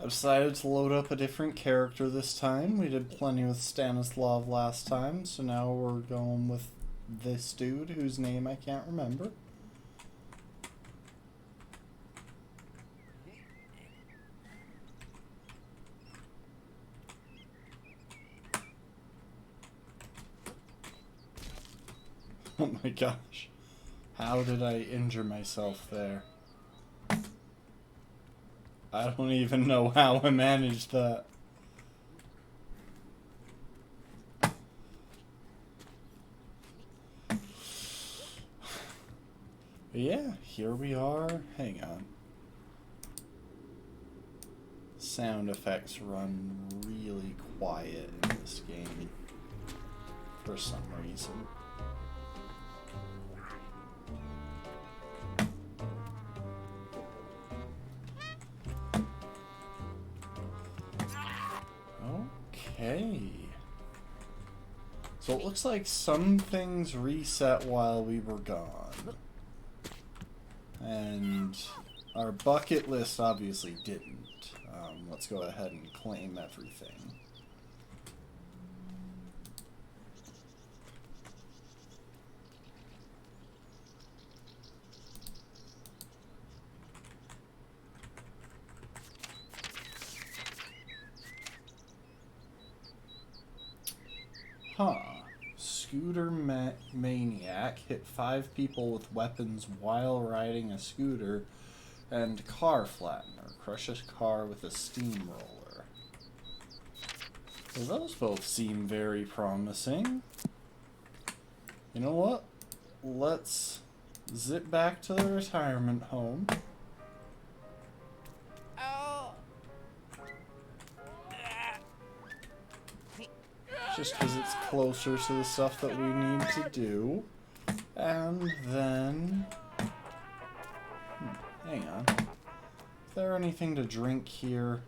I decided to load up a different character this time. We did plenty with Stanislav last time, so now we're going with this dude whose name I can't remember. Oh my gosh. How did I injure myself there? I don't even know how I managed that. But yeah, here we are. Hang on. Sound effects run really quiet in this game for some reason. Okay. So it looks like some things reset while we were gone. And our bucket list obviously didn't. Let's go ahead and claim everything. Huh. Scooter maniac hit 5 people with weapons while riding a scooter, and car flattener crush a car with a steamroller. Well, those both seem very promising. You know what? Let's zip back to the retirement home. Just because it's closer to the stuff that we need to do. And then... hang on. Is there anything to drink here?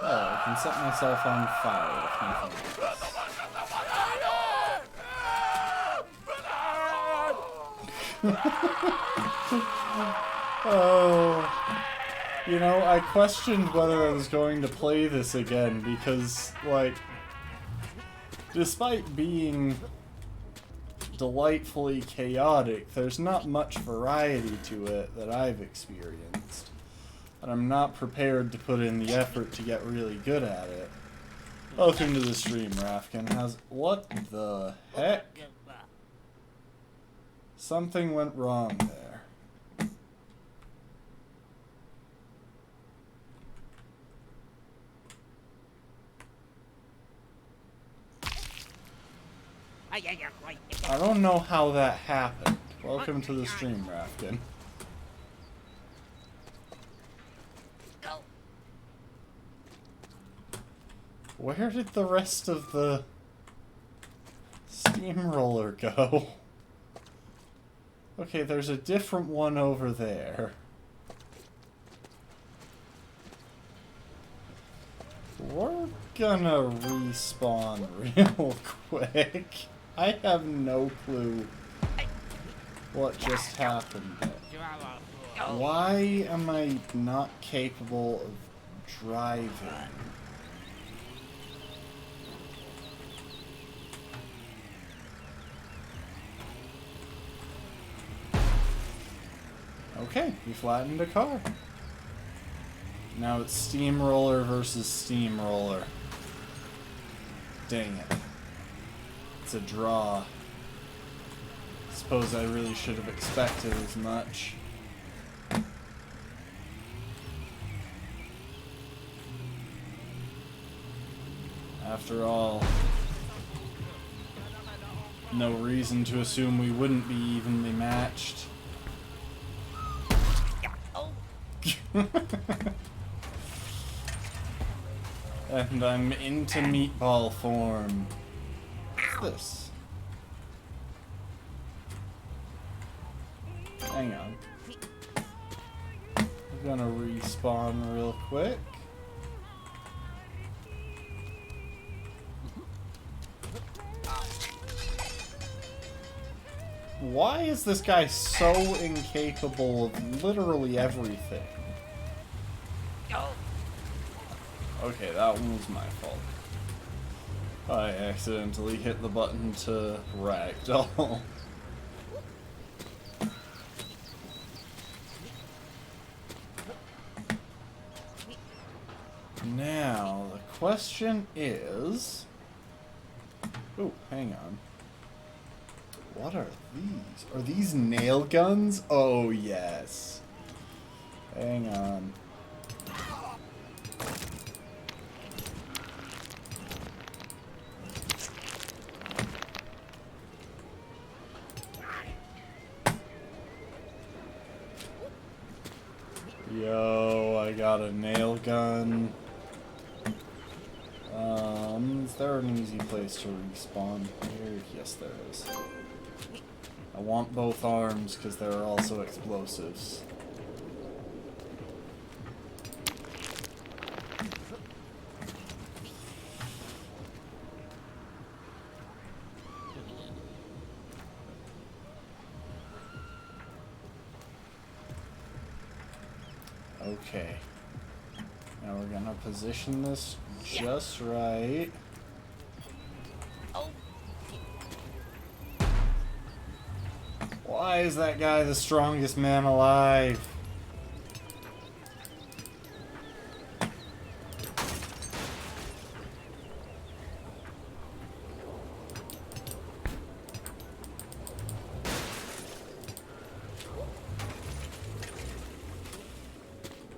Oh, I can set myself on fire if nothing else. Oh, you know, I questioned whether I was going to play this again because, like, despite being delightfully chaotic, there's not much variety to it that I've experienced. And I'm not prepared to put in the effort to get really good at it. Welcome to the stream, Rafkin. What the heck? Something went wrong there. I don't know how that happened. Welcome to the stream, Rafkin. Where did the rest of the steamroller go? Okay, there's a different one over there. We're gonna respawn real quick. I have no clue what just happened there. Why am I not capable of driving? Okay, we flattened a car. Now it's steamroller versus steamroller. Dang it. It's a draw. Suppose I really should have expected as much. After all, no reason to assume we wouldn't be evenly matched. And I'm into meatball form. What's this? Hang on. We're gonna respawn real quick. Why is this guy so incapable of literally everything? Okay, that one was my fault. I accidentally hit the button to ragdoll. Now, the question is... Oh, hang on. What are these? Are these nail guns? Oh, yes. Hang on. Yo, I got a nail gun. Is there an easy place to respawn here? Yes, there is. I want both arms because there are also explosives. Okay. Now we're gonna position this just right. Why is that guy the strongest man alive?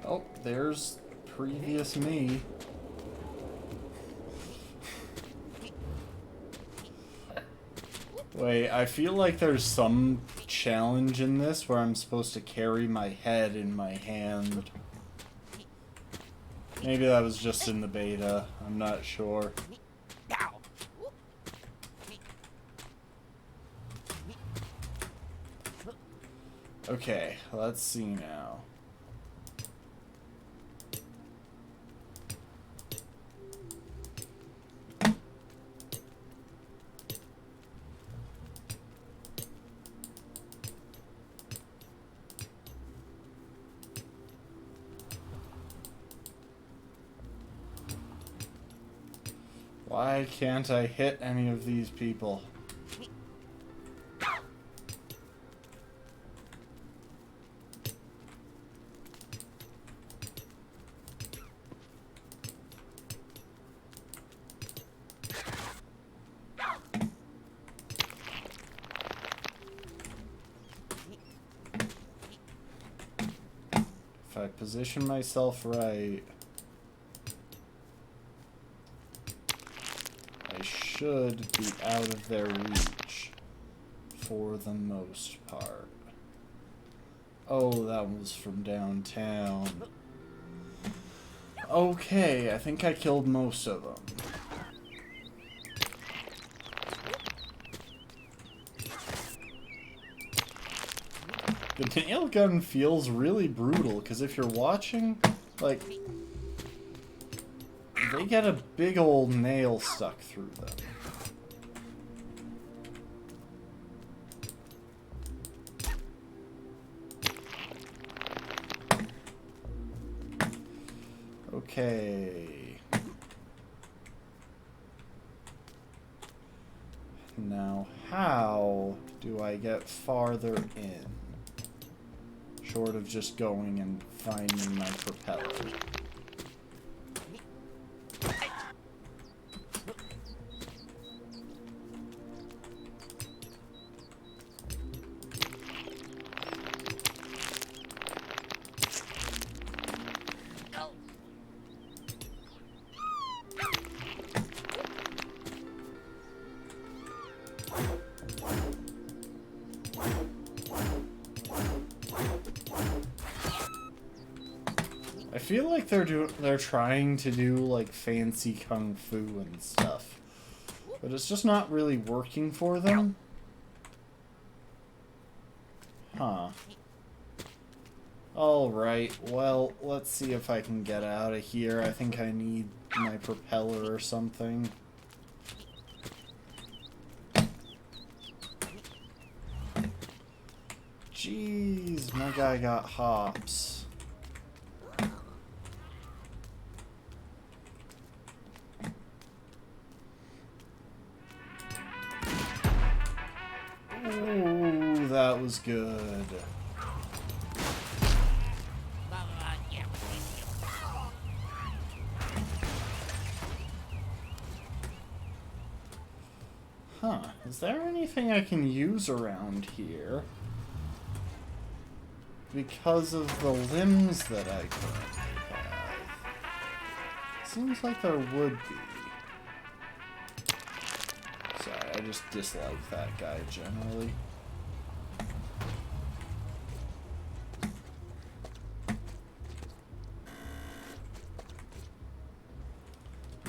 Oh, there's previous me. Wait, I feel like there's some challenge in this where I'm supposed to carry my head in my hand. Maybe that was just in the beta. I'm not sure. Okay, let's see now. Why can't I hit any of these people? If I position myself right, I should be out of their reach for the most part. Oh, that was from downtown. Okay, I think I killed most of them. The nail gun feels really brutal, because if you're watching, like, they get a big old nail stuck through them. Okay. Now, how do I get farther in? Short of just going and finding my propeller. I feel like they're trying to do like fancy kung fu and stuff, but it's just not really working for them. Huh. Alright, well, let's see if I can get out of here. I think I need my propeller or something. Jeez, my guy got hops. Ooh, that was good. Huh, is there anything I can use around here? Because of the limbs that I currently have. Seems like there would be. Sorry, I just dislike that guy generally.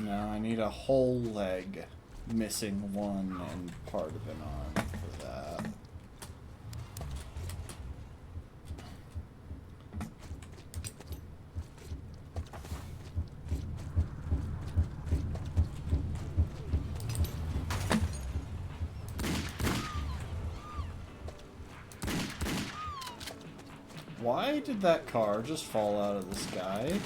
No, I need a whole leg. Missing one and part of an arm for that. Why did that car just fall out of the sky?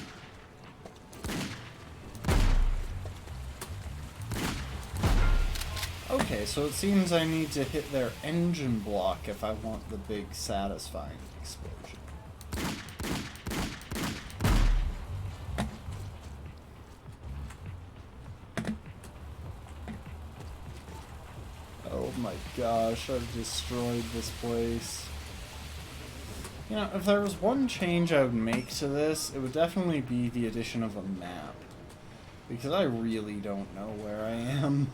Okay, so it seems I need to hit their engine block if I want the big satisfying explosion. Oh my gosh, I've destroyed this place. You know, if there was one change I would make to this, it would definitely be the addition of a map. Because I really don't know where I am.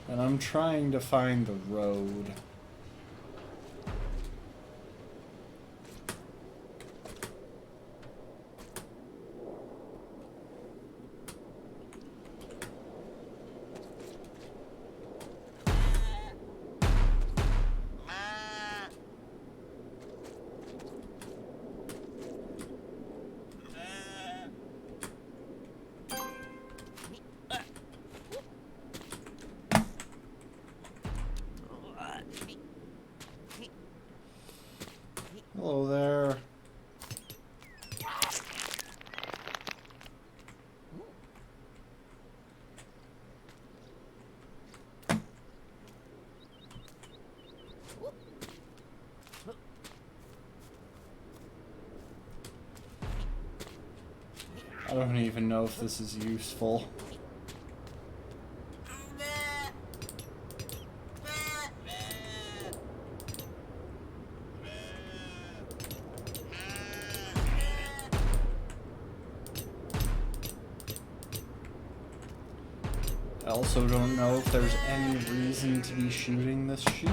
And I'm trying to find the road. Hello there. I don't even know if this is useful. I also don't know if there's any reason to be shooting this sheep.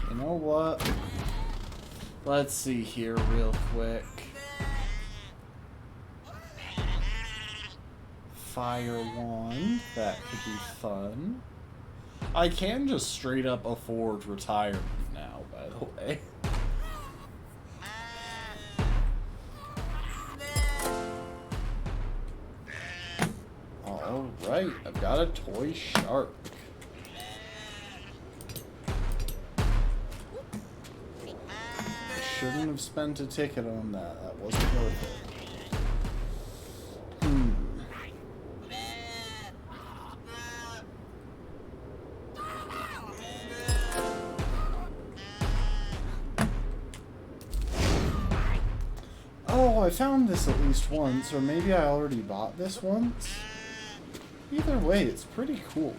You know what? Let's see here real quick. Fire wand, that could be fun. I can just straight up afford retirement now, by the way. Alright, I've got a toy shark. I shouldn't have spent a ticket on that. That wasn't worth it. Oh, I found this at least once, or maybe I already bought this once. Either way, it's pretty cool.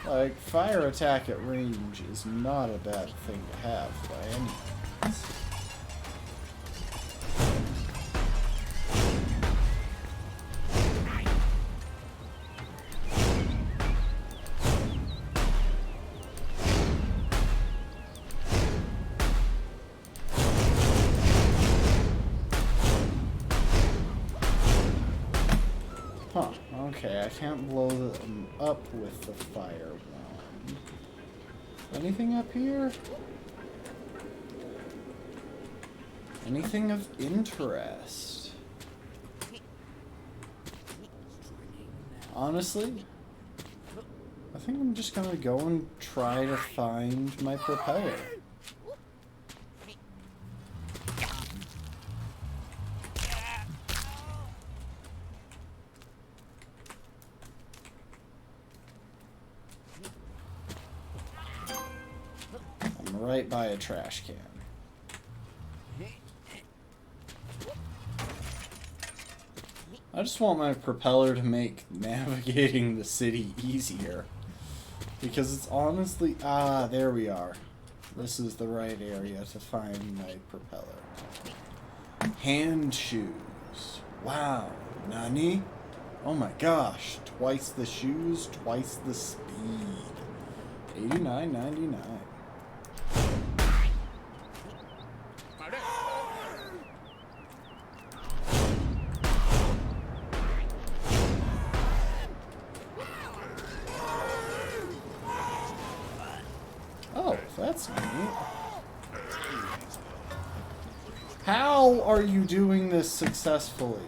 Like, fire attack at range is not a bad thing to have by any means. Huh, okay, I can't blow them up with the fire wand. Anything up here? Anything of interest? Honestly, I think I'm just gonna go and try to find my propeller. I'm right by a trash can. I just want my propeller to make navigating the city easier. Because it's honestly... Ah, there we are. This is the right area to find my propeller. Hand shoes. Wow. Nani? Oh my gosh. Twice the shoes, twice the speed. $89.99. Oh, that's neat. How are you doing this successfully?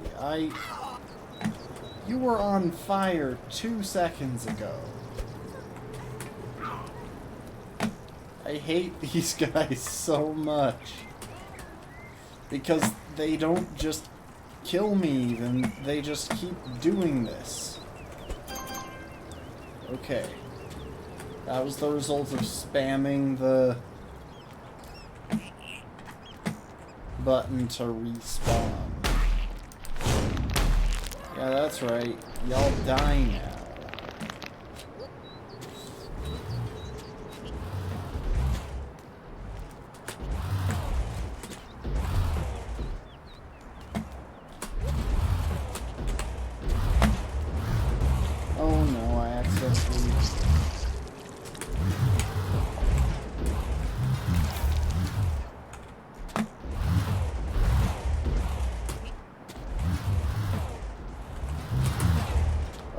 You were on fire 2 seconds ago. I hate these guys so much. Because they don't just kill me, then they just keep doing this. Okay. That was the result of spamming the button to respawn. Yeah, that's right. Y'all die now. Oh no, I accidentally...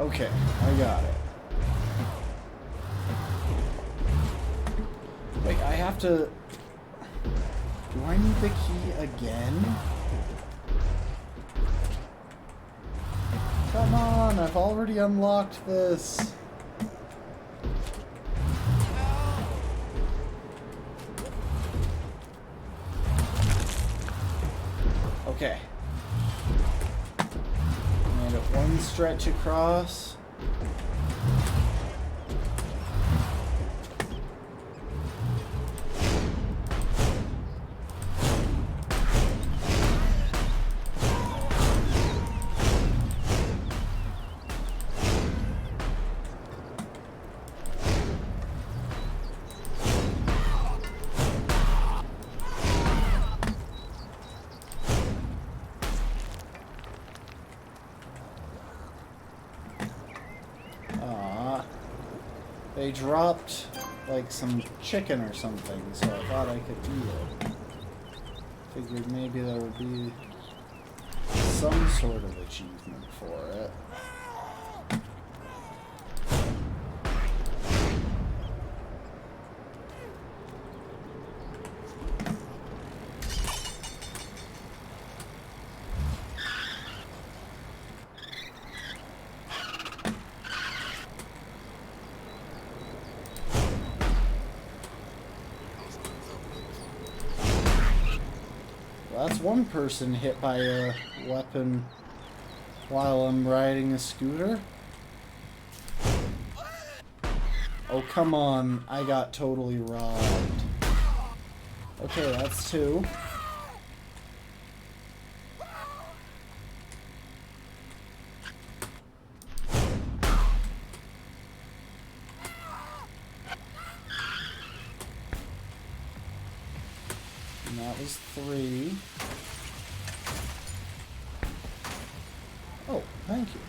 Okay, I got it. Wait, I have to... Do I need the key again? Come on, I've already unlocked this. Okay. And at one stretch across. They dropped, like, some chicken or something, so I thought I could eat it. Figured maybe there would be some sort of achievement for it. That's one person hit by a weapon while I'm riding a scooter. Oh, come on. I got totally robbed. Okay, that's two. And that was three. Oh, thank you.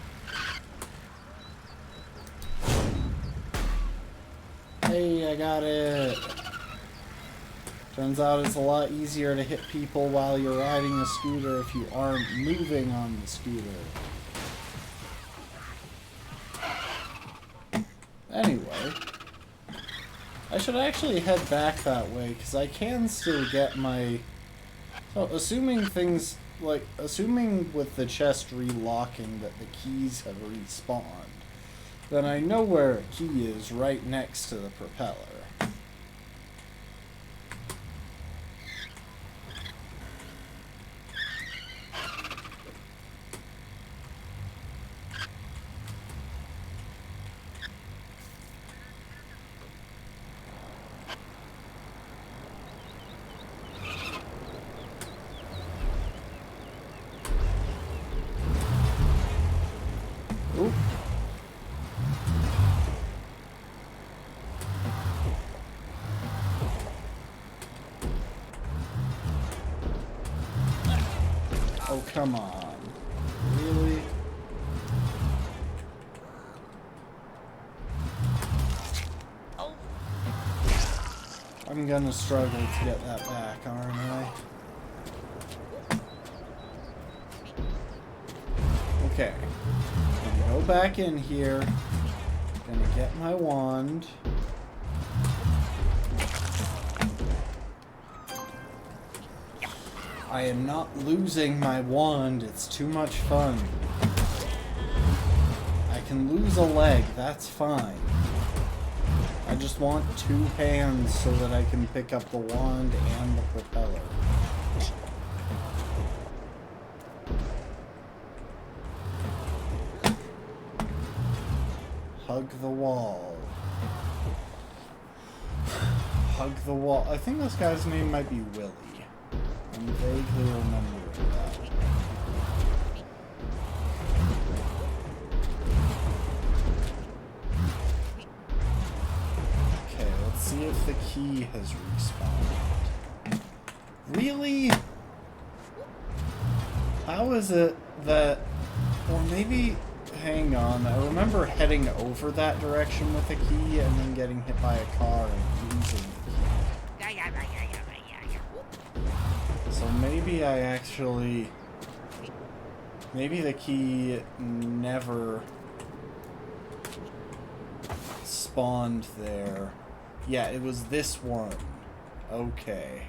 Hey, I got it. Turns out it's a lot easier to hit people while you're riding a scooter if you aren't moving on the scooter. Anyway, I should actually head back that way, because I can still get my So, assuming with the chest relocking that the keys have respawned, then I know where a key is right next to the propeller. Oop. Oh, come on. Really? I'm gonna struggle to get that back, aren't I? Okay. Gonna go back in here. Gonna get my wand. I am not losing my wand. It's too much fun. I can lose a leg. That's fine. I just want 2 hands so that I can pick up the wand and the propeller. Hug the wall. Hug the wall. I think this guy's name might be Willie. I'm vaguely remembering that. Okay, let's see if the key has respawned. Really? How is it that... Or maybe... Hang on, I remember heading over that direction with the key and then getting hit by a car and losing the key. So maybe I actually... Maybe the key never spawned there. Yeah, it was this one. Okay.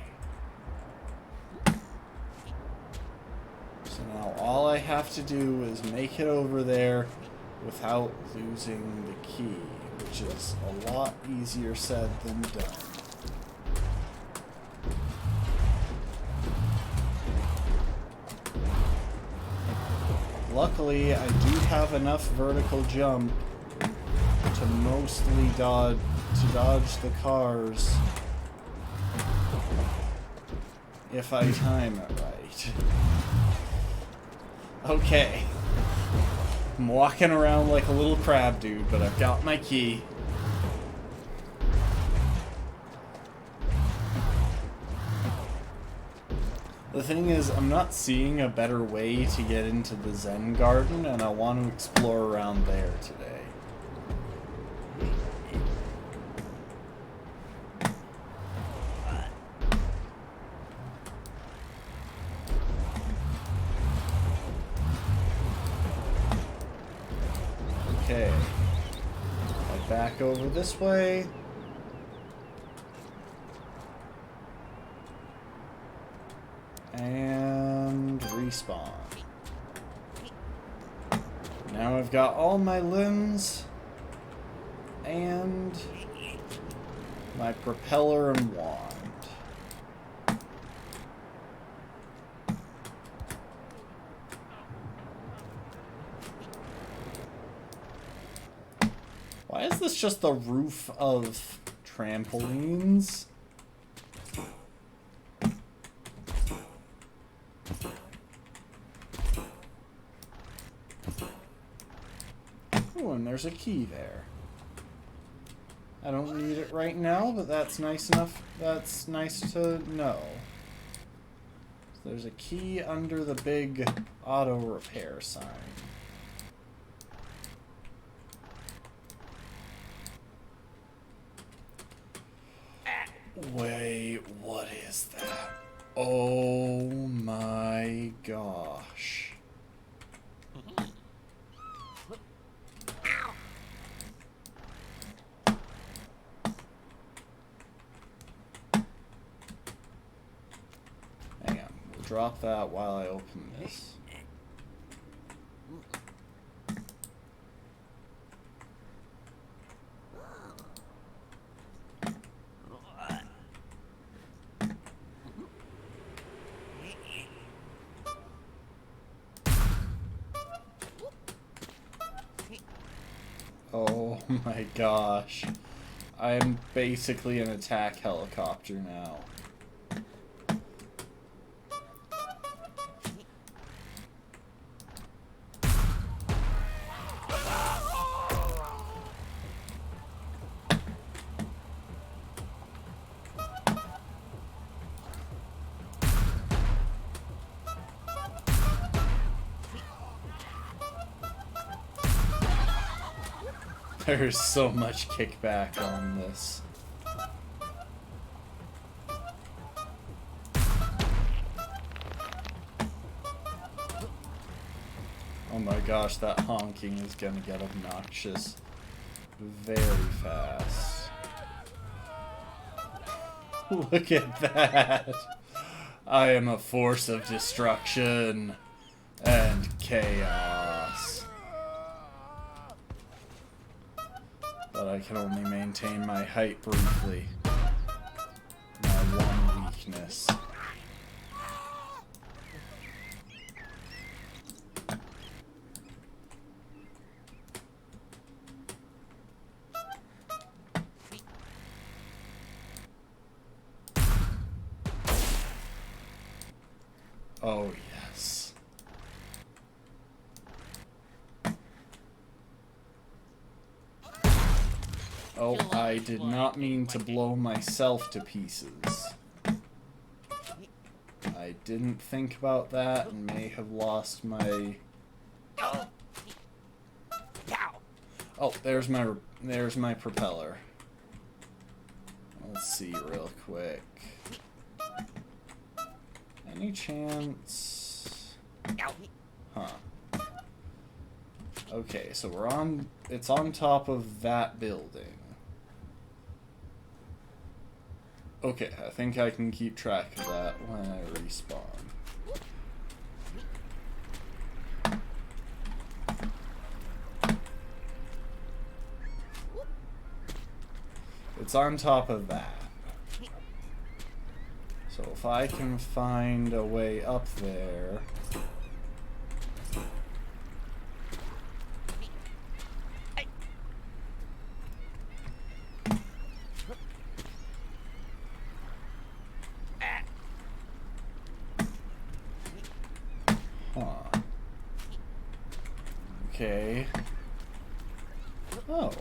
So now all I have to do is make it over there without losing the key, which is a lot easier said than done. Luckily, I do have enough vertical jump to mostly dodge the cars if I time it right. Okay. I'm walking around like a little crab dude, but I've got my key. The thing is, I'm not seeing a better way to get into the Zen Garden, and I want to explore around there today. Okay. Head back over this way. And respawn. Now I've got all my limbs and my propeller and wand. Why is this just the roof of trampolines? Oh, and there's a key there. I don't need it right now, but that's nice enough. That's nice to know. So there's a key under the big auto repair sign. Wait, what is that? Oh my gosh. Hang on, drop that while I open this. Oh my gosh. I am basically an attack helicopter now. There's so much kickback on this. Oh my gosh, that honking is gonna get obnoxious very fast. Look at that! I am a force of destruction and chaos. But I can only maintain my height briefly. My one weakness. Oh, yes. Oh, I did not mean to blow myself to pieces. I didn't think about that and may have lost my... Oh, there's my propeller. Let's see real quick. Any chance? Huh. Okay, so it's on top of that building. Okay, I think I can keep track of that when I respawn. It's on top of that. So if I can find a way up there... Huh. Okay. Oh,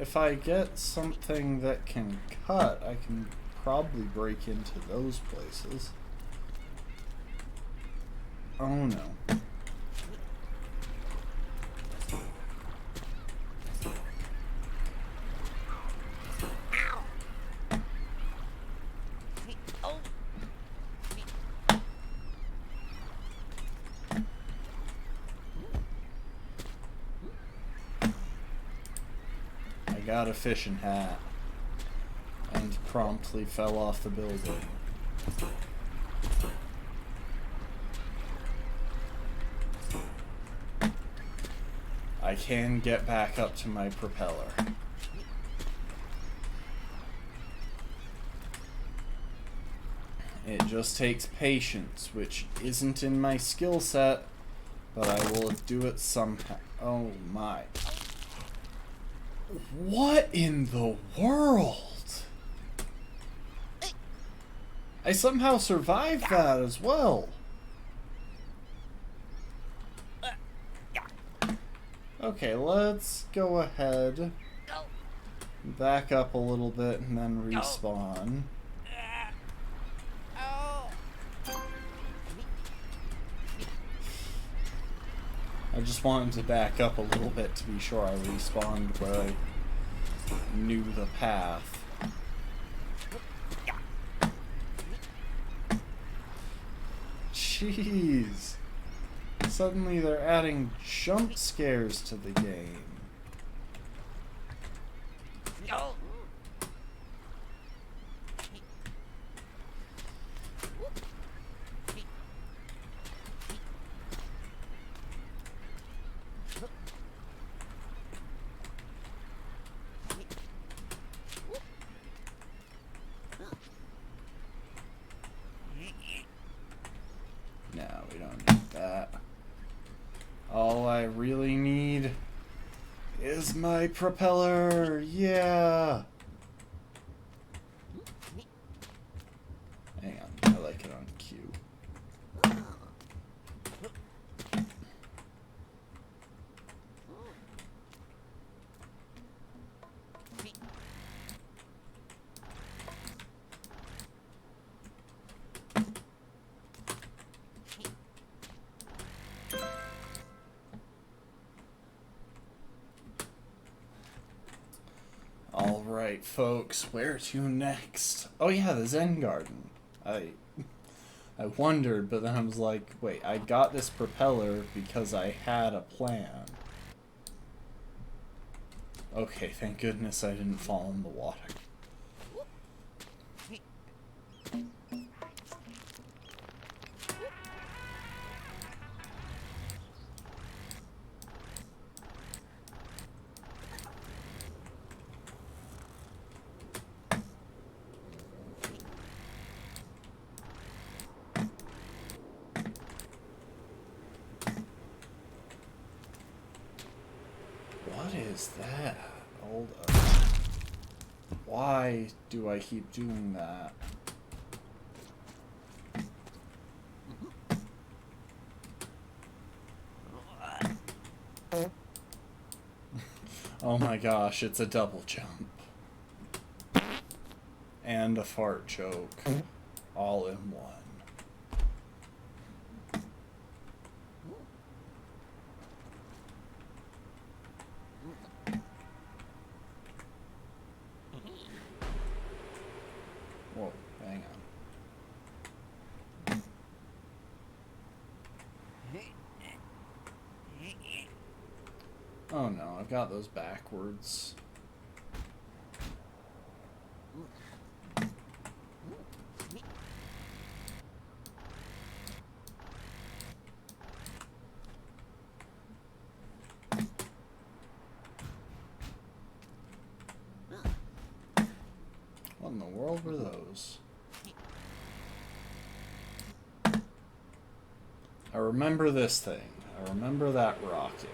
if I get something that can cut, I can probably break into those places. Oh no. I got a fishing hat and promptly fell off the building. I can get back up to my propeller. It just takes patience, which isn't in my skill set, but I will do it somehow. Oh my. What in the world? I somehow survived that as well. Okay, let's go ahead, back up a little bit, and then respawn. I just wanted to back up a little bit to be sure I respawned where I knew the path. Jeez. Suddenly they're adding jump scares to the game. I really need is my propeller. Yeah. Hang on, I like it on cue. Alright, folks, where to next? Oh yeah, the Zen Garden. I wondered, but then I was like, wait, I got this propeller because I had a plan. Okay, thank goodness I didn't fall in the water. What is that? Hold up. Why do I keep doing that? Oh my gosh, it's a double jump. And a fart joke. All in one. Whoa, hang on. Oh no, I've got those backwards. What in the world were those? I remember this thing. I remember that rocket.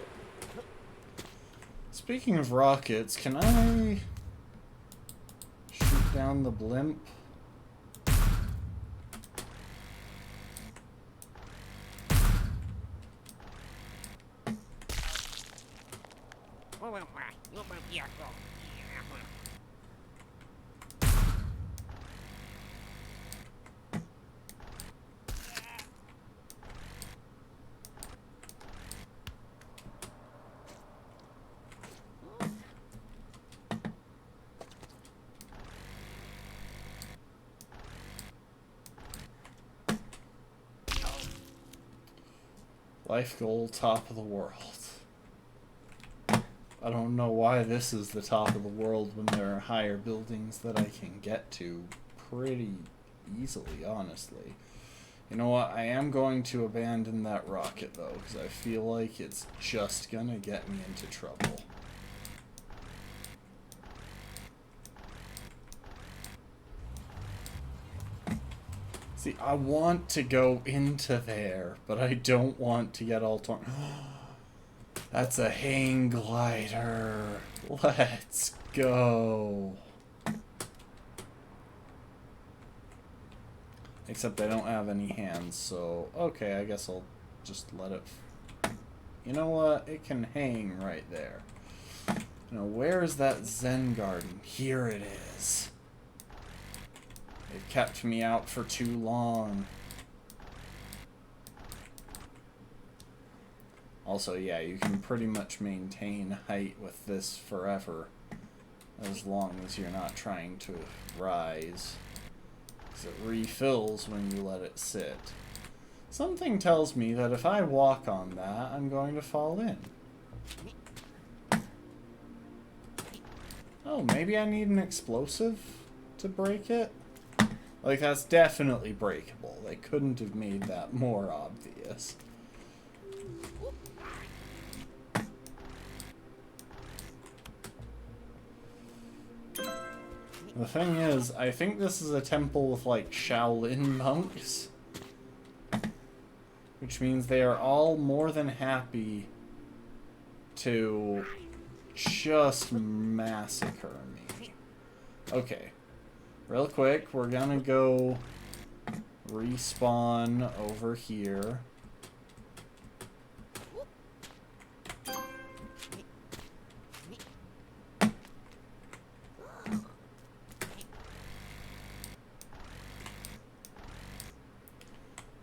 Speaking of rockets, can I shoot down the blimp? Life goal, top of the world. I don't know why this is the top of the world when there are higher buildings that I can get to pretty easily, honestly. You know what? I am going to abandon that rocket, though, because I feel like it's just gonna get me into trouble. See, I want to go into there, but I don't want to get all torn. That's a hang glider. Let's go. Except I don't have any hands, so okay, I guess I'll just let it... You know what? It can hang right there. Now, where is that Zen Garden? Here it is. It kept me out for too long. Also, yeah, you can pretty much maintain height with this forever, as long as you're not trying to rise. Because it refills when you let it sit. Something tells me that if I walk on that, I'm going to fall in. Oh, maybe I need an explosive to break it? Like, that's definitely breakable. They couldn't have made that more obvious. The thing is, I think this is a temple with, like, Shaolin monks. Which means they are all more than happy to just massacre me. Okay. Real quick, we're gonna go respawn over here.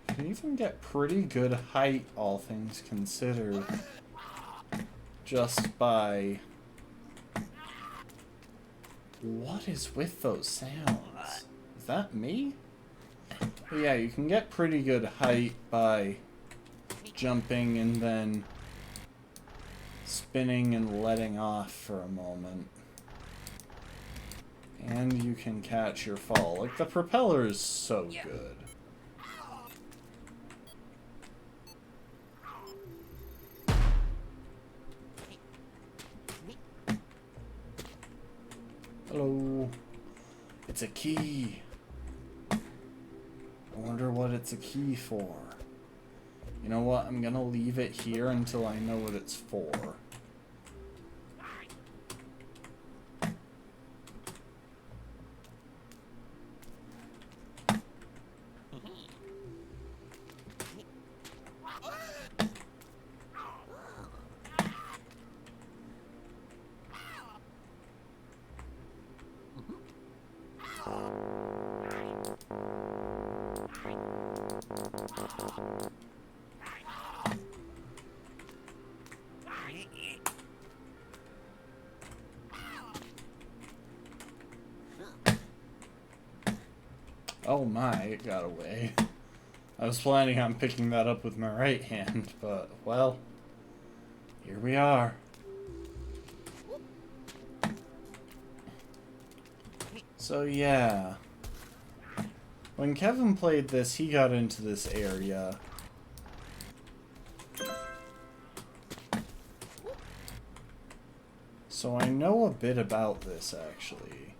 Can even get pretty good height, all things considered, just by... What is with those sounds? Is that me? But yeah, you can get pretty good height by jumping and then spinning and letting off for a moment. And you can catch your fall. Like, the propeller is so good. Hello. It's a key. I wonder what it's a key for. You know what? I'm gonna leave it here until I know what it's for. Oh my, it got away. I was planning on picking that up with my right hand, but, well, here we are. So yeah, when Kevin played this, he got into this area. So I know a bit about this, actually.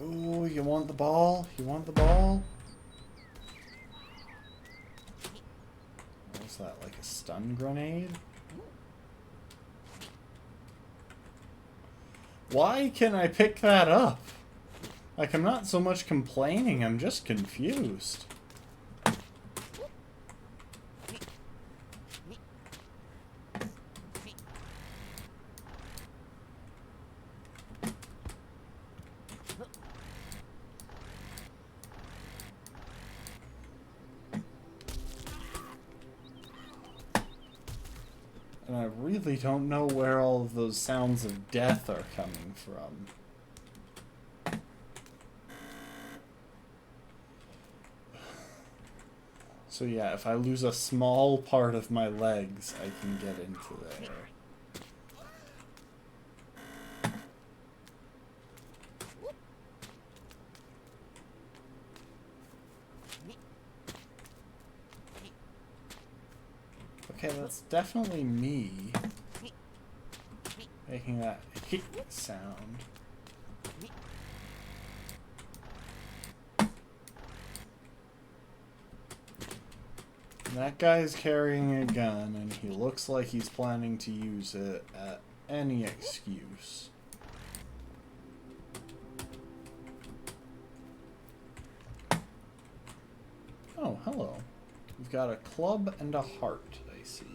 Ooh, you want the ball? You want the ball? What was that, like a stun grenade? Why can I pick that up? Like, I'm not so much complaining, I'm just confused. And I really don't know where all of those sounds of death are coming from. So yeah, if I lose a small part of my legs, I can get into there. Okay, that's definitely me making that hit sound. That guy's carrying a gun, and he looks like he's planning to use it at any excuse. Oh, hello. We've got a club and a heart, I see.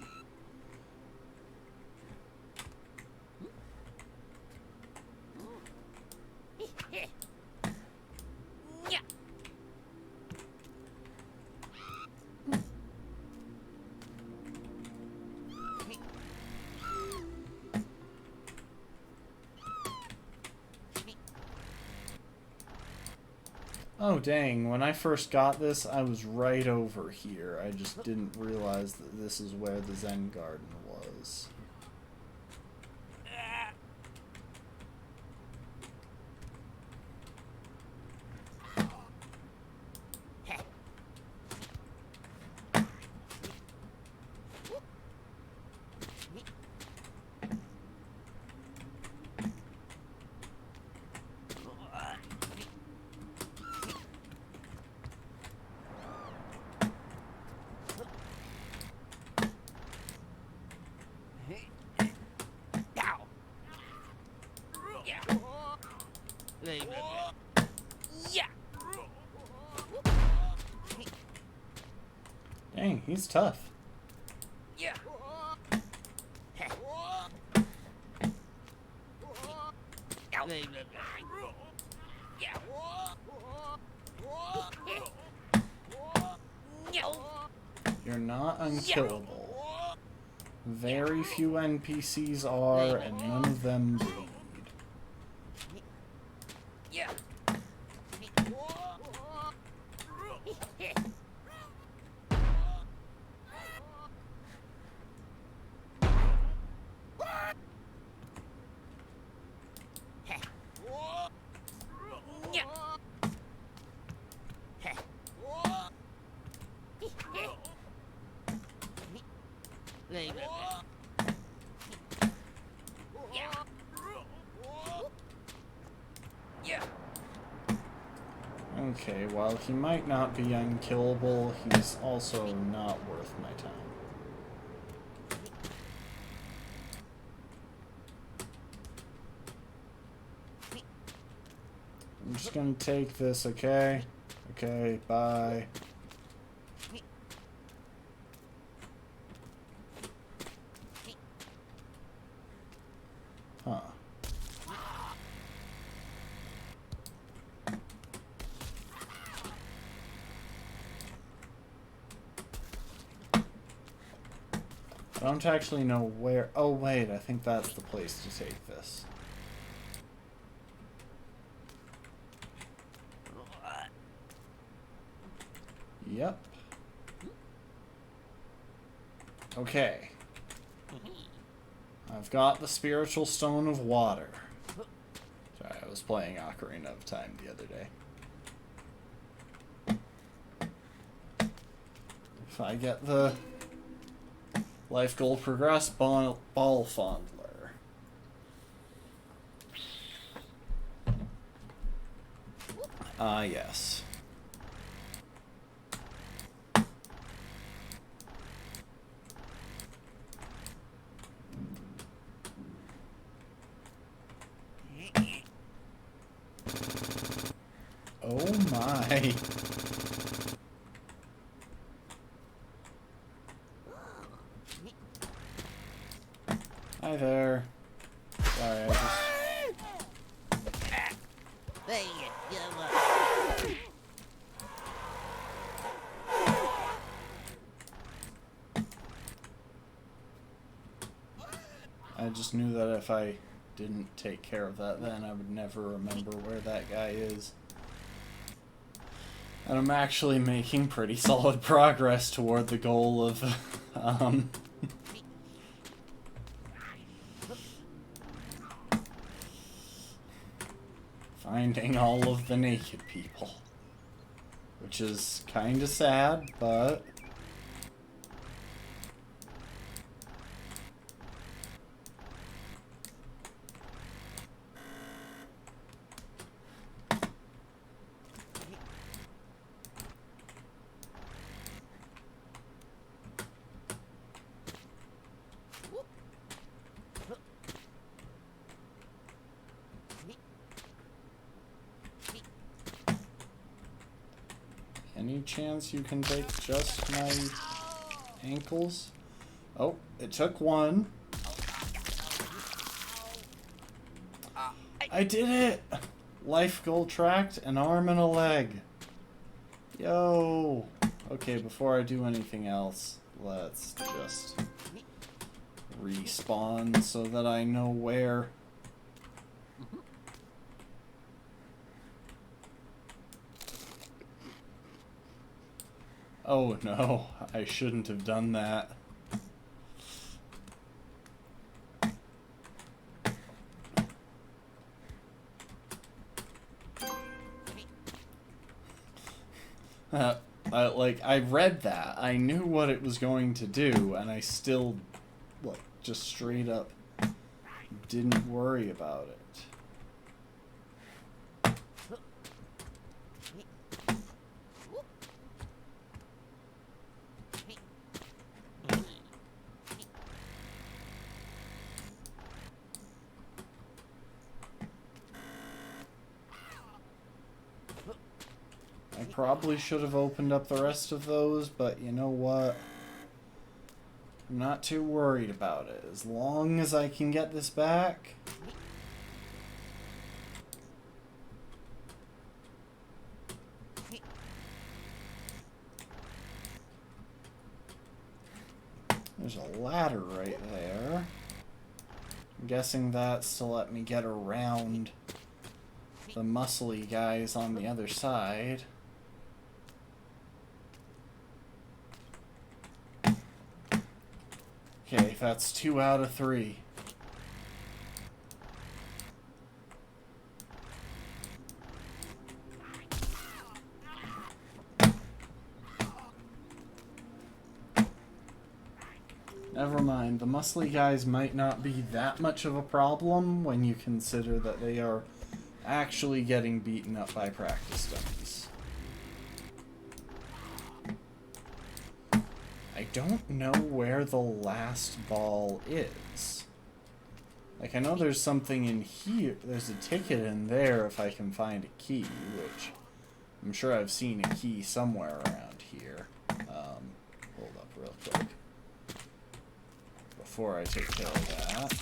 Oh dang, when I first got this, I was right over here. I just didn't realize that this is where the Zen Garden was. Dang, he's tough. You're not unkillable. Very few NPCs are, and none of them bleed. Okay, while he might not be unkillable, he's also not worth my time. I'm just gonna take this, okay? Okay, bye. Huh. I don't actually know where... Oh, wait, I think that's the place to take this. Yep. Okay. I've got the spiritual stone of water. Sorry, I was playing Ocarina of Time the other day. If I get the life goal progress ball fondler. Ah, yes. Oh my. Hi there. Sorry, I just knew that if I didn't take care of that then, I would never remember where that guy is. And I'm actually making pretty solid progress toward the goal of, finding all of the naked people. Which is kinda sad, but... Any chance you can take just my ankles? Oh, it took one. I did it! Life goal tracked, an arm and a leg. Yo! Okay, before I do anything else, let's just respawn so that I know where. Oh no, I shouldn't have done that. I read that. I knew what it was going to do, and I still, like, just straight up didn't worry about it. I probably should have opened up the rest of those, but you know what? I'm not too worried about it. As long as I can get this back. There's a ladder right there. I'm guessing that's to let me get around the muscly guys on the other side. Okay, that's 2 out of 3. Never mind, the muscly guys might not be that much of a problem when you consider that they are actually getting beaten up by practice dummies. I don't know where the last ball is. Like, I know there's something in here. There's a ticket in there if I can find a key, which I'm sure I've seen a key somewhere around here. Hold up real quick. Before I take care of that.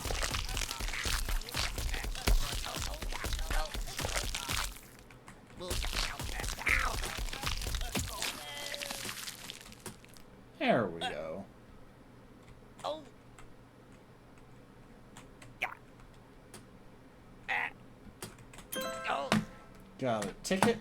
There we go. Got a ticket.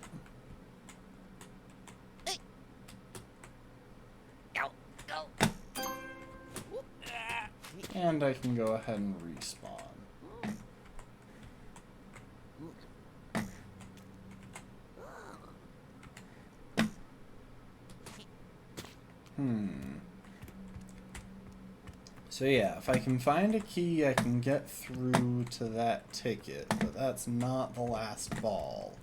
And I can go ahead and respawn. So yeah, if I can find a key, I can get through to that ticket, but that's not the last ball.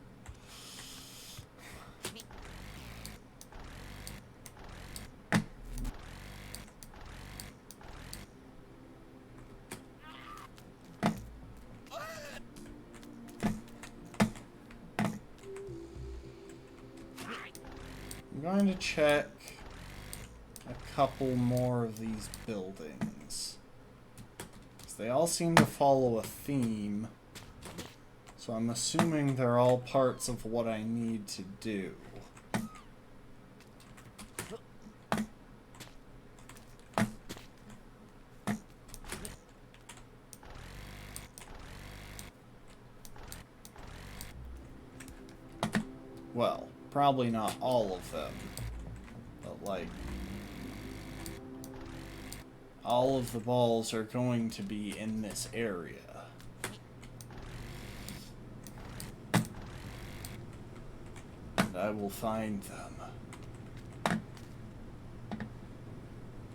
I'm going to check a couple more of these buildings. 'Cause they all seem to follow a theme. So I'm assuming they're all parts of what I need to do. Well, probably not all of them, but like, all of the balls are going to be in this area. And I will find them.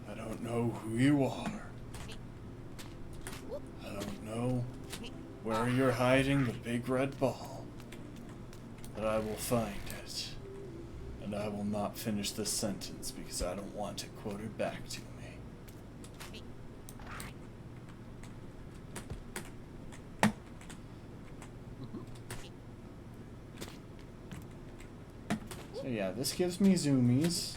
I don't know who you are. I don't know where you're hiding the big red ball. But I will find it. And I will not finish this sentence because I don't want it quoted back to me. So yeah, this gives me zoomies.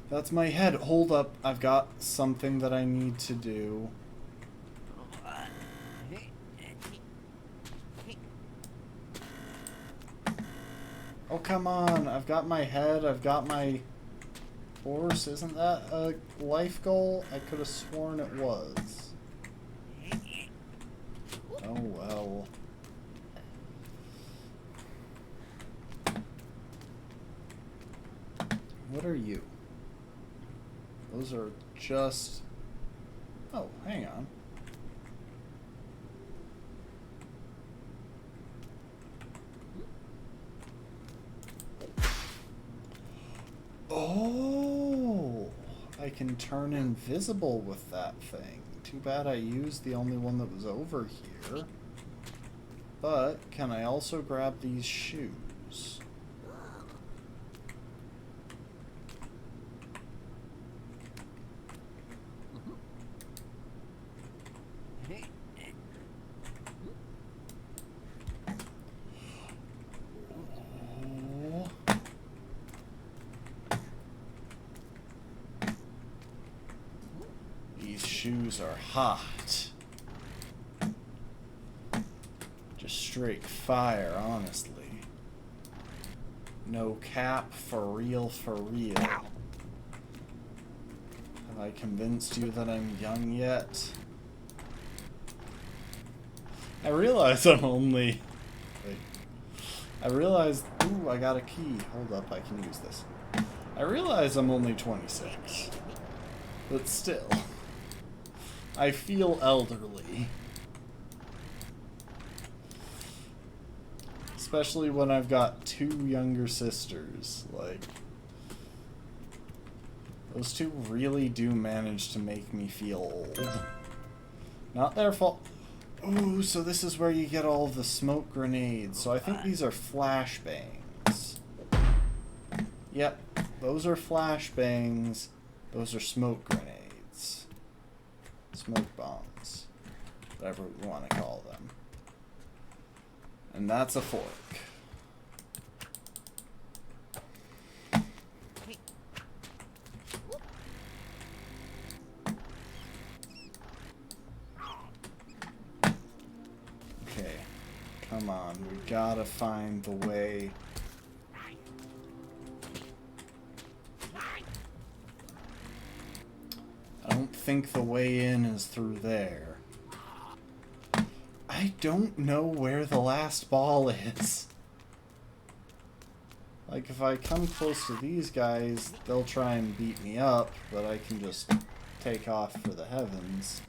That's my head. Hold up. I've got something that I need to do. Oh, come on. I've got my head. I've got my horse. Isn't that a life goal? I could have sworn it was. Oh, well. What are you? Those are just... Oh, hang on. Oh, I can turn invisible with that thing. Too bad I used the only one that was over here. But, can I also grab these shoes? These shoes are hot. Just straight fire, honestly. No cap, for real, for real. Have I convinced you that I'm young yet? I realize I'm only... Wait. I realize... Ooh, I got a key. Hold up, I can use this. I realize I'm only 26. But still. I feel elderly. Especially when I've got two younger sisters. Like, those two really do manage to make me feel old. Not their fault. Ooh, so this is where you get all of the smoke grenades. So I think these are flashbangs. Yep, those are flashbangs. Those are smoke grenades. Smoke bombs. Whatever we want to call them. And that's a fork. Okay, come on, we gotta find the way. I don't think the way in is through there. I don't know where the last ball is. Like, if I come close to these guys, they'll try and beat me up, but I can just take off for the heavens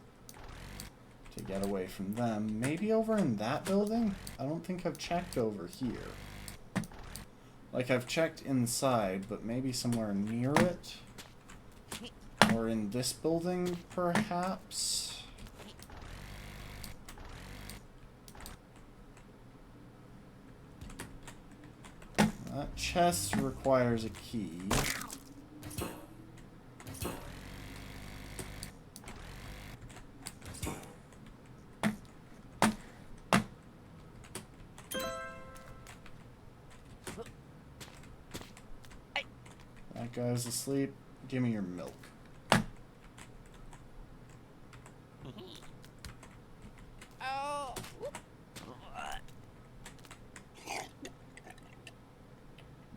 to get away from them. Maybe over in that building? I don't think I've checked over here. Like, I've checked inside, but maybe somewhere near it? Or in this building, perhaps? That chest requires a key. That guy's asleep. Give me your milk.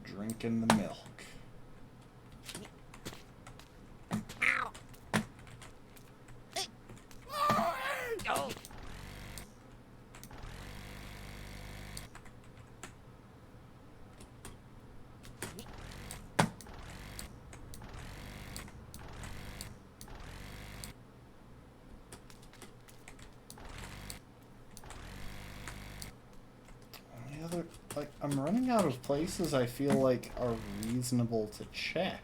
Drinking the milk. Like, I'm running out of places I feel like are reasonable to check.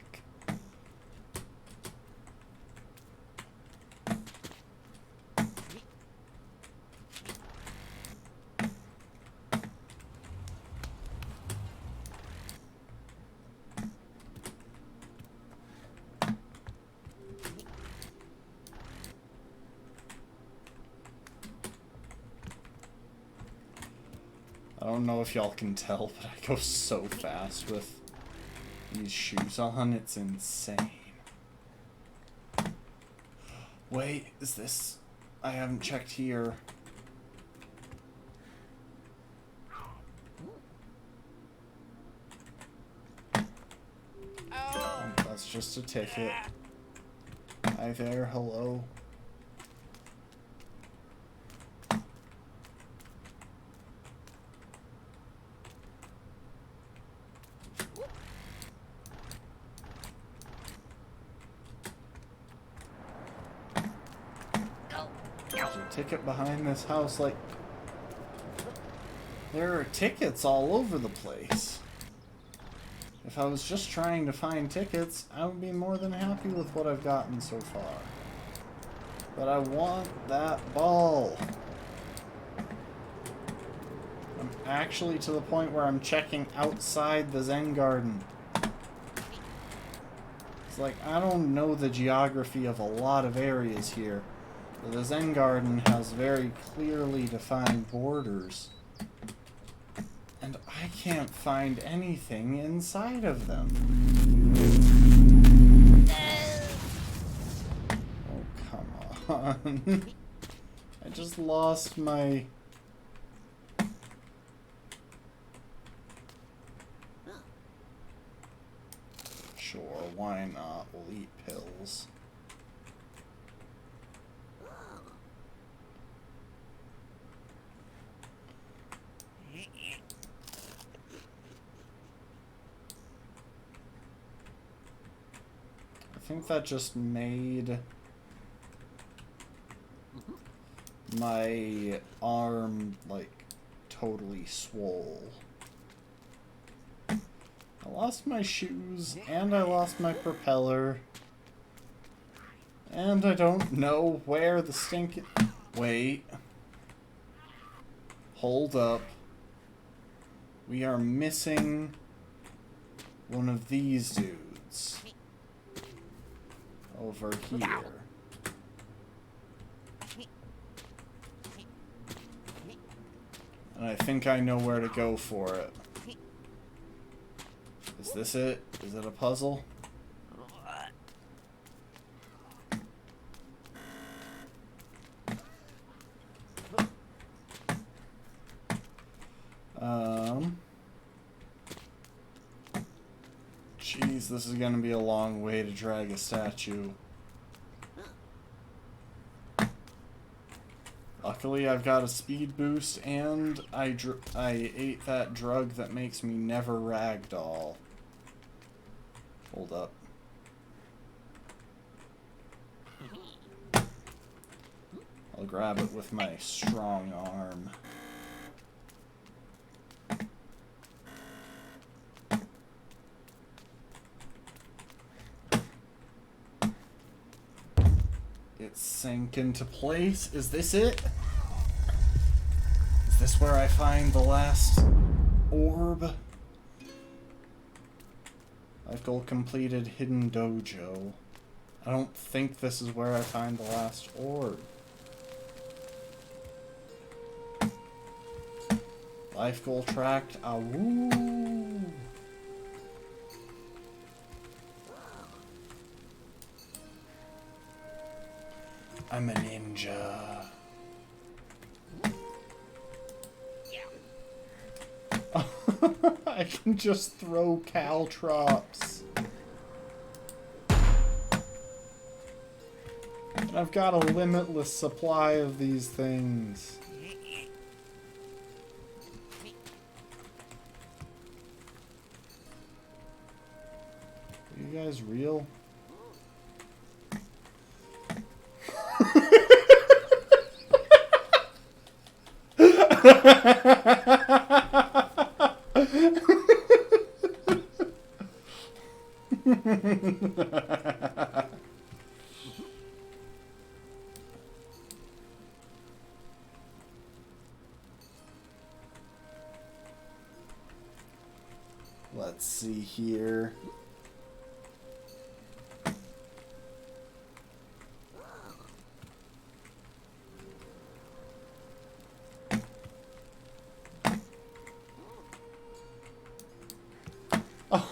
I don't know if y'all can tell, but I go so fast with these shoes on, it's insane. Wait, is this... I haven't checked here. Oh, that's just a ticket. Hi there, hello. Ticket behind this house, like, there are tickets all over the place. If I was just trying to find tickets, I would be more than happy with what I've gotten so far. But I want that ball. I'm actually to the point where I'm checking outside the Zen Garden. It's like, I don't know the geography of a lot of areas here. But the Zen Garden has very clearly defined borders. And I can't find anything inside of them. Oh, come on. I just lost my... Sure, why not? We'll eat pills. I think that just made my arm, like, totally swole. I lost my shoes, and I lost my propeller. And I don't know where the stinking... Wait. Hold up. We are missing one of these dudes. Over here. And I think I know where to go for it. Is this it? Is it a puzzle? Jeez, this is gonna be a long way to drag a statue. Luckily, I've got a speed boost, and I ate that drug that makes me never ragdoll. Hold up. I'll grab it with my strong arm. It sank into place. Is this it? Is this where I find the last orb? Life goal completed, hidden dojo. I don't think this is where I find the last orb. Life goal tracked. Awoo! I'm a ninja. I can just throw caltrops. And I've got a limitless supply of these things. Are you guys real? Let's see here. Oh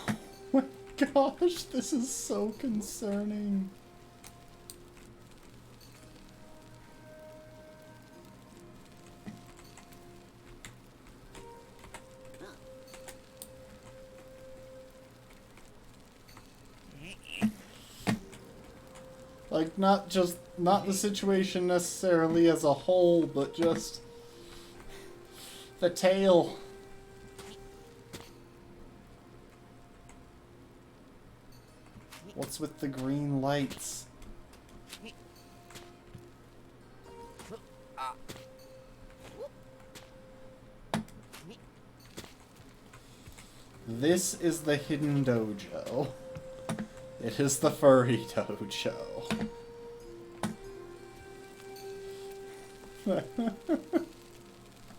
my gosh, this is so concerning. Like, not the situation necessarily as a whole, but just the tail. What's with the green lights? This is the hidden dojo. It is the furry dojo.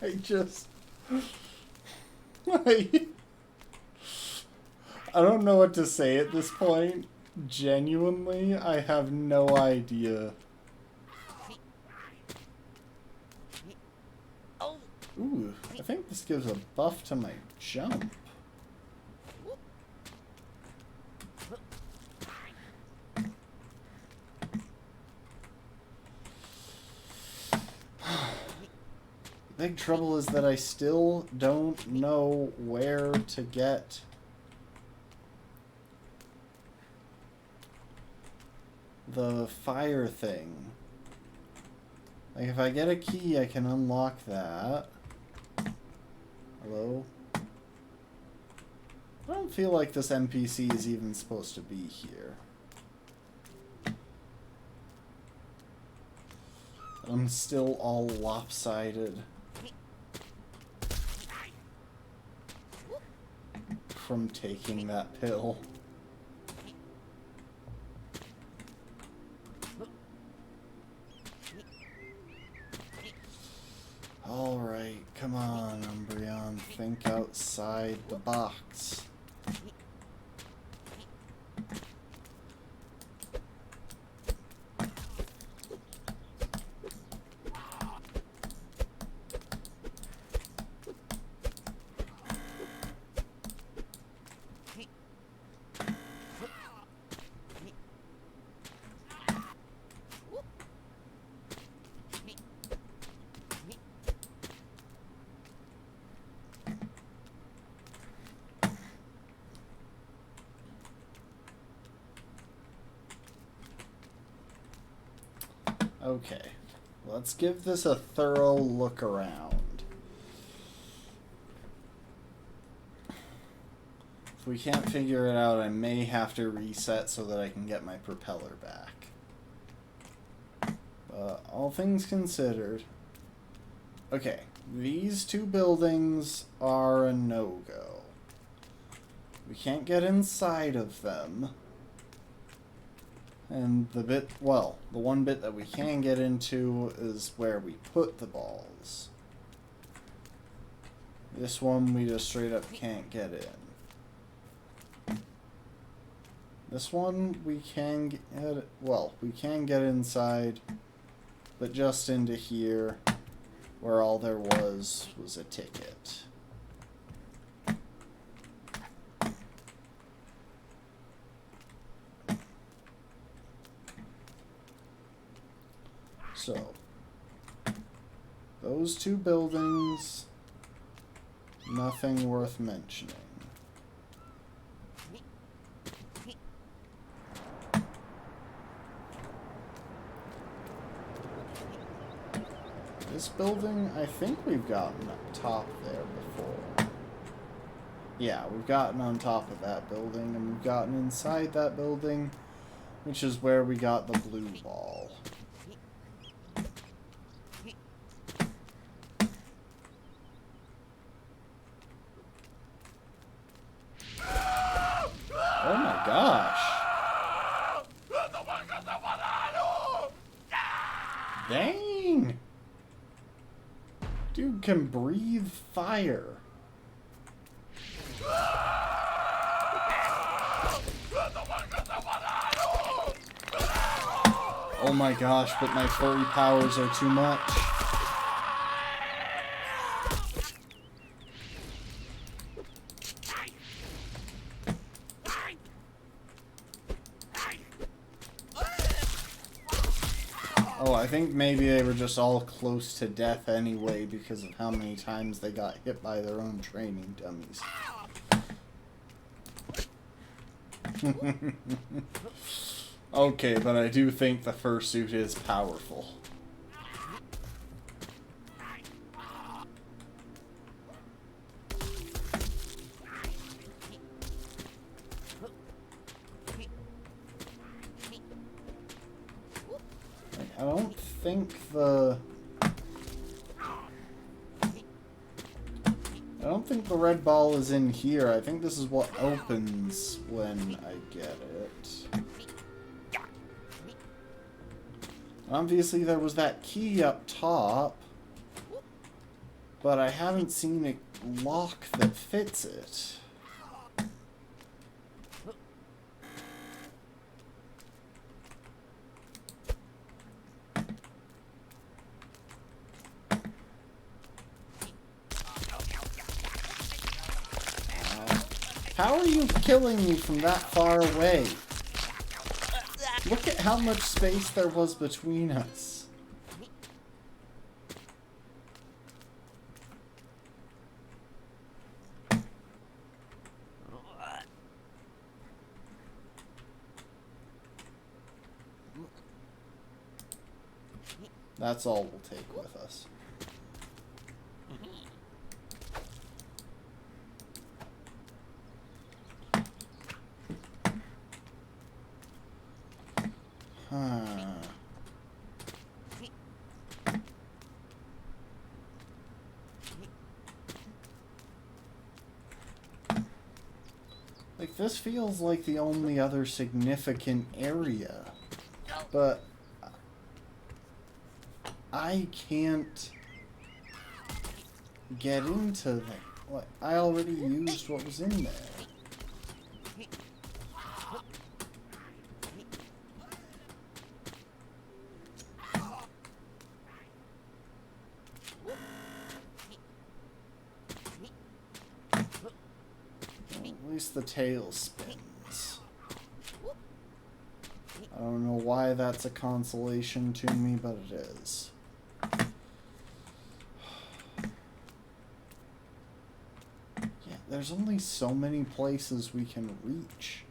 I just... I don't know what to say at this point. Genuinely, I have no idea. Ooh, I think this gives a buff to my jump. Big trouble is that I still don't know where to get the fire thing. Like, if I get a key, I can unlock that. Hello? I don't feel like this NPC is even supposed to be here. I'm still all lopsided from taking that pill. Alright, come on, Umbreon, think outside the box. Okay, let's give this a thorough look around. If we can't figure it out, I may have to reset so that I can get my propeller back. But all things considered... Okay, these two buildings are a no-go. We can't get inside of them. And the bit, well, the one bit that we can get into is where we put the balls. This one we just straight up can't get in. This one we can get, well, we can get inside, but just into here, where all there was a ticket. So, those two buildings, nothing worth mentioning. This building, I think we've gotten up top there before. Yeah, we've gotten on top of that building, and we've gotten inside that building, which is where we got the blue ball. Oh my gosh. Dang. Dude can breathe fire. Oh my gosh, but my furry powers are too much. Oh, I think maybe they were just all close to death anyway because of how many times they got hit by their own training dummies. Okay, but I do think the fursuit is powerful. I don't think the red ball is in here. I think this is what opens when I get it. Obviously there was that key up top, but I haven't seen a lock that fits it. How are you killing me from that far away? Look at how much space there was between us. That's all we'll take with us. Like, this feels like the only other significant area, but I can't get into that. Like, I already used what was in there. At least the tail spins. I don't know why that's a consolation to me, but it is. Yeah, there's only so many places we can reach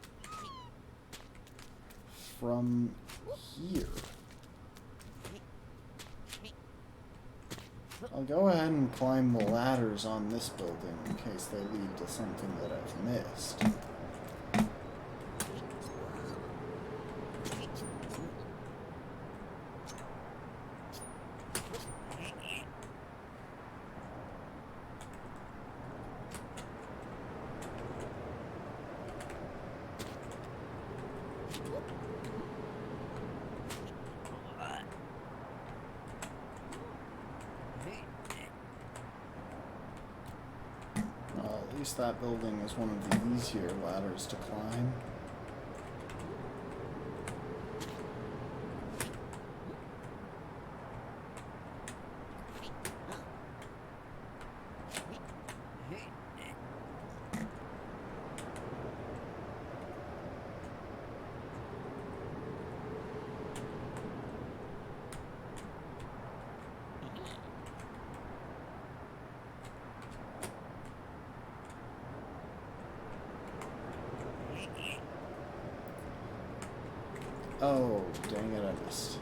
from here. I'll go ahead and climb the ladders on this building in case they lead to something that I've missed. At least that building is one of the easier ladders to climb. Oh, dang it, I missed.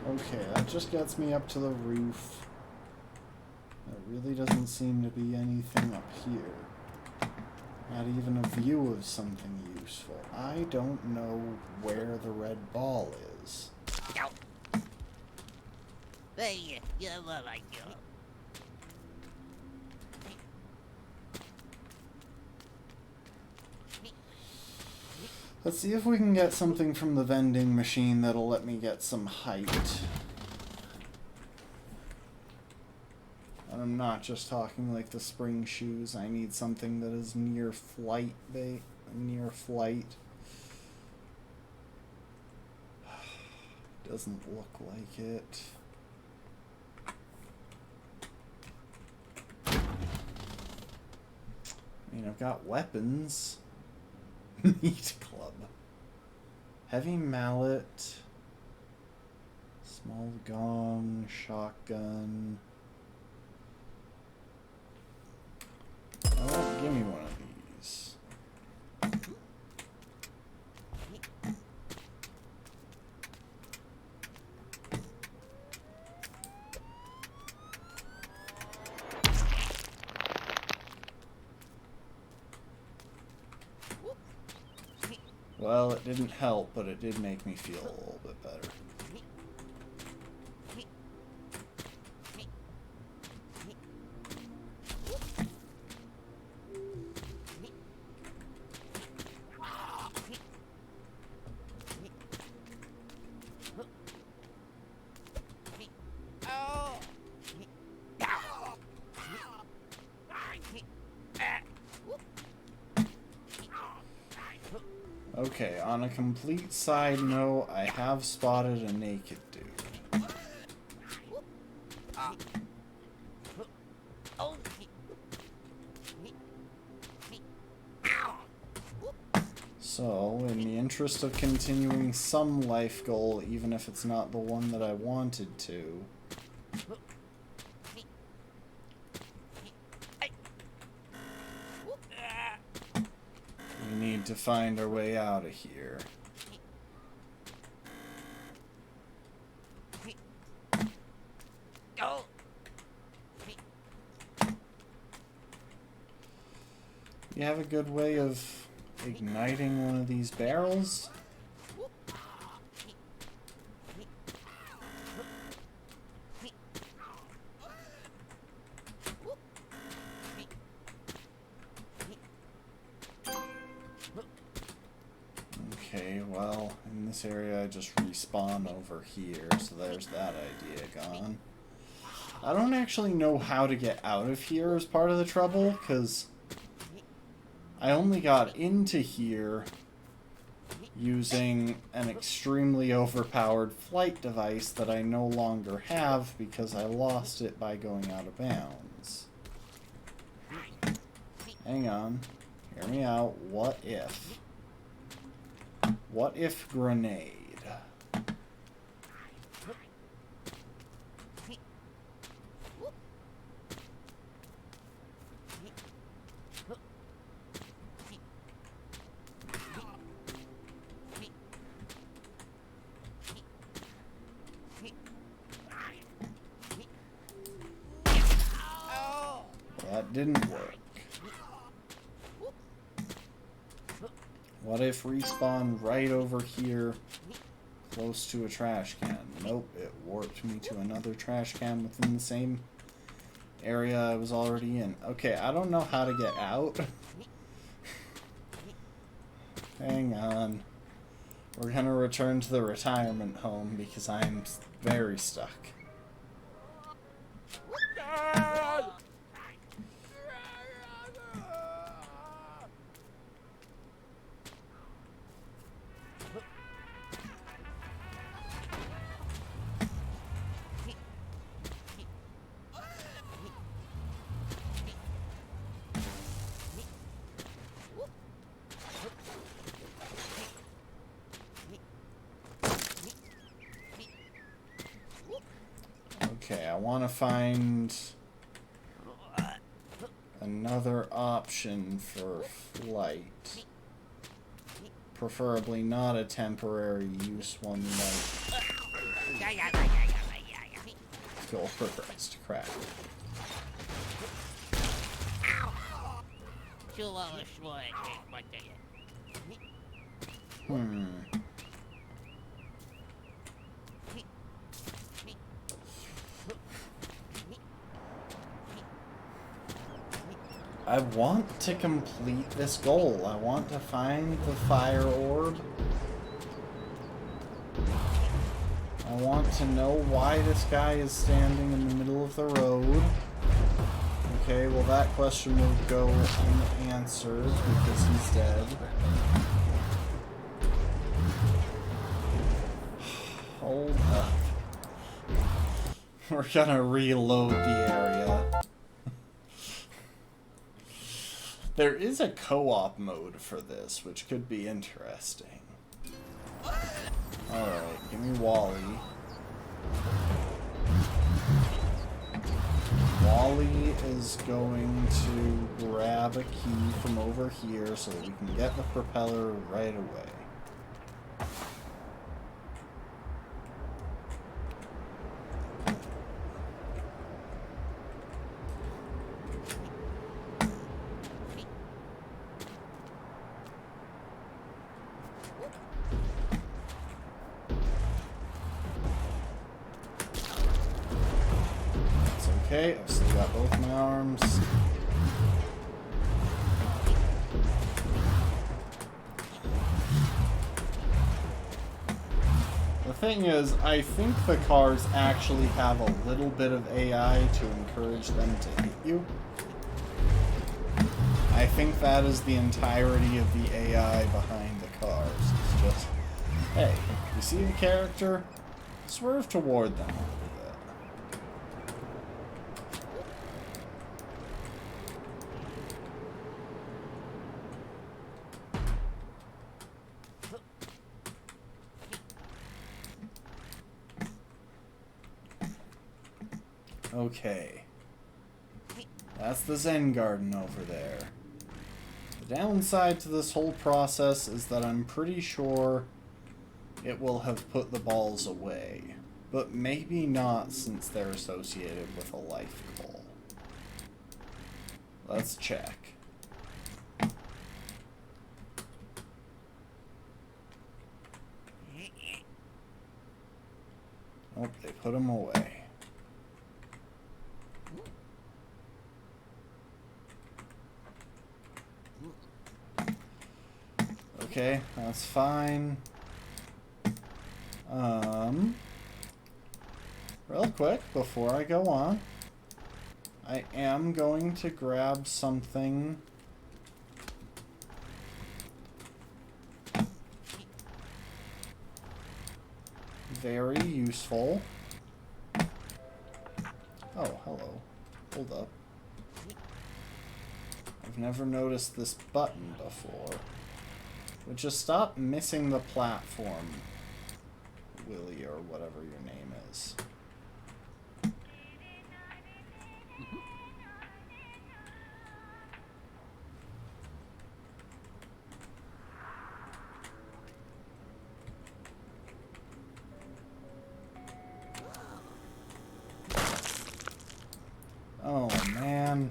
Okay, that just gets me up to the roof. There really doesn't seem to be anything up here. Not even a view of something useful. I don't know where the red ball is. Let's see if we can get something from the vending machine that'll let me get some height. And I'm not just talking like the spring shoes. I need something that is near flight, near flight. Doesn't look like it. I mean, I've got weapons. Meat club. Heavy mallet. Small gong. Shotgun. give me one of these. Well, it didn't help, but it did make me feel a little bit better. Okay, on a complete side note, I have spotted a naked dude. So, in the interest of continuing some life goal, even if it's not the one that I wanted to, we need to find our way out of here. You have a good way of igniting one of these barrels? Okay, well, in this area I just respawn over here, so there's that idea gone. I don't actually know how to get out of here as part of the trouble, because I only got into here using an extremely overpowered flight device that I no longer have because I lost it by going out of bounds. Hang on. Hear me out. What if? What if grenade? That didn't work. What if respawn right over here, close to a trash can? Nope, it warped me to another trash can within the same area I was already in. Okay, I don't know how to get out. Hang on. We're gonna return to the retirement home because I'm very stuck. Okay, I want to find another option for flight. Preferably not a temporary use one like Go for Christ, crap. I want to complete this goal. I want to find the fire orb. I want to know why this guy is standing in the middle of the road. Okay, well that question will go unanswered because he's dead. Hold up. We're gonna reload the area. There is a co-op mode for this, which could be interesting. Alright, give me Wally. Wally is going to grab a key from over here so that we can get the propeller right away. Okay, I've still got both my arms. The thing is, I think the cars actually have a little bit of AI to encourage them to hit you. I think that is the entirety of the AI behind the cars. It's just, hey, you see the character? Swerve toward them. Okay. That's the Zen garden over there. The downside to this whole process is that I'm pretty sure it will have put the balls away. But maybe not, since they're associated with a life goal. Let's check. Nope, they put them away. Okay, that's fine. Real quick, before I go on, I am going to grab something very useful. Oh, hello. Hold up. I've never noticed this button before. But just stop missing the platform, Willie, or whatever your name is. Oh, man.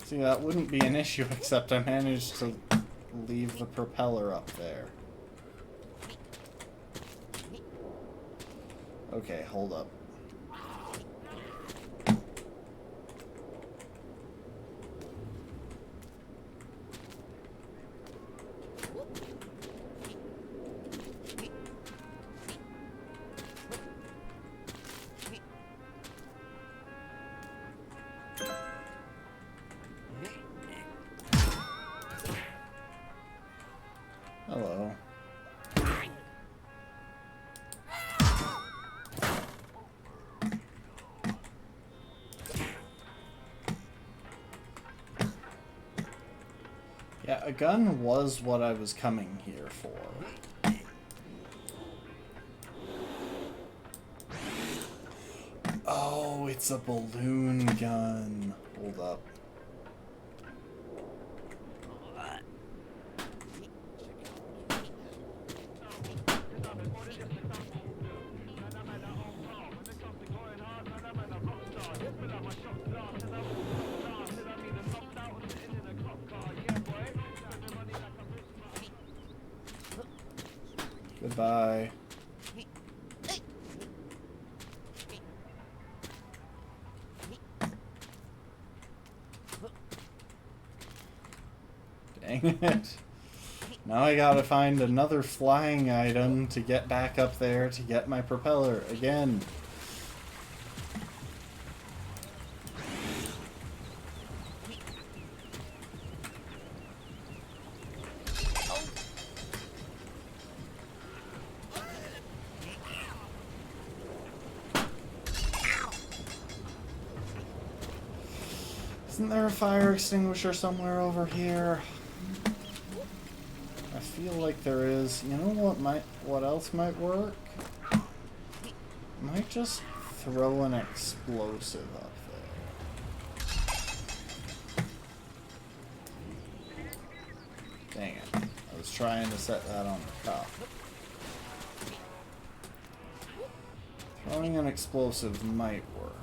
See, that wouldn't be an issue, except I managed to leave the propeller up there. Okay, hold up. Hello. Yeah, a gun was what I was coming here for. Oh, it's a balloon gun. Hold up. Goodbye. Dang it. Now I gotta find another flying item to get back up there to get my propeller again. Isn't there a fire extinguisher somewhere over here? I feel like there is. You know what else might work? Might just throw an explosive up there. Dang it. I was trying to set that on the top. Throwing an explosive might work.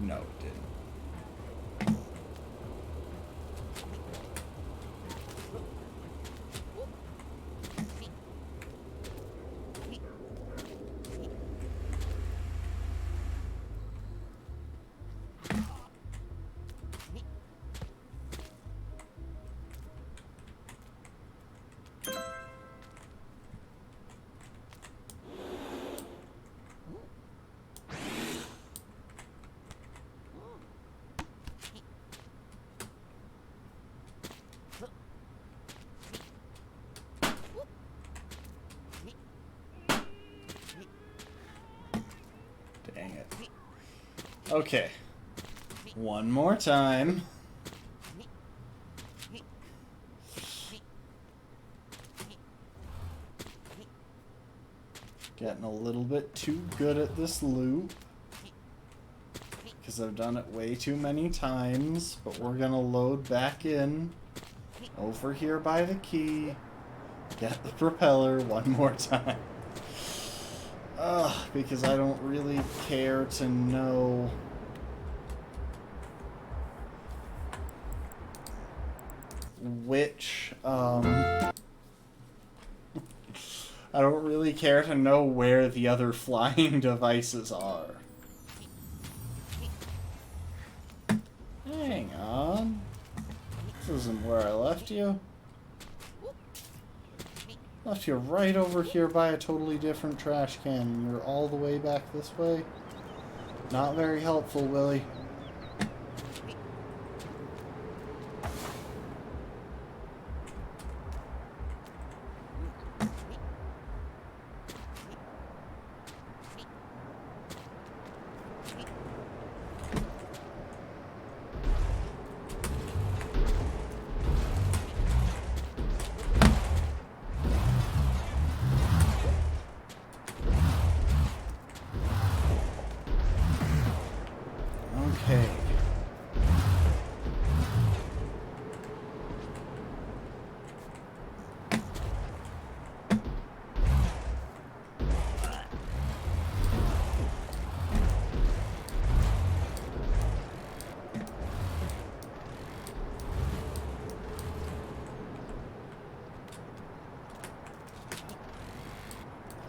No, it didn't. Dang it. Okay. One more time. Getting a little bit too good at this loop. Because I've done it way too many times. But we're going to load back in. Over here by the key. Get the propeller one more time. Because I don't really care to know which, I don't really care to know where the other flying devices are. Hang on. This isn't where I left you. Left you right over here by a totally different trash can, and you're all the way back this way? Not very helpful, Willie. Okay.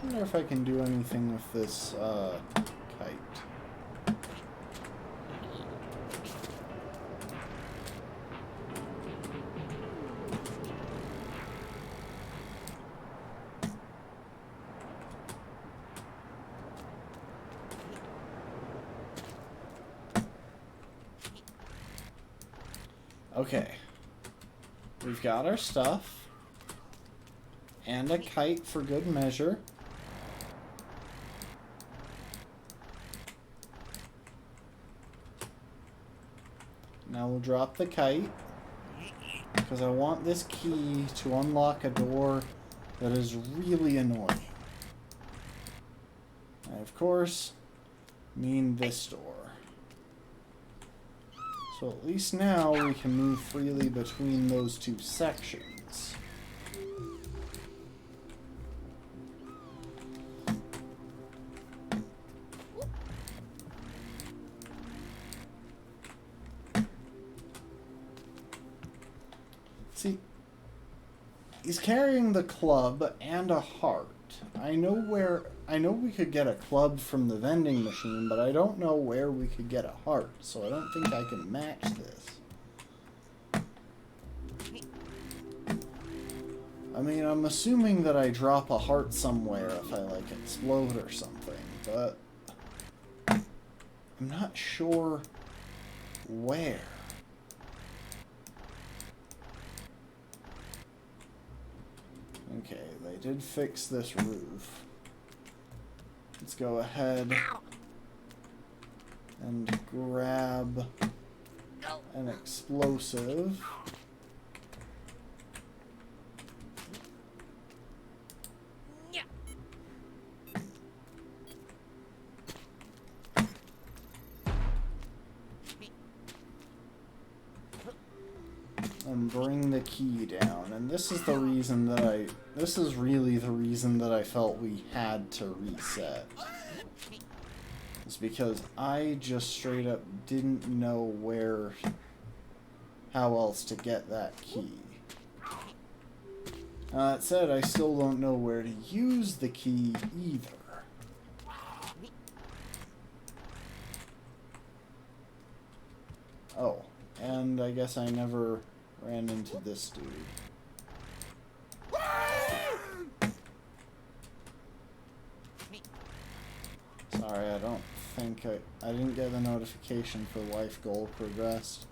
I wonder if I can do anything with this kite. Okay, we've got our stuff, and a kite for good measure. Now we'll drop the kite, because I want this key to unlock a door that is really annoying. I, of course, mean this door. So at least now we can move freely between those two sections. See, he's carrying the club and a heart. I know we could get a club from the vending machine, but I don't know where we could get a heart, so I don't think I can match this. I mean, I'm assuming that I drop a heart somewhere if I, like, explode or something, but I'm not sure where. Okay, they did fix this roof. Let's go ahead and grab an explosive. And bring the key down. And this is the reason that this is really the reason that I felt we had to reset. It's because I just straight up didn't know how else to get that key. That said, I still don't know where to use the key either. Oh, and I guess I never ran into this dude. Sorry, I don't think I didn't get the notification for life goal progressed.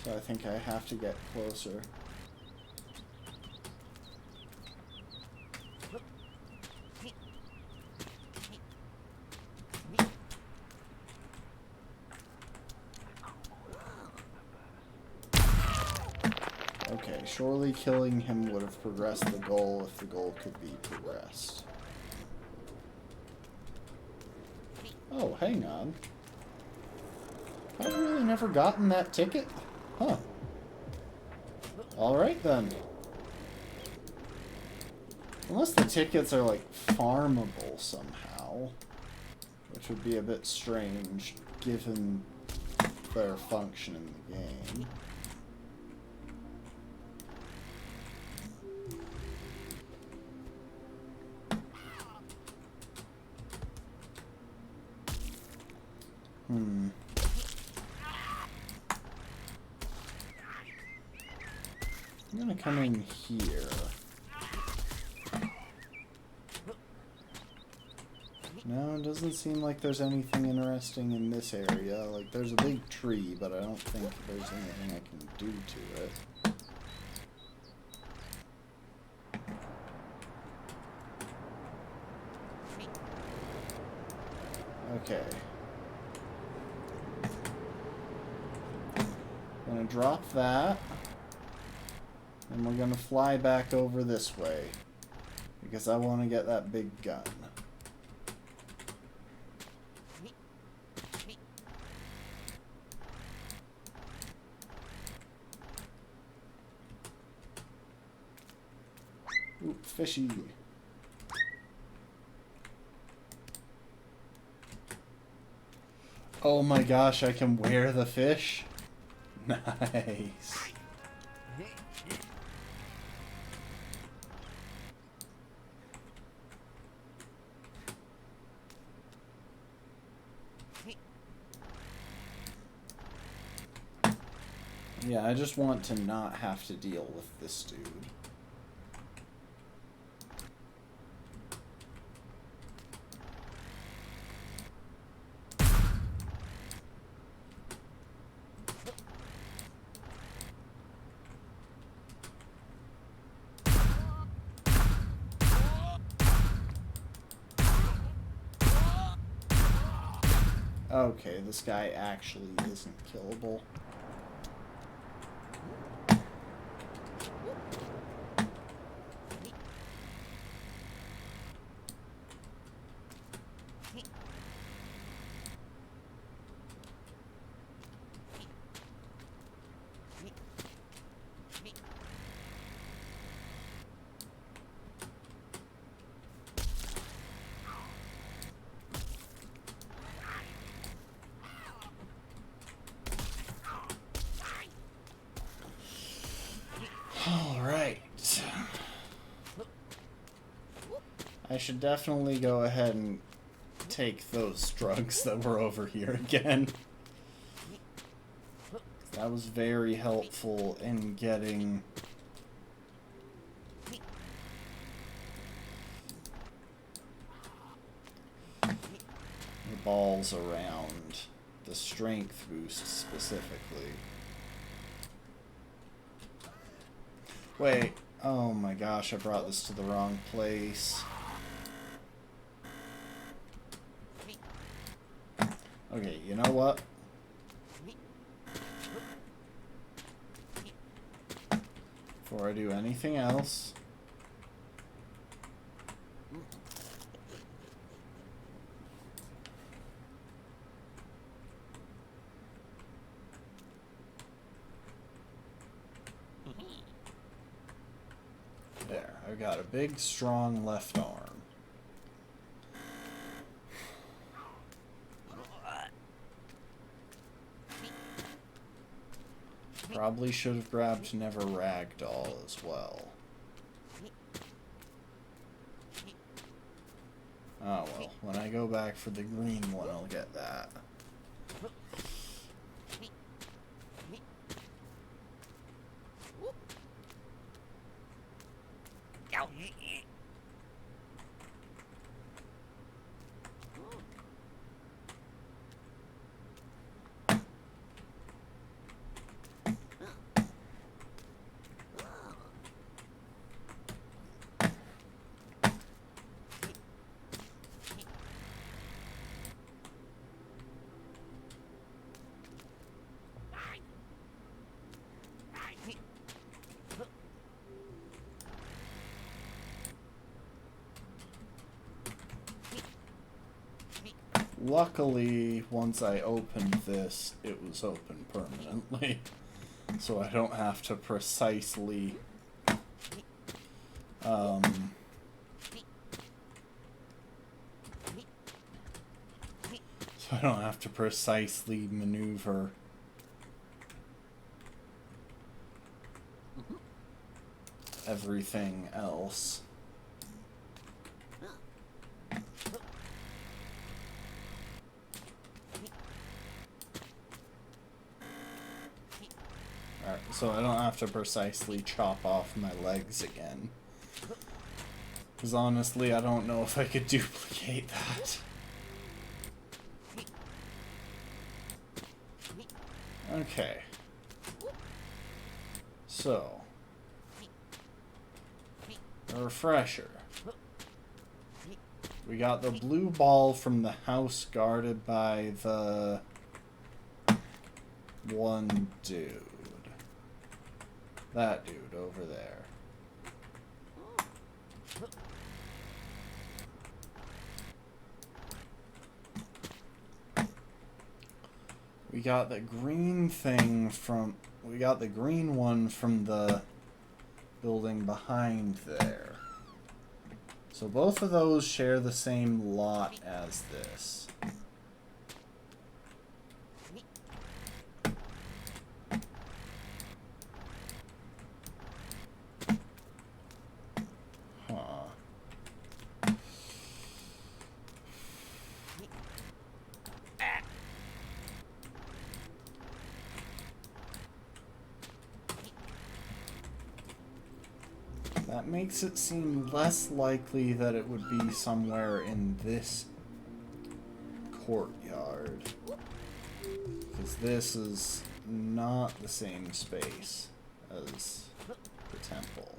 So I think I have to get closer. Okay, surely killing him would have progressed the goal if the goal could be progressed. Oh, hang on. I've really never gotten that ticket? Huh. Alright then. Unless the tickets are, like, farmable somehow. Which would be a bit strange, given their function in the game. I'm gonna come in here. No, it doesn't seem like there's anything interesting in this area. Like, there's a big tree, but I don't think there's anything I can do to it. Okay. I'm gonna drop that. And we're gonna fly back over this way. Because I want to get that big gun. Ooh, fishy. Oh my gosh, I can wear the fish? Nice. Yeah, I just want to not have to deal with this dude. Okay, this guy actually isn't killable. I should definitely go ahead and take those drugs that were over here again. That was very helpful in getting the balls around, the strength boost specifically. Wait, oh my gosh, I brought this to the wrong place. Okay, you know what? before I do anything else. There, I've got a big, strong left arm. Probably should have grabbed Never Ragdoll as well. Oh well, when I go back for the green one, I'll get that. Luckily, once I opened this, it was open permanently. So I don't have to precisely... so I don't have to precisely maneuver everything else. Alright, so I don't have to precisely chop off my legs again. Because honestly, I don't know if I could duplicate that. Okay. So. A refresher. We got the blue ball from the house guarded by the one dude. That dude over there. We got the green thing from... We got the green one from the building behind there. So both of those share the same lot as this. That makes it seem less likely that it would be somewhere in this courtyard. Because this is not the same space as the temple.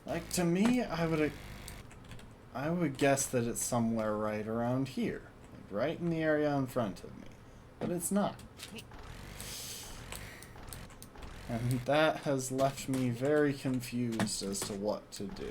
Like, to me, I would guess that it's somewhere right around here. Right in the area in front of me. But it's not. And that has left me very confused as to what to do.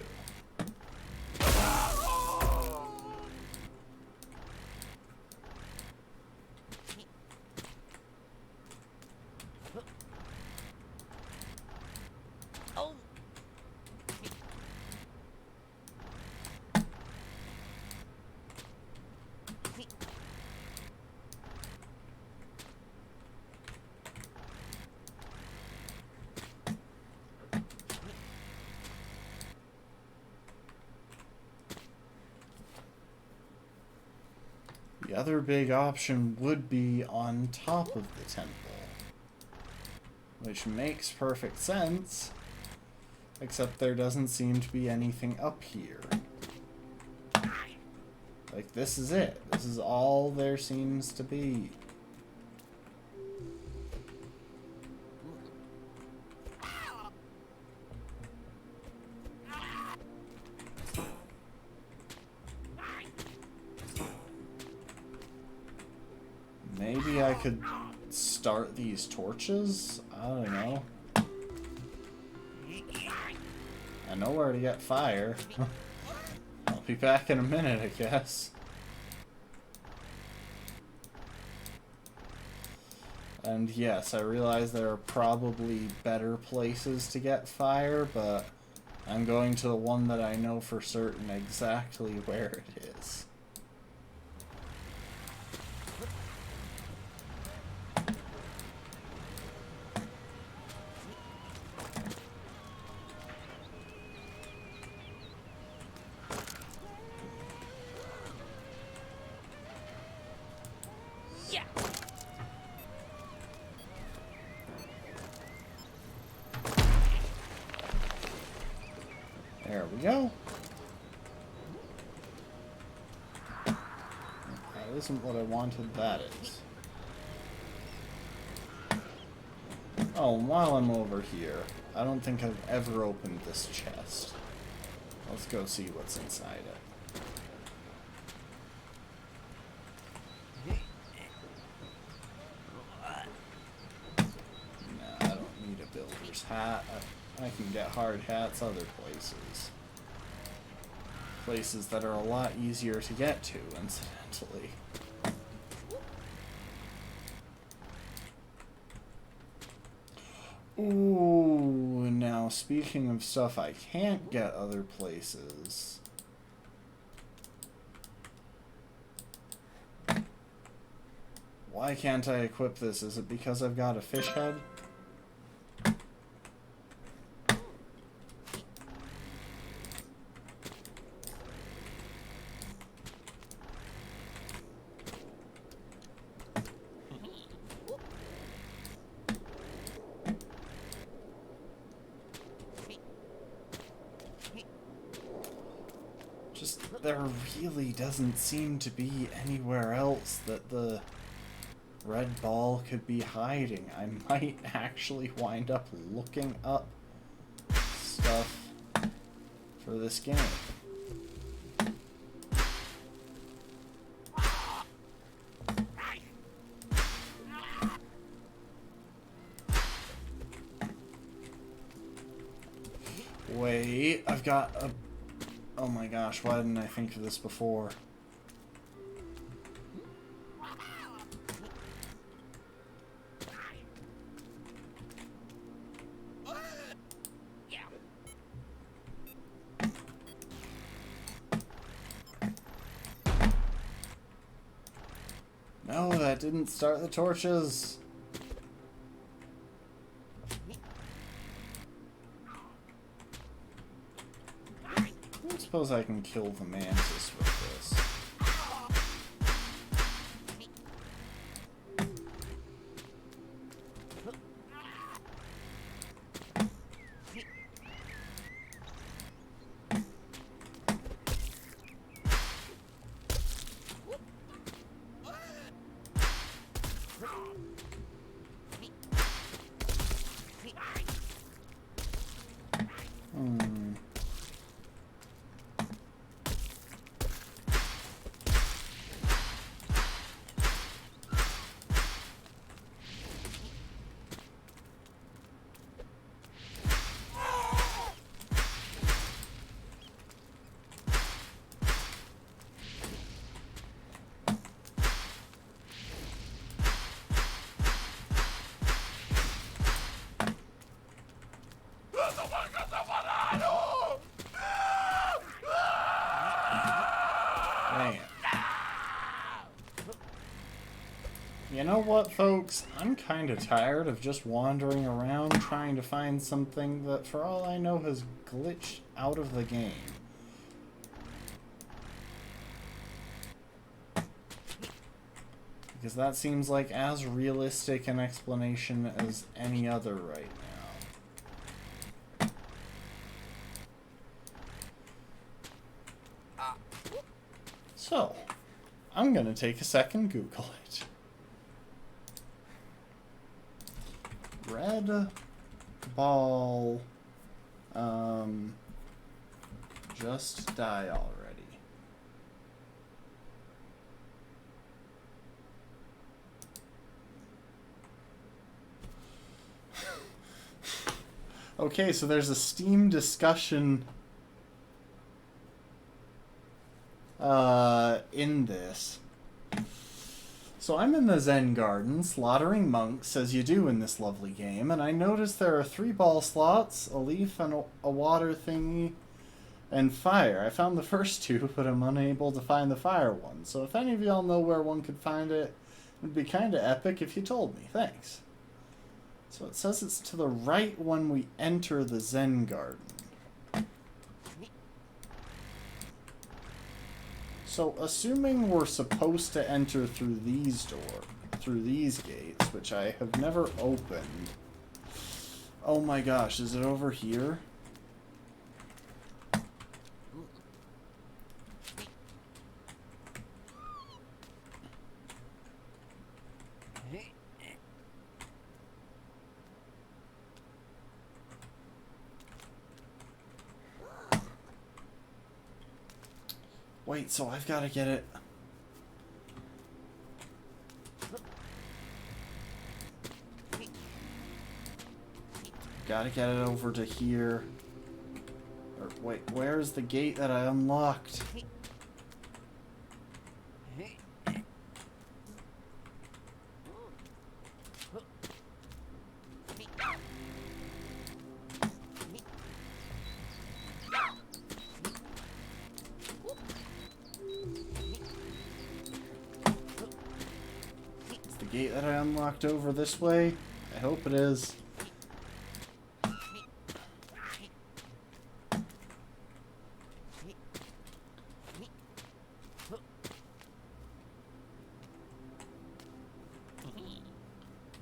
The other big option would be on top of the temple, which makes perfect sense, except there doesn't seem to be anything up here. Like, this is it. This is all there seems to be. could start these torches? I don't know. I know where to get fire. I'll be back in a minute, I guess. And yes, I realize there are probably better places to get fire, but I'm going to the one that I know for certain exactly where it is. There we go. That isn't what I wanted, that is. Oh, and while I'm over here, I don't think I've ever opened this chest. Let's go see what's inside it. Nah, I don't need a builder's hat. I can get hard hats other places. Places that are a lot easier to get to, incidentally. Ooh, now speaking of stuff I can't get other places. Why can't I equip this? Is it because I've got a fish head? There really doesn't seem to be anywhere else that the red ball could be hiding. I might actually wind up looking up stuff for this game. Wait, I've got a... Oh my gosh, why didn't I think of this before? No, that didn't start the torches. I suppose I can kill the mantis with this. You know what, folks? I'm kind of tired of just wandering around trying to find something that, for all I know, has glitched out of the game. Because that seems like as realistic an explanation as any other right now. So, I'm gonna take a second, Google it. Red ball, just die already. Okay, so there's a Steam discussion in this. So I'm in the Zen Garden, slaughtering monks, as you do in this lovely game, and I notice there are 3 ball slots, a leaf, and a water thingy, and fire. I found the first 2, but I'm unable to find the fire one. So if any of y'all know where one could find it, it would be kind of epic if you told me. Thanks. So it says it's to the right when we enter the Zen Garden. So, assuming we're supposed to enter through these gates, which I have never opened. Oh my gosh, is it over here? Wait, so I've got to get it. Gotta get it over to here. Or wait, where's the gate that I unlocked? Is the gate that I unlocked over this way? I hope it is.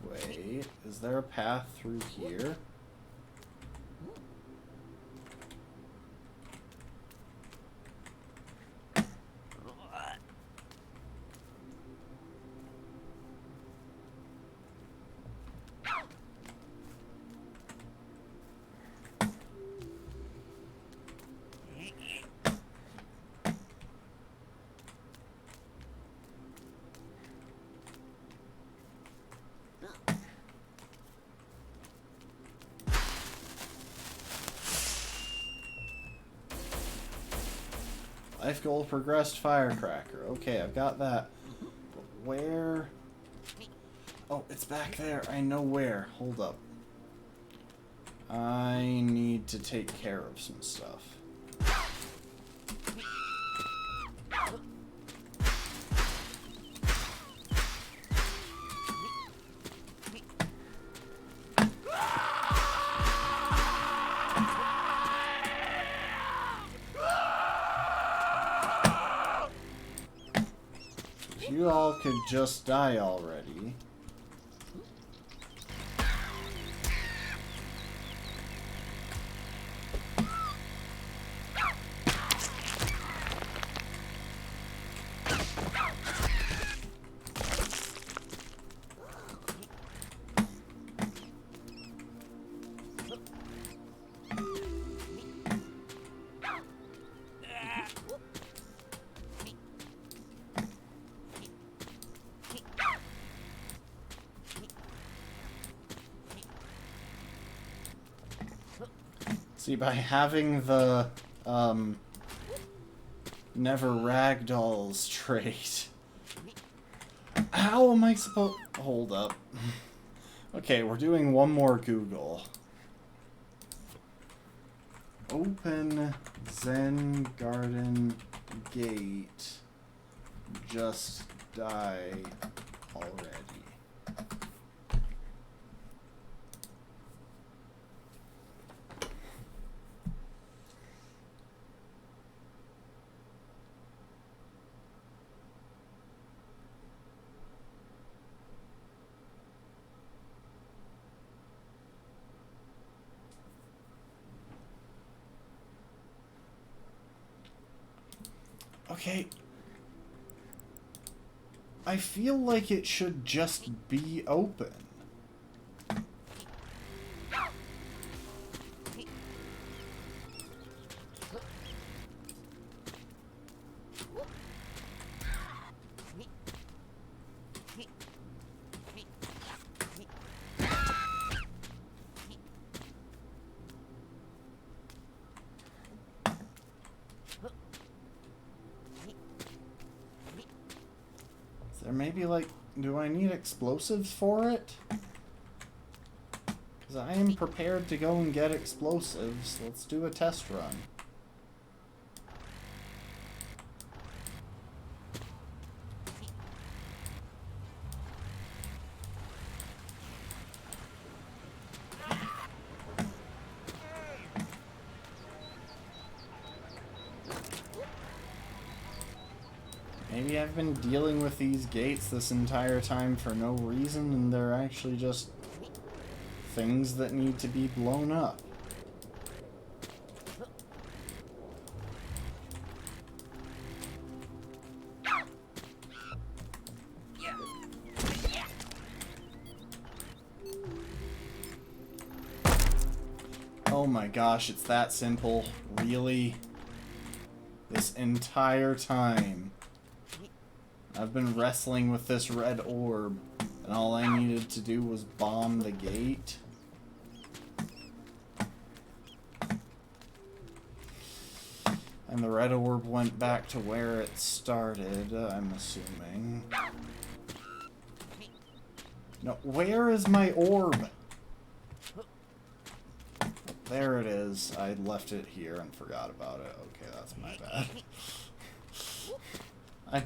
Wait, is there a path through here? Life goal progressed firecracker. Okay, I've got that. But where? Oh, it's back there. I know where. Hold up. I need to take care of some stuff. You all could just die already. See, by having the, never ragdolls trait. How am I supposed... Hold up. Okay, we're doing one more Google. Open Zen Garden gate. Just die already. Okay. I feel like it should just be open. there maybe, like, do I need explosives for it? Because I am prepared to go and get explosives. Let's do a test run. Maybe I've been dealing with these gates this entire time for no reason, and they're actually just things that need to be blown up. Oh my gosh, it's that simple. Really? This entire time I've been wrestling with this red orb, and all I needed to do was bomb the gate. And the red orb went back to where it started, I'm assuming. No, where is my orb? There it is. I left it here and forgot about it. Okay, that's my bad. I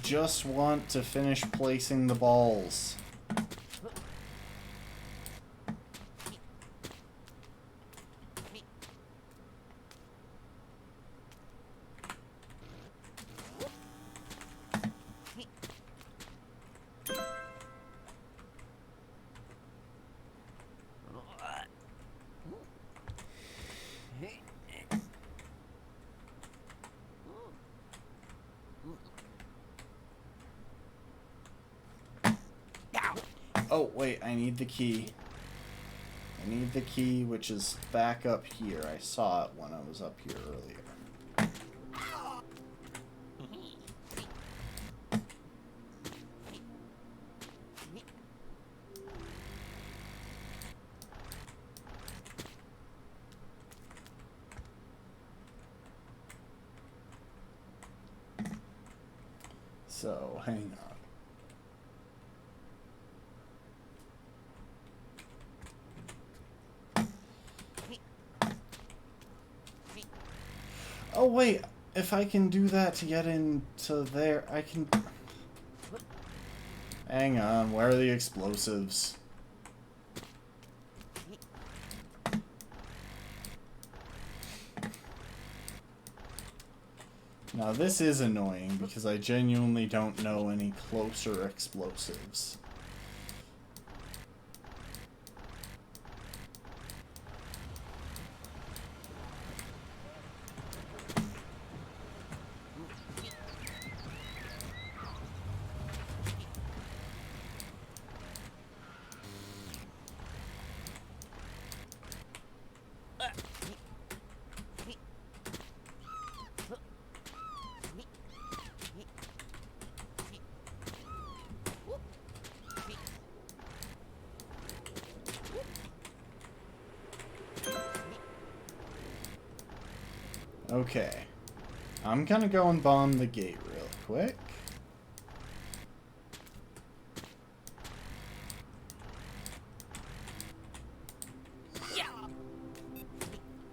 just want to finish placing the balls. Oh, wait, I need the key. I need the key, which is back up here. I saw it when I was up here earlier. So, hang on. Oh wait, if I can do that to get into there, I can... Hang on, where are the explosives? Now this is annoying because I genuinely don't know any closer explosives. Okay. I'm gonna go and bomb the gate real quick.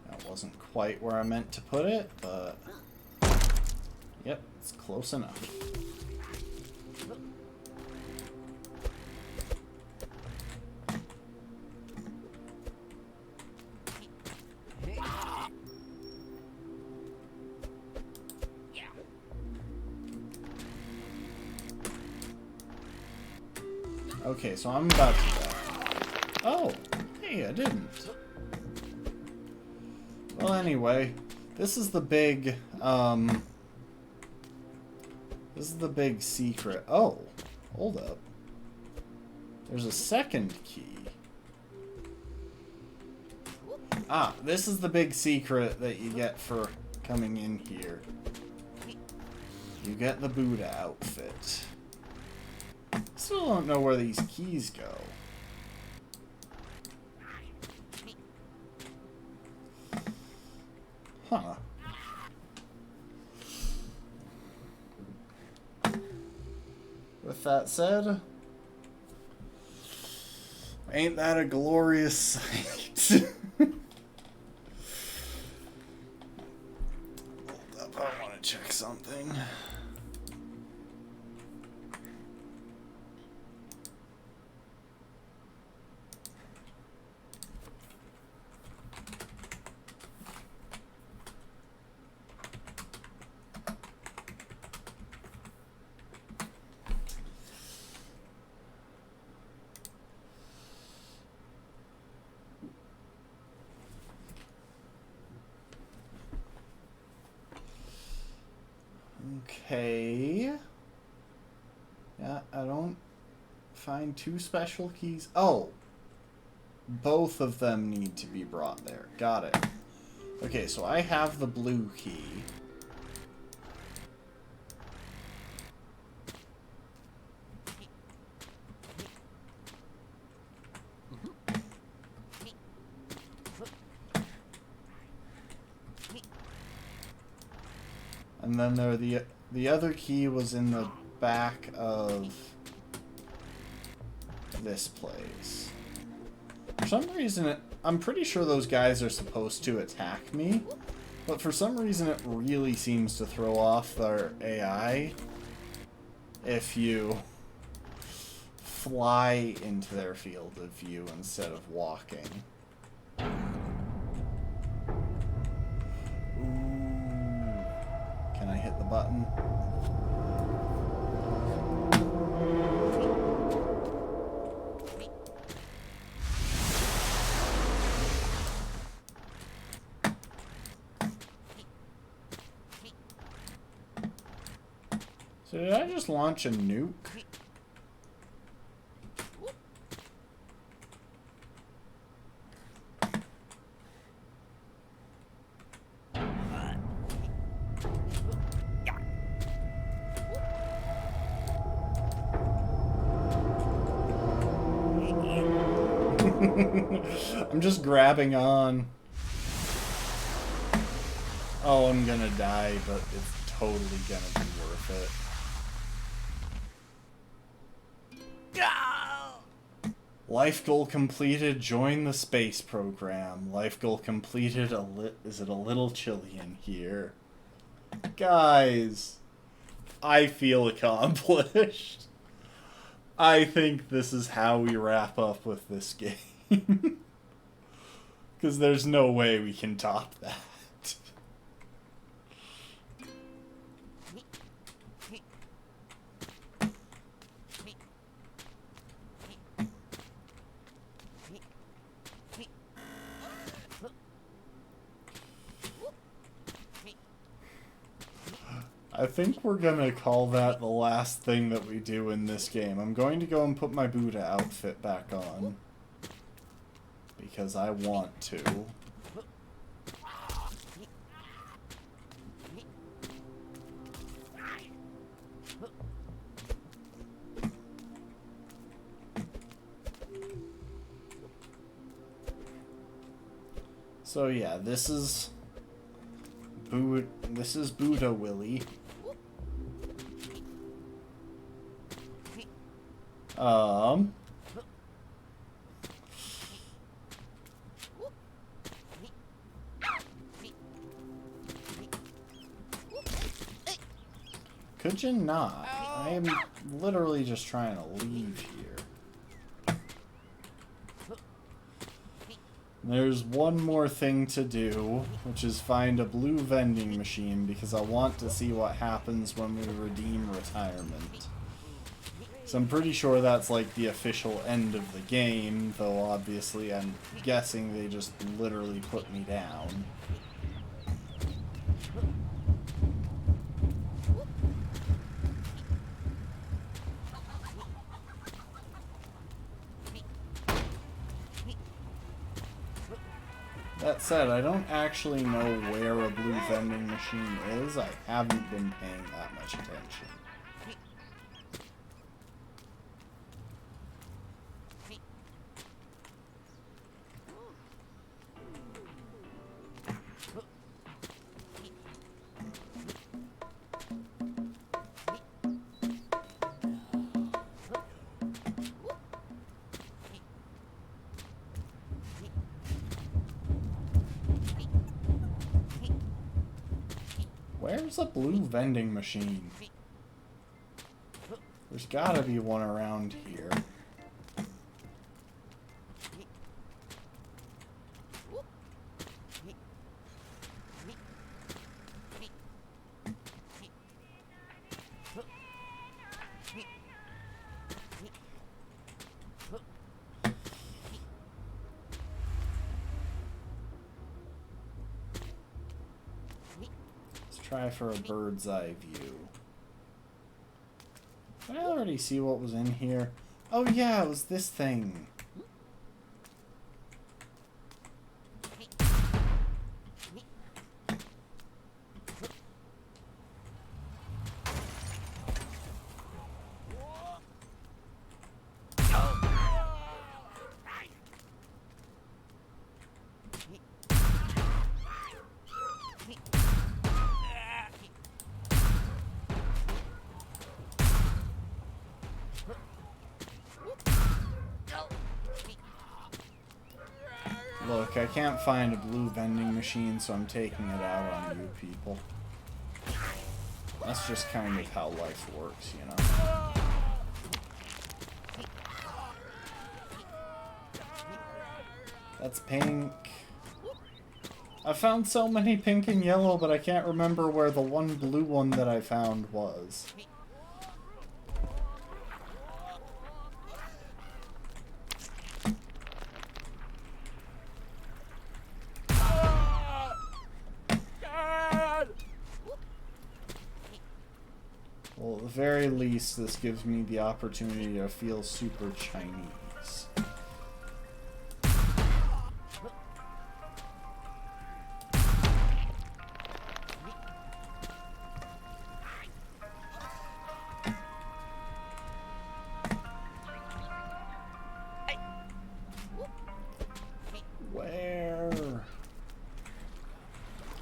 That wasn't quite where I meant to put it, but... Yep, it's close enough. Okay, so I'm about to die. Oh, hey, I didn't. Well, anyway, this is the big, this is the big secret. Oh, hold up. There's a second key. Ah, this is the big secret that you get for coming in here. You get the Buddha outfit. Still don't know where these keys go. Huh. With that said, ain't that a glorious sight? Hold up, I want to check something. Okay. Yeah, I don't find 2 special keys. Oh! Both of them need to be brought there. Got it. Okay, so I have the blue key. And then there the other key was in the back of this place. For some reason, I'm pretty sure those guys are supposed to attack me, but for some reason it really seems to throw off their AI if you fly into their field of view instead of walking. Can I hit the button? So did I just launch a nuke? I'm just grabbing on. Oh, I'm gonna die, but it's totally gonna be worth it. Life goal completed. Join the space program. Life goal completed. Is it a little chilly in here? Guys, I feel accomplished. I think this is how we wrap up with this game. Because there's no way we can top that. I think we're gonna call that the last thing that we do in this game. I'm going to go and put my Buddha outfit back on. Because I want to. So yeah, this is Buddha Willy. Could you not? I am literally just trying to leave here. There's one more thing to do, which is find a blue vending machine, because I want to see what happens when we redeem retirement. So I'm pretty sure that's like the official end of the game, though obviously I'm guessing they just literally put me down. That said, I don't actually know where a blue vending machine is. I haven't been paying that much attention. Where's a blue vending machine? There's gotta be one around here. Try for a bird's eye view. Did I already see what was in here? Oh yeah, it was this thing. Look, I can't find a blue vending machine, so I'm taking it out on you people. That's just kind of how life works, you know? That's pink. I found so many pink and yellow, but I can't remember where the one blue one that I found was. Well, at the very least, this gives me the opportunity to feel super Chinese. Where?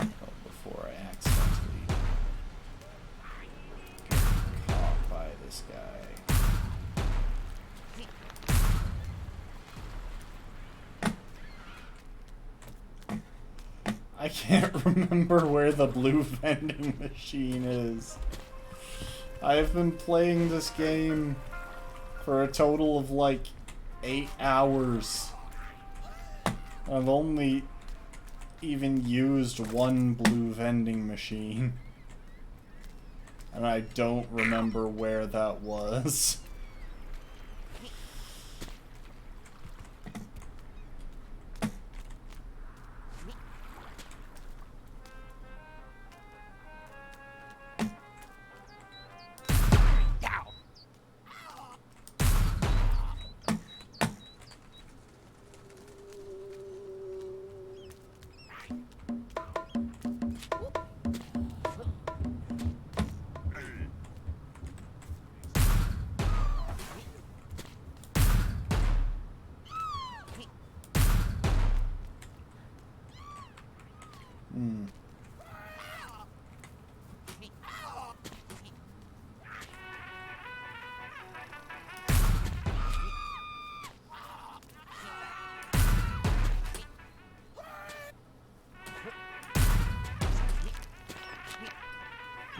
Oh, before I accidentally get caught by this guy. I can't remember where the blue vending machine is. I've been playing this game for a total of like 8 hours. I've only even used one blue vending machine. And I don't remember where that was.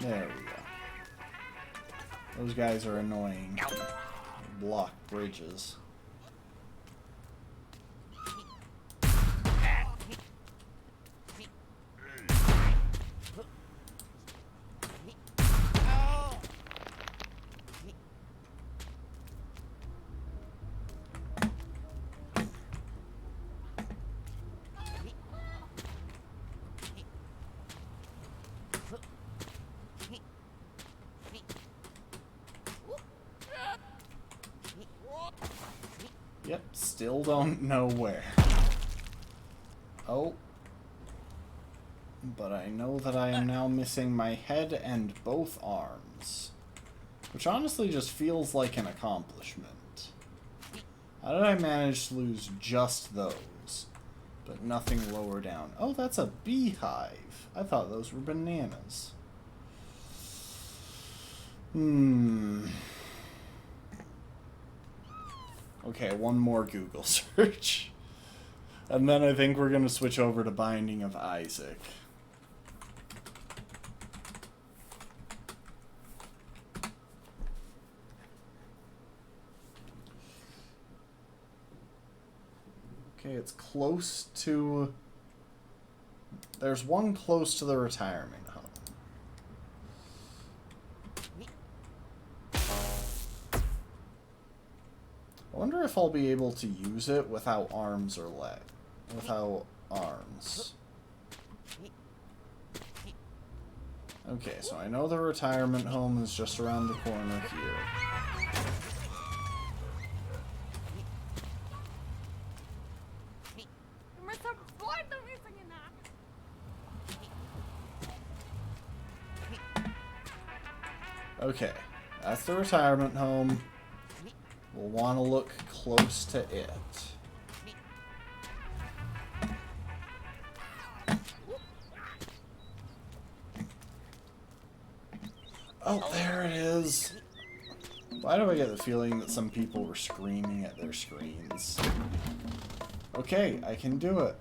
There we go. Those guys are annoying. Block bridges. Yep, still don't know where. Oh. But I know that I am now missing my head and both arms. Which honestly just feels like an accomplishment. How did I manage to lose just those, but nothing lower down? Oh, that's a beehive. I thought those were bananas. Okay, one more Google search. And then I think we're going to switch over to Binding of Isaac. Okay, it's close to... There's one close to the retirement home. I wonder if I'll be able to use it without arms or leg. Without arms. Okay, so I know the retirement home is just around the corner here. Okay, that's the retirement home. We'll want to look close to it. Oh, there it is. Why do I get the feeling that some people were screaming at their screens? Okay, I can do it.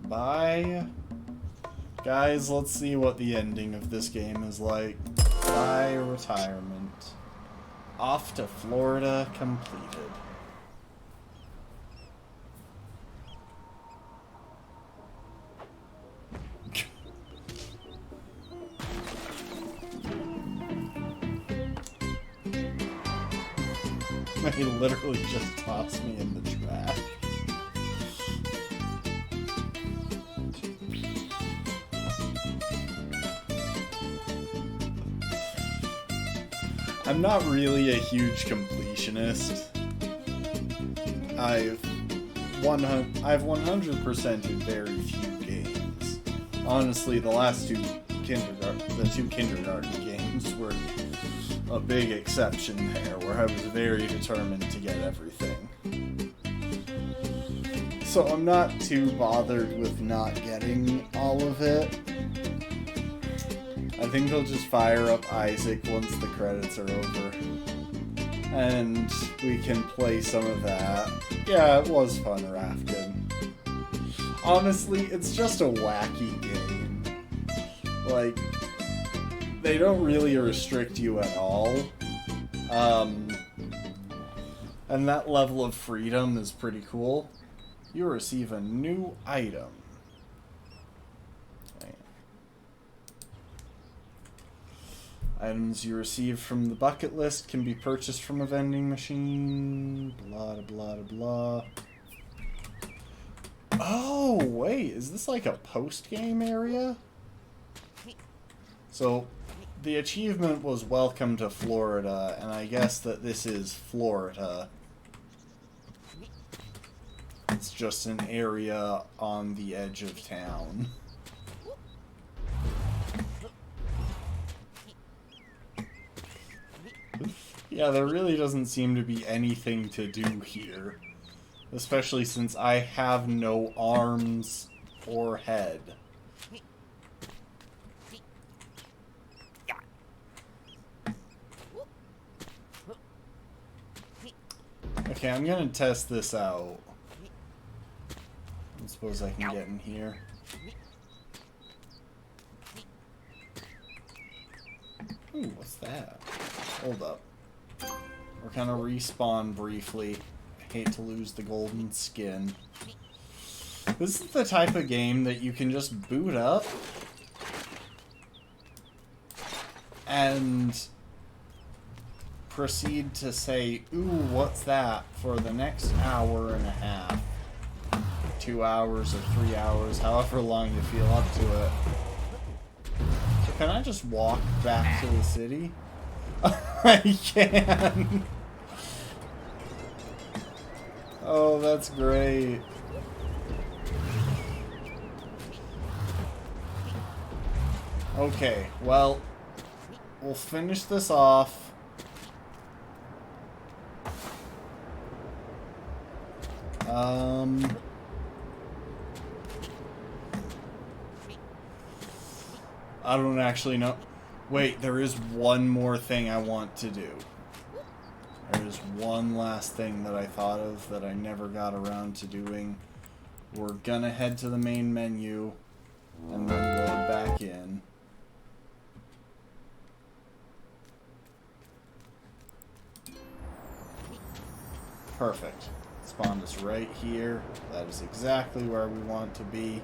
Bye. Guys, let's see what the ending of this game is like. Bye, retirement. Off to Florida completed. They literally just tossed me in the trash. I'm not really a huge completionist. I've 100%ed very few games. Honestly, the last two kindergarten games were a big exception there, where I was very determined to get everything. So I'm not too bothered with not getting all of it. I think they'll just fire up Isaac once the credits are over. And we can play some of that. Yeah, it was fun rafting. Honestly, it's just a wacky game. Like, they don't really restrict you at all. And that level of freedom is pretty cool. You receive a new item. Items you receive from the bucket list can be purchased from a vending machine. Blah, blah, blah, blah. Oh, wait. Is this like a post-game area? So, the achievement was Welcome to Florida, and I guess that this is Florida. It's just an area on the edge of town. Yeah, there really doesn't seem to be anything to do here. Especially since I have no arms or head. Okay, I'm gonna test this out. I suppose I can get in here. Ooh, what's that? Hold up. We're gonna respawn briefly. I hate to lose the golden skin. This is the type of game that you can just boot up and proceed to say, ooh, what's that, for the next hour and a half. 2 hours or 3 hours, however long you feel up to it. So can I just walk back to the city? I can! Oh, that's great. Okay, well, we'll finish this off. I don't actually know. Wait, there is one more thing I want to do. There is one last thing that I thought of that I never got around to doing. We're gonna head to the main menu and then load back in. Perfect. Spawn is right here. That is exactly where we want to be.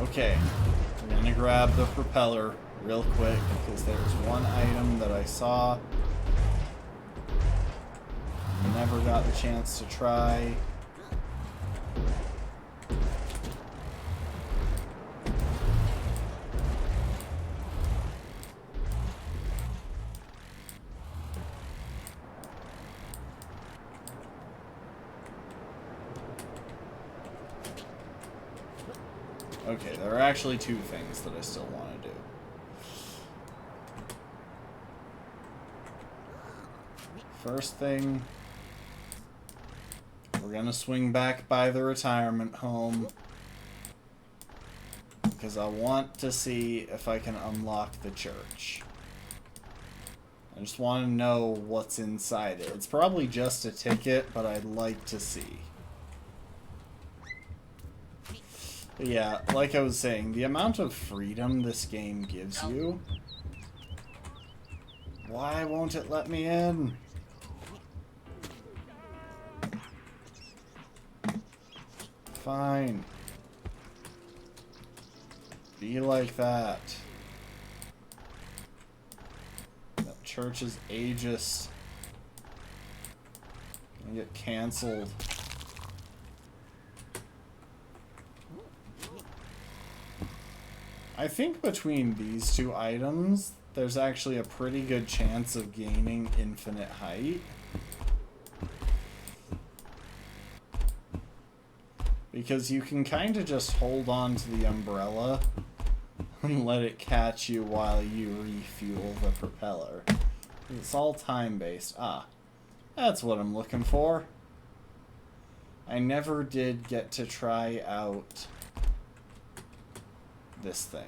Okay, I'm gonna grab the propeller real quick because there's one item that I saw. Never got the chance to try. Okay, there are actually two things that I still want to do. First thing, we're gonna swing back by the retirement home because I want to see if I can unlock the church. I just want to know what's inside it. It's probably just a ticket, but I'd like to see. But yeah, like I was saying, the amount of freedom this game gives you... Why won't it let me in? Fine. Be like that. That church is ageist. Gonna get canceled. I think between these two items, there's actually a pretty good chance of gaining infinite height. Because you can kind of just hold on to the umbrella and let it catch you while you refuel the propeller. It's all time-based. Ah, that's what I'm looking for. I never did get to try out this thing.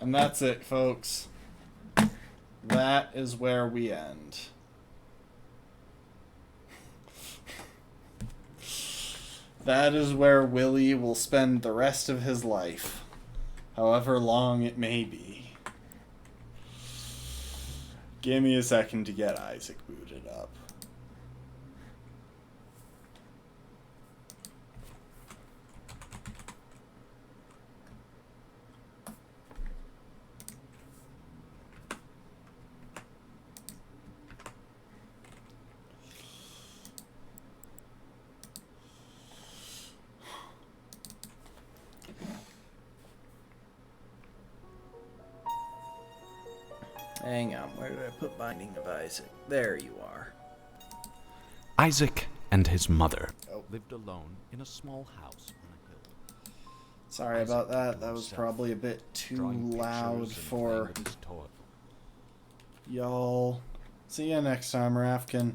And that's it, folks. That is where we end. That is where Willie will spend the rest of his life, however long it may be. Give me a second to get Isaac booted up. Hang on, where did I put Binding of Isaac? There you are. Isaac and his mother lived alone in a small house on a hill. Sorry about that. That was probably a bit too loud for y'all. See ya next time, Rafkin.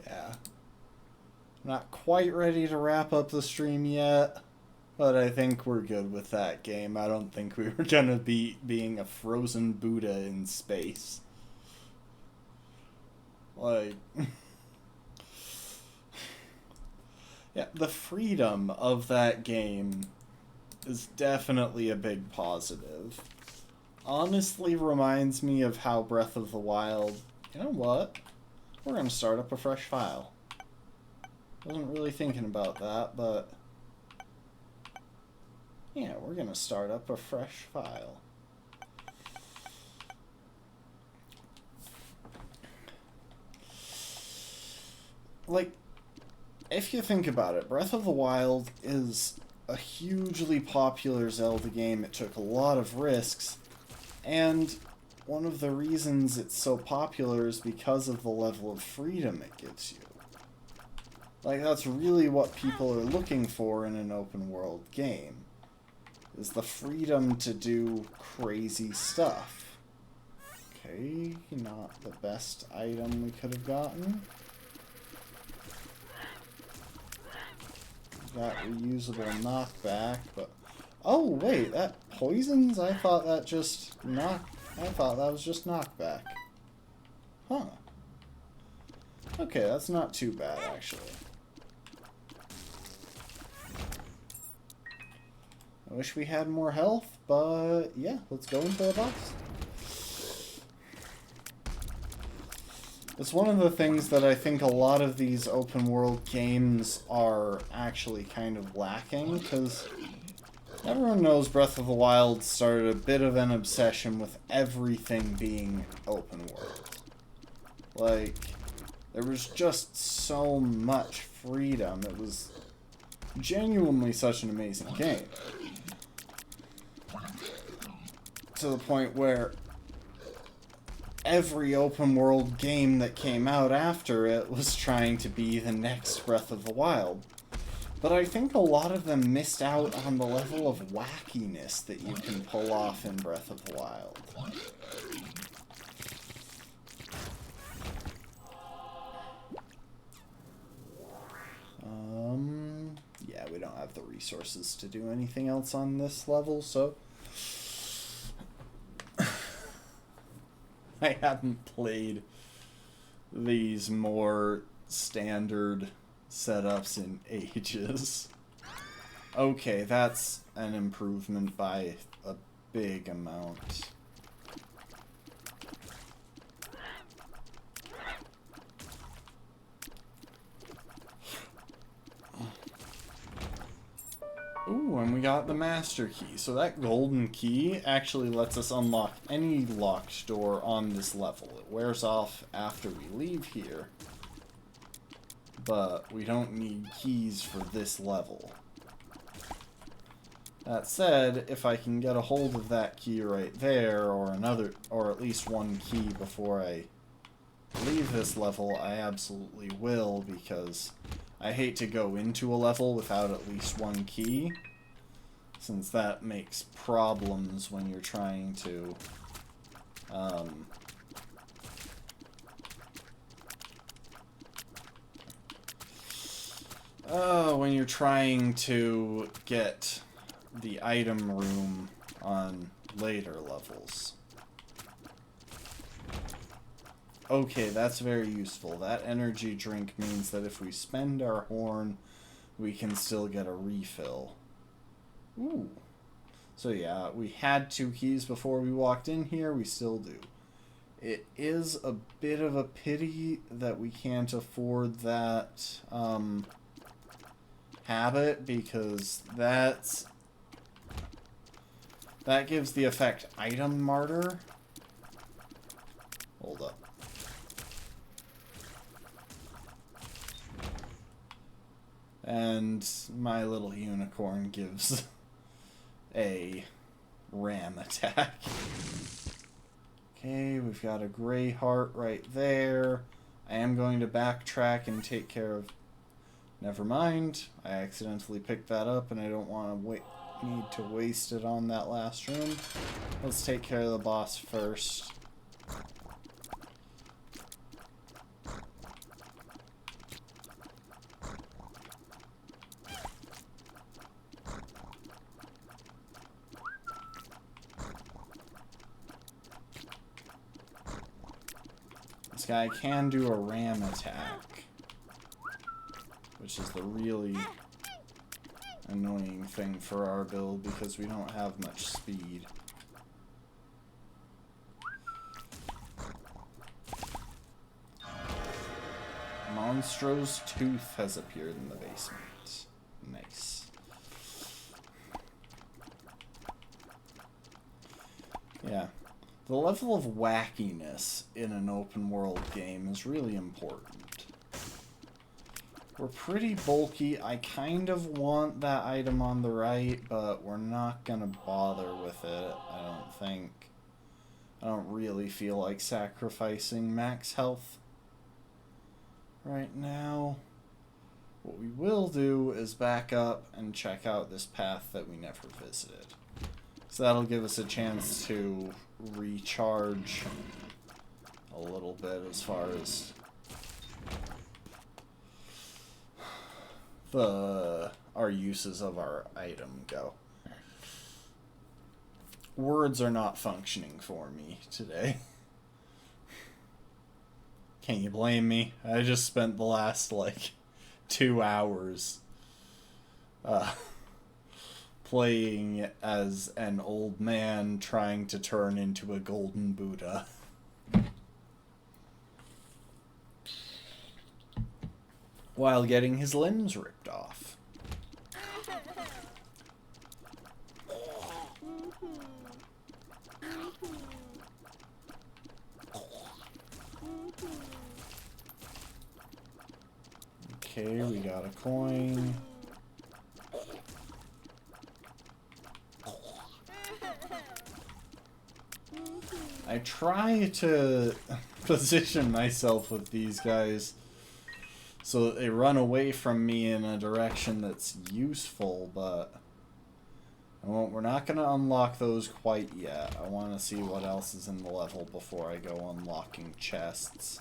Yeah. Not quite ready to wrap up the stream yet. But I think we're good with that game. I don't think we were gonna be being a frozen Buddha in space. Like... yeah, the freedom of that game is definitely a big positive. Honestly reminds me of how Breath of the Wild... You know what? We're gonna start up a fresh file. Wasn't really thinking about that, but... yeah, we're going to start up a fresh file. Like, if you think about it, Breath of the Wild is a hugely popular Zelda game. It took a lot of risks, and one of the reasons it's so popular is because of the level of freedom it gives you. Like, that's really what people are looking for in an open world game, is the freedom to do crazy stuff. Okay, not the best item we could have gotten. Got reusable knockback, but... Oh, wait, that poisons? I thought that was just knockback. Huh. Okay, that's not too bad, actually. I wish we had more health, but yeah, let's go into the box. It's one of the things that I think a lot of these open world games are actually kind of lacking, because everyone knows Breath of the Wild started a bit of an obsession with everything being open world. Like, there was just so much freedom. It was genuinely such an amazing game. To the point where every open world game that came out after it was trying to be the next Breath of the Wild. But I think a lot of them missed out on the level of wackiness that you can pull off in Breath of the Wild. Yeah, we don't have the resources to do anything else on this level, so... I haven't played these more standard setups in ages. Okay, that's an improvement by a big amount. Ooh, and we got the master key. So that golden key actually lets us unlock any locked door on this level. It wears off after we leave here, but we don't need keys for this level. That said, if I can get a hold of that key right there, or another, or at least one key before I leave this level, I absolutely will, because I hate to go into a level without at least one key, since that makes problems when you're trying to get the item room on later levels. Okay, that's very useful. That energy drink means that if we spend our horn, we can still get a refill. Ooh. So yeah, we had 2 keys before we walked in here. We still do. It is a bit of a pity that we can't afford that habit, because that gives the effect item martyr. Hold up. And my little unicorn gives a ram attack. Okay, we've got a gray heart right there. I am going to backtrack and take care of... Never mind. I accidentally picked that up and I don't want to need to waste it on that last room. Let's take care of the boss first. This guy can do a ram attack, which is the really annoying thing for our build because we don't have much speed. Monstro's tooth has appeared in the basement. Nice. Yeah. The level of wackiness in an open world game is really important. We're pretty bulky. I kind of want that item on the right, but we're not gonna bother with it, I don't think. I don't really feel like sacrificing max health right now. What we will do is back up and check out this path that we never visited. So that'll give us a chance to recharge a little bit as far as our uses of our item go. Words are not functioning for me today. Can you blame me? I just spent the last, 2 hours playing as an old man trying to turn into a golden Buddha. While getting his limbs ripped off. Okay, we got a coin. I try to position myself with these guys so that they run away from me in a direction that's useful, but we're not going to unlock those quite yet. I want to see what else is in the level before I go unlocking chests.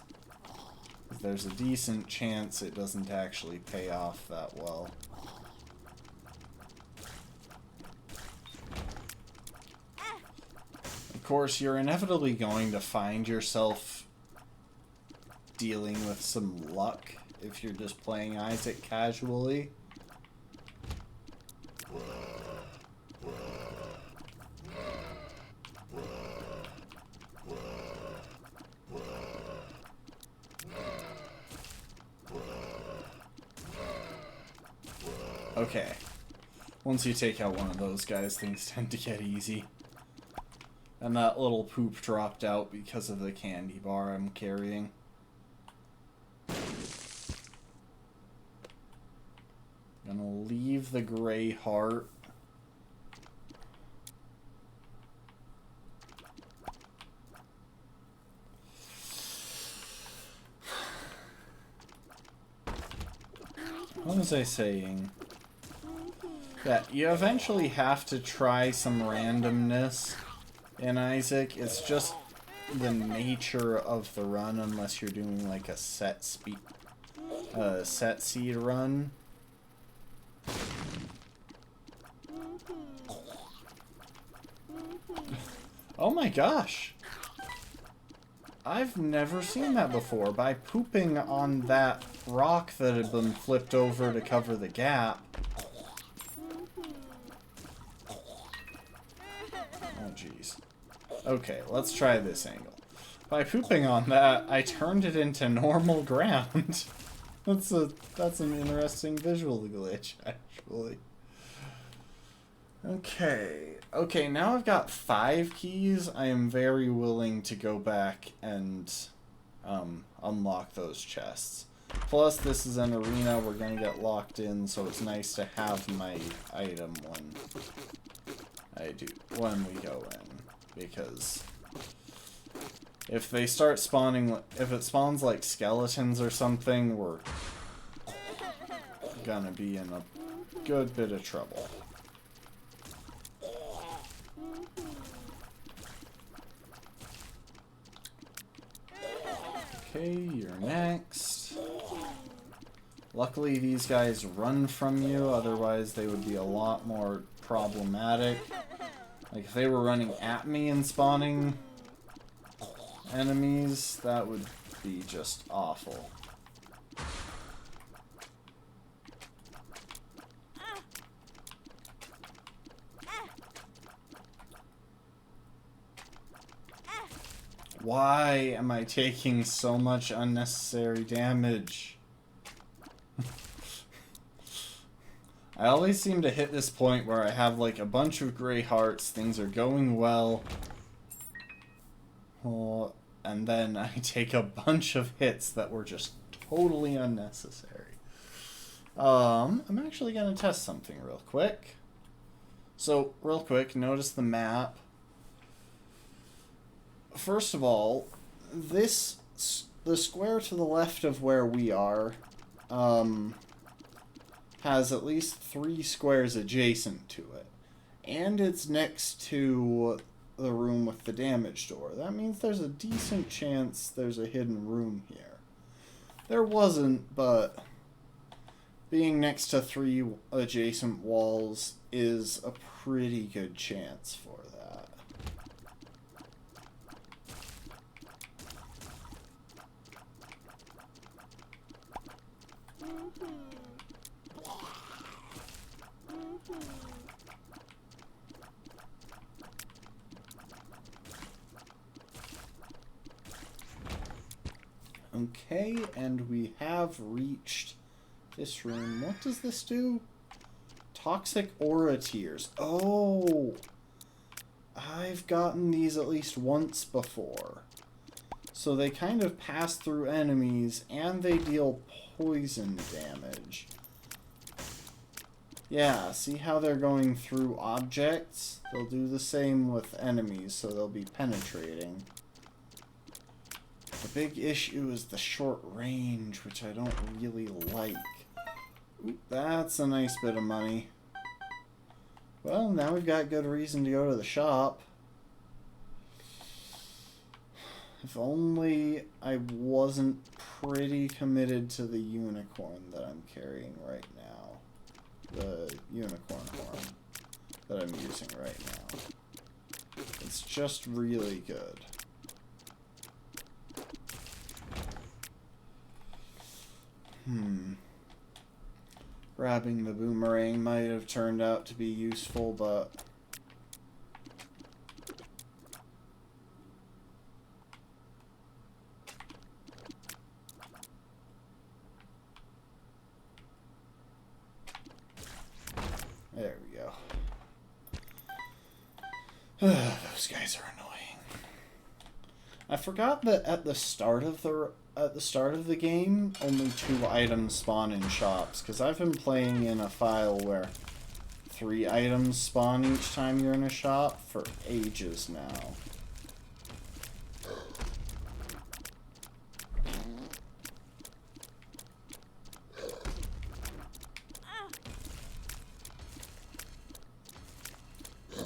There's a decent chance it doesn't actually pay off that well. Of course, you're inevitably going to find yourself dealing with some luck if you're just playing Isaac casually. Okay. Once you take out one of those guys, things tend to get easy. And that little poop dropped out because of the candy bar I'm carrying. Gonna leave the gray heart. What was I saying? Yeah, you eventually have to try some randomness in Isaac. It's just the nature of the run, unless you're doing like a set seed run. Oh my gosh! I've never seen that before. By pooping on that rock that had been flipped over to cover the gap. Oh jeez. Okay, let's try this angle. By pooping on that, I turned it into normal ground. That's an interesting visual glitch, actually. Okay, now I've got 5 keys. I am very willing to go back and unlock those chests. Plus, this is an arena we're gonna get locked in, so it's nice to have my item when we go in. Because if they start spawning, if it spawns like skeletons or something, we're gonna be in a good bit of trouble. Okay, you're next. Luckily, these guys run from you, otherwise they would be a lot more problematic. Like, if they were running at me and spawning enemies, that would be just awful. Why am I taking so much unnecessary damage? I always seem to hit this point where I have like a bunch of gray hearts, things are going well, and then I take a bunch of hits that were just totally unnecessary. I'm actually going to test something real quick. So, real quick, notice the map. first of all, the square to the left of where we are has at least 3 squares adjacent to it. And it's next to the room with the damage door. That means there's a decent chance there's a hidden room here. There wasn't, but being next to 3 adjacent walls is a pretty good chance for that. Okay, and we have reached this room. What does this do? Toxic aura tears. Oh! I've gotten these at least once before. So they kind of pass through enemies, and they deal poison damage. Yeah, see how they're going through objects? They'll do the same with enemies, so they'll be penetrating. The big issue is the short range, which I don't really like. Oop, that's a nice bit of money. Well, now we've got good reason to go to the shop. If only I wasn't pretty committed to the unicorn that I'm carrying right now. The unicorn horn that I'm using right now. It's just really good. Grabbing the boomerang might have turned out to be useful, but there we go. Those guys are annoying. I forgot that at the start of the game, only 2 items spawn in shops, because I've been playing in a file where 3 items spawn each time you're in a shop for ages now.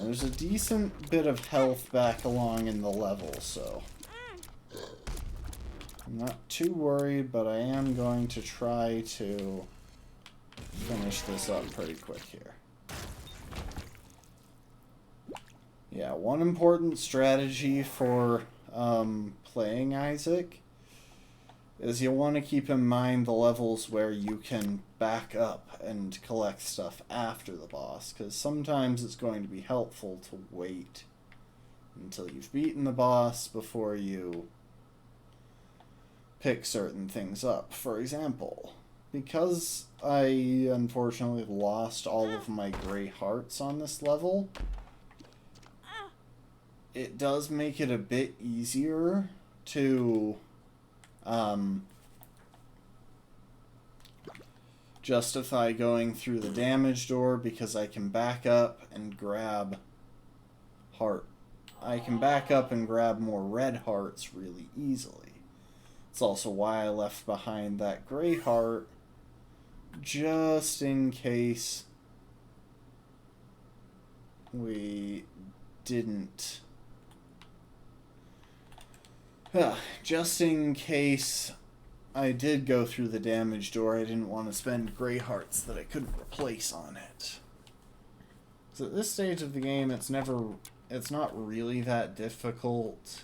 There's a decent bit of health back along in the level, so I'm not too worried, but I am going to try to finish this up pretty quick here. Yeah, one important strategy for playing Isaac is you'll want to keep in mind the levels where you can back up and collect stuff after the boss, because sometimes it's going to be helpful to wait until you've beaten the boss before you pick certain things up. For example, because I unfortunately lost all of my gray hearts on this level, it does make it a bit easier to justify going through the damage door, because I can back up and grab heart. I can back up and grab more red hearts really easily. It's also why I left behind that gray heart, just in case we didn't. Just in case I did go through the damage door, I didn't want to spend gray hearts that I couldn't replace on it. So at this stage of the game, it's not really that difficult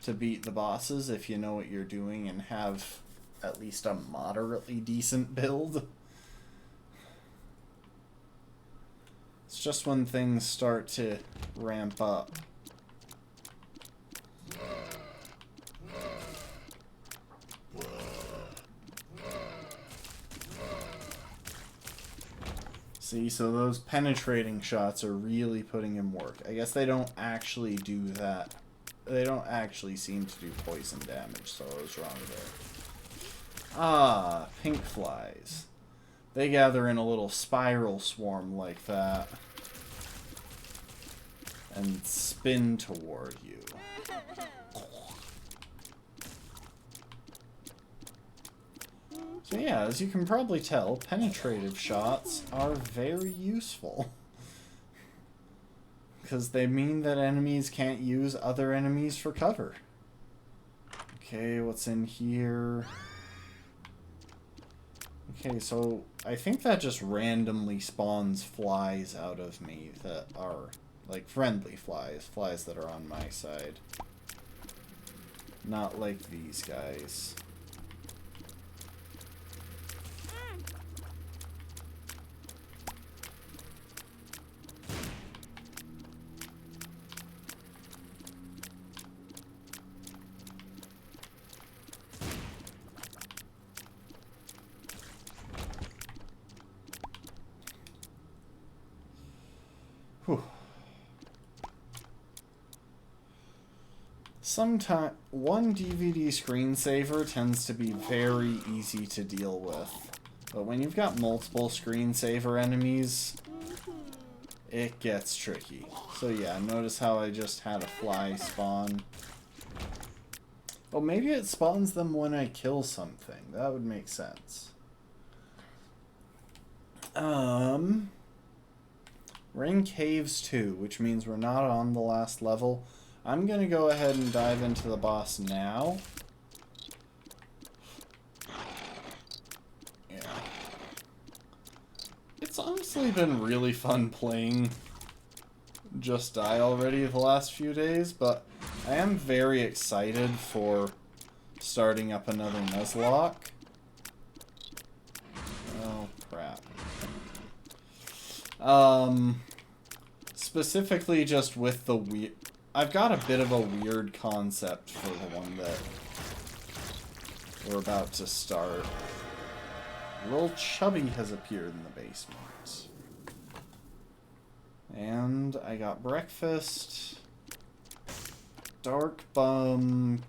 to beat the bosses if you know what you're doing and have at least a moderately decent build. It's just when things start to ramp up. See, so those penetrating shots are really putting in work. I guess they don't actually do that. They don't actually seem to do poison damage, so I was wrong there. Ah, pink flies. They gather in a little spiral swarm like that. and spin toward you. So yeah, as you can probably tell, penetrative shots are very useful. Because they mean that enemies can't use other enemies for cover. Okay, what's in here? Okay, so I think that just randomly spawns flies out of me that are, like, friendly flies. Flies that are on my side. Not like these guys. Whew. Sometimes one DVD screensaver tends to be very easy to deal with, but when you've got multiple screensaver enemies, it gets tricky. So yeah, notice how I just had a fly spawn. Oh, maybe it spawns them when I kill something. That would make sense. We're in Caves 2, which means we're not on the last level. I'm gonna go ahead and dive into the boss now. Yeah. It's honestly been really fun playing Just Die already the last few days, but I am very excited for starting up another Nuzlocke. Oh, crap. Specifically just with the weird... I've got a bit of a weird concept for the one that we're about to start. Little Chubby has appeared in the basement. And I got breakfast. Dark Bum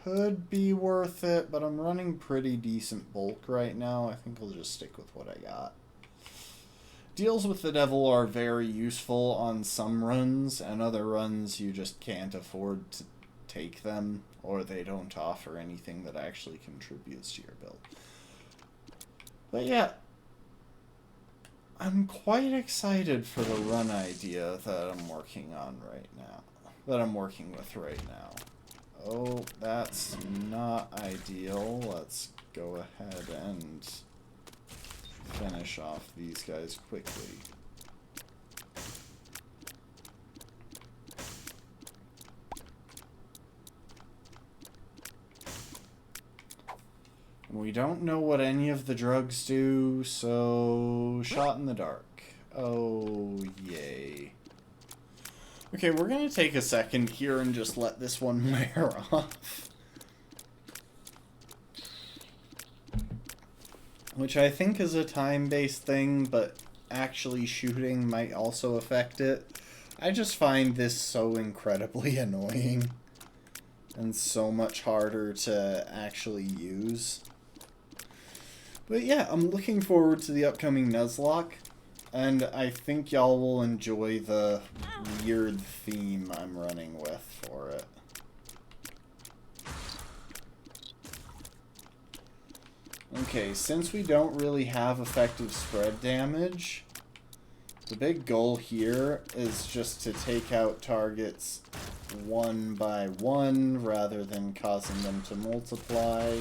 could be worth it, but I'm running pretty decent bulk right now. I think I'll just stick with what I got. Deals with the Devil are very useful on some runs, and other runs you just can't afford to take them, or they don't offer anything that actually contributes to your build. But yeah, I'm quite excited for the run idea that I'm working on right now. That I'm working with right now. Oh, that's not ideal. Let's go ahead and finish off these guys quickly. We don't know what any of the drugs do, so shot in the dark. Oh, yay. Okay, we're gonna take a second here and just let this one wear off. Which I think is a time-based thing, but actually shooting might also affect it. I just find this so incredibly annoying. And so much harder to actually use. But yeah, I'm looking forward to the upcoming Nuzlocke. And I think y'all will enjoy the weird theme I'm running with for it. Okay, since we don't really have effective spread damage, the big goal here is just to take out targets one by one rather than causing them to multiply.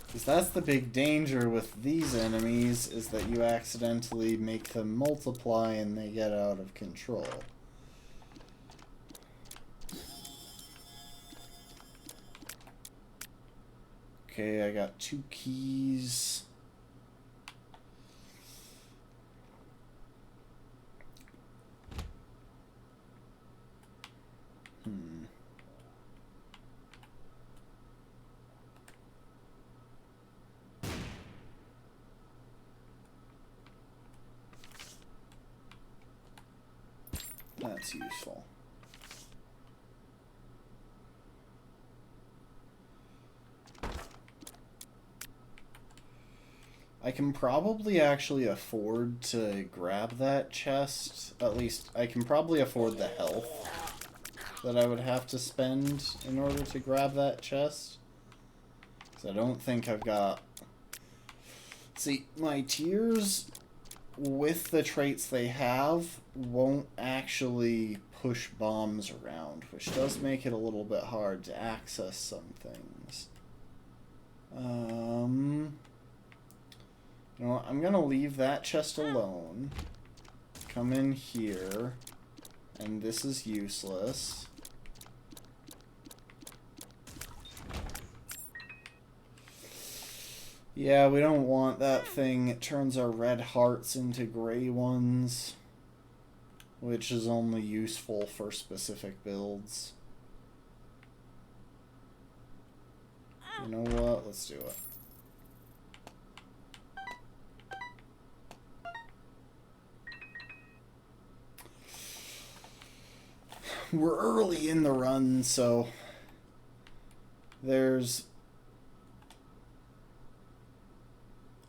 Because that's the big danger with these enemies, is that you accidentally make them multiply and they get out of control. Okay, I got 2 keys. That's useful. I can probably actually afford to grab that chest. At least, I can probably afford the health that I would have to spend in order to grab that chest. Because I don't think I've got... See, my tiers, with the traits they have, won't actually push bombs around, which does make it a little bit hard to access some things. You know what, I'm gonna leave that chest alone. Come in here. And this is useless. Yeah, we don't want that thing. It turns our red hearts into gray ones, which is only useful for specific builds. You know what? Let's do it. We're early in the run, so there's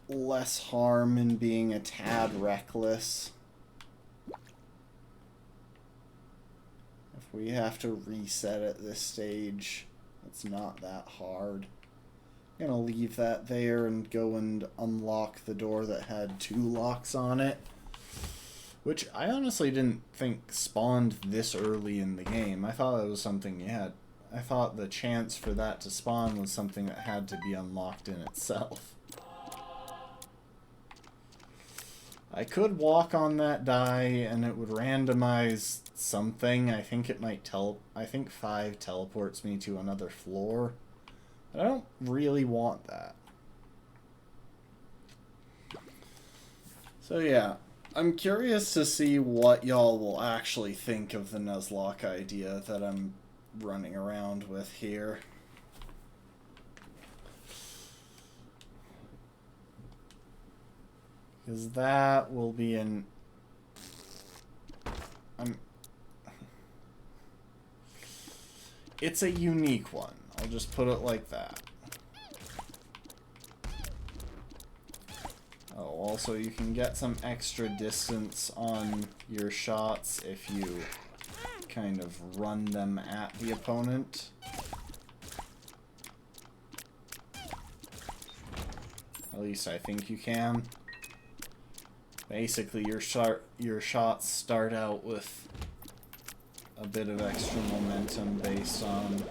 less harm in being a tad reckless. If we have to reset at this stage, it's not that hard. I'm gonna leave that there and go and unlock the door that had 2 locks on it. Which I honestly didn't think spawned this early in the game. I thought it was something you had. I thought the chance for that to spawn was something that had to be unlocked in itself. I could walk on that die and it would randomize something. I think it might I think 5 teleports me to another floor. But I don't really want that. So yeah. I'm curious to see what y'all will actually think of the Nuzlocke idea that I'm running around with here. Because that will be an... It's a unique one. I'll just put it like that. Oh, also you can get some extra distance on your shots if you kind of run them at the opponent. At least I think you can. Basically, your shots start out with a bit of extra momentum based on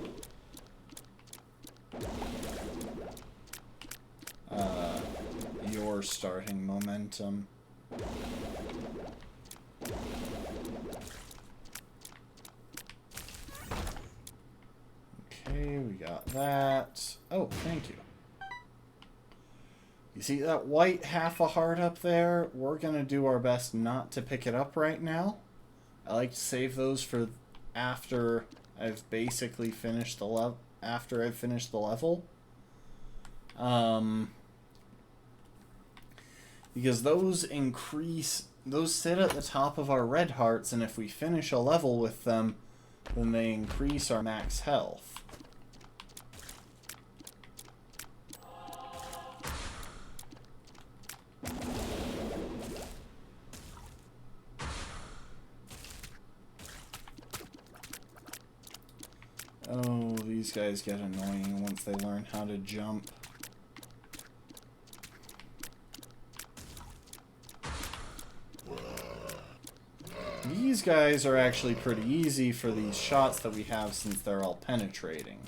your starting momentum. Okay, we got that. Oh, thank you. You see that white half a heart up there? We're gonna do our best not to pick it up right now. I like to save those for after I've basically finished the level. After I've finished the level. Because those sit at the top of our red hearts, and if we finish a level with them, then they increase our max health. Oh, these guys get annoying once they learn how to jump. These guys are actually pretty easy for these shots that we have since they're all penetrating.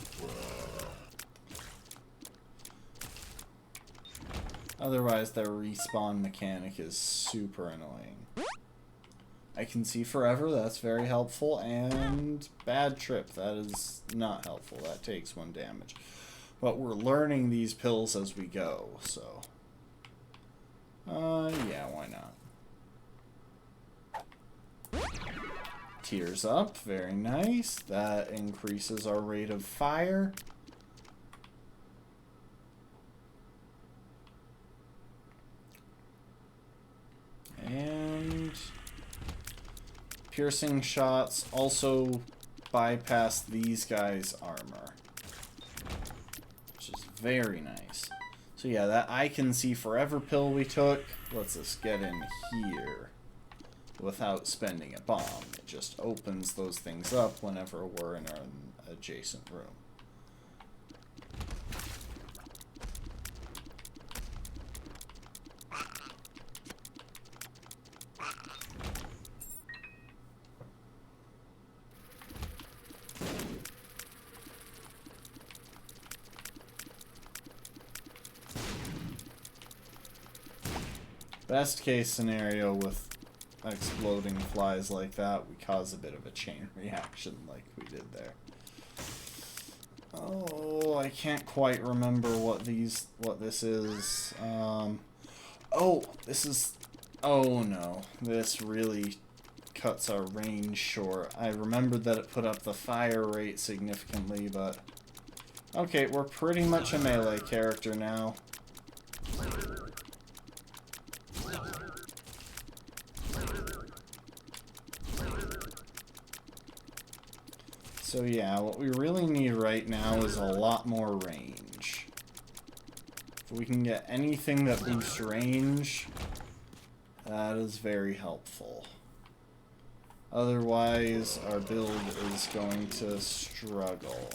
Otherwise, their respawn mechanic is super annoying. I can see forever, that's very helpful, and bad trip, that is not helpful, that takes 1 damage. But we're learning these pills as we go, so... yeah, why not? Tears up, very nice. That increases our rate of fire. And piercing shots also bypass these guys' armor, which is very nice. So yeah, that I can see forever pill we took lets us get in here without spending a bomb. It just opens those things up whenever we're in an adjacent room. Best case scenario with exploding flies like that, we cause a bit of a chain reaction like we did there. Oh, I can't quite remember what this is. Oh, this is, oh no, this really cuts our range short. I remembered that it put up the fire rate significantly, but okay, we're pretty much a melee character now. So yeah, what we really need right now is a lot more range. If we can get anything that boosts range, that is very helpful. Otherwise, our build is going to struggle.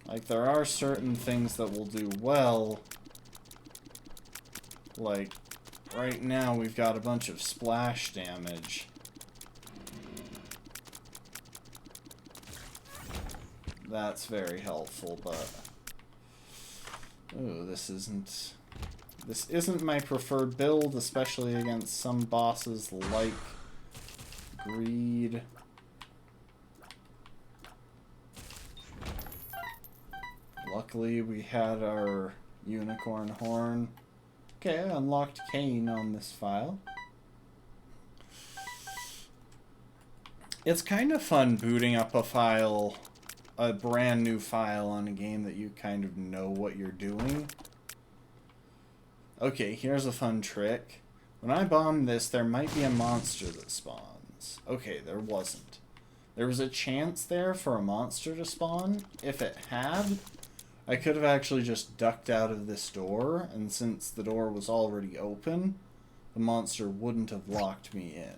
Like, there are certain things that will do well, like right now, we've got a bunch of splash damage. That's very helpful, but ooh, this isn't my preferred build, especially against some bosses like Greed. Luckily, we had our unicorn horn. Okay, I unlocked Cain on this file. It's kind of fun booting up a brand new file on a game that you kind of know what you're doing. Okay, here's a fun trick. When I bomb this, there might be a monster that spawns. Okay, there wasn't. There was a chance there for a monster to spawn. If it had, I could have actually just ducked out of this door, and since the door was already open, the monster wouldn't have locked me in.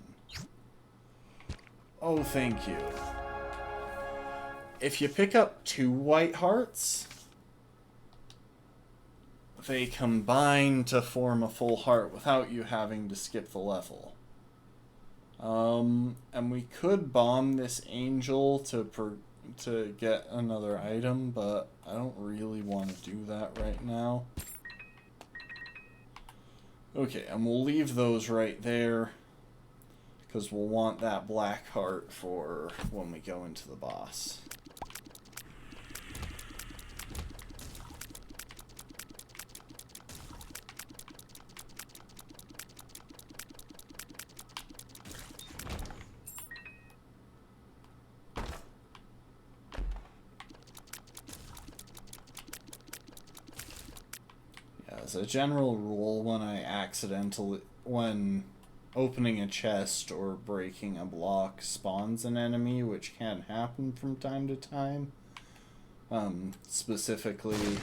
Oh, thank you. If you pick up 2 white hearts, they combine to form a full heart without you having to skip the level. And we could bomb this angel to get another item, but I don't really want to do that right now. Okay, and we'll leave those right there, because we'll want that black heart for when we go into the boss. As a general rule, when opening a chest or breaking a block spawns an enemy, which can happen from time to time. Specifically,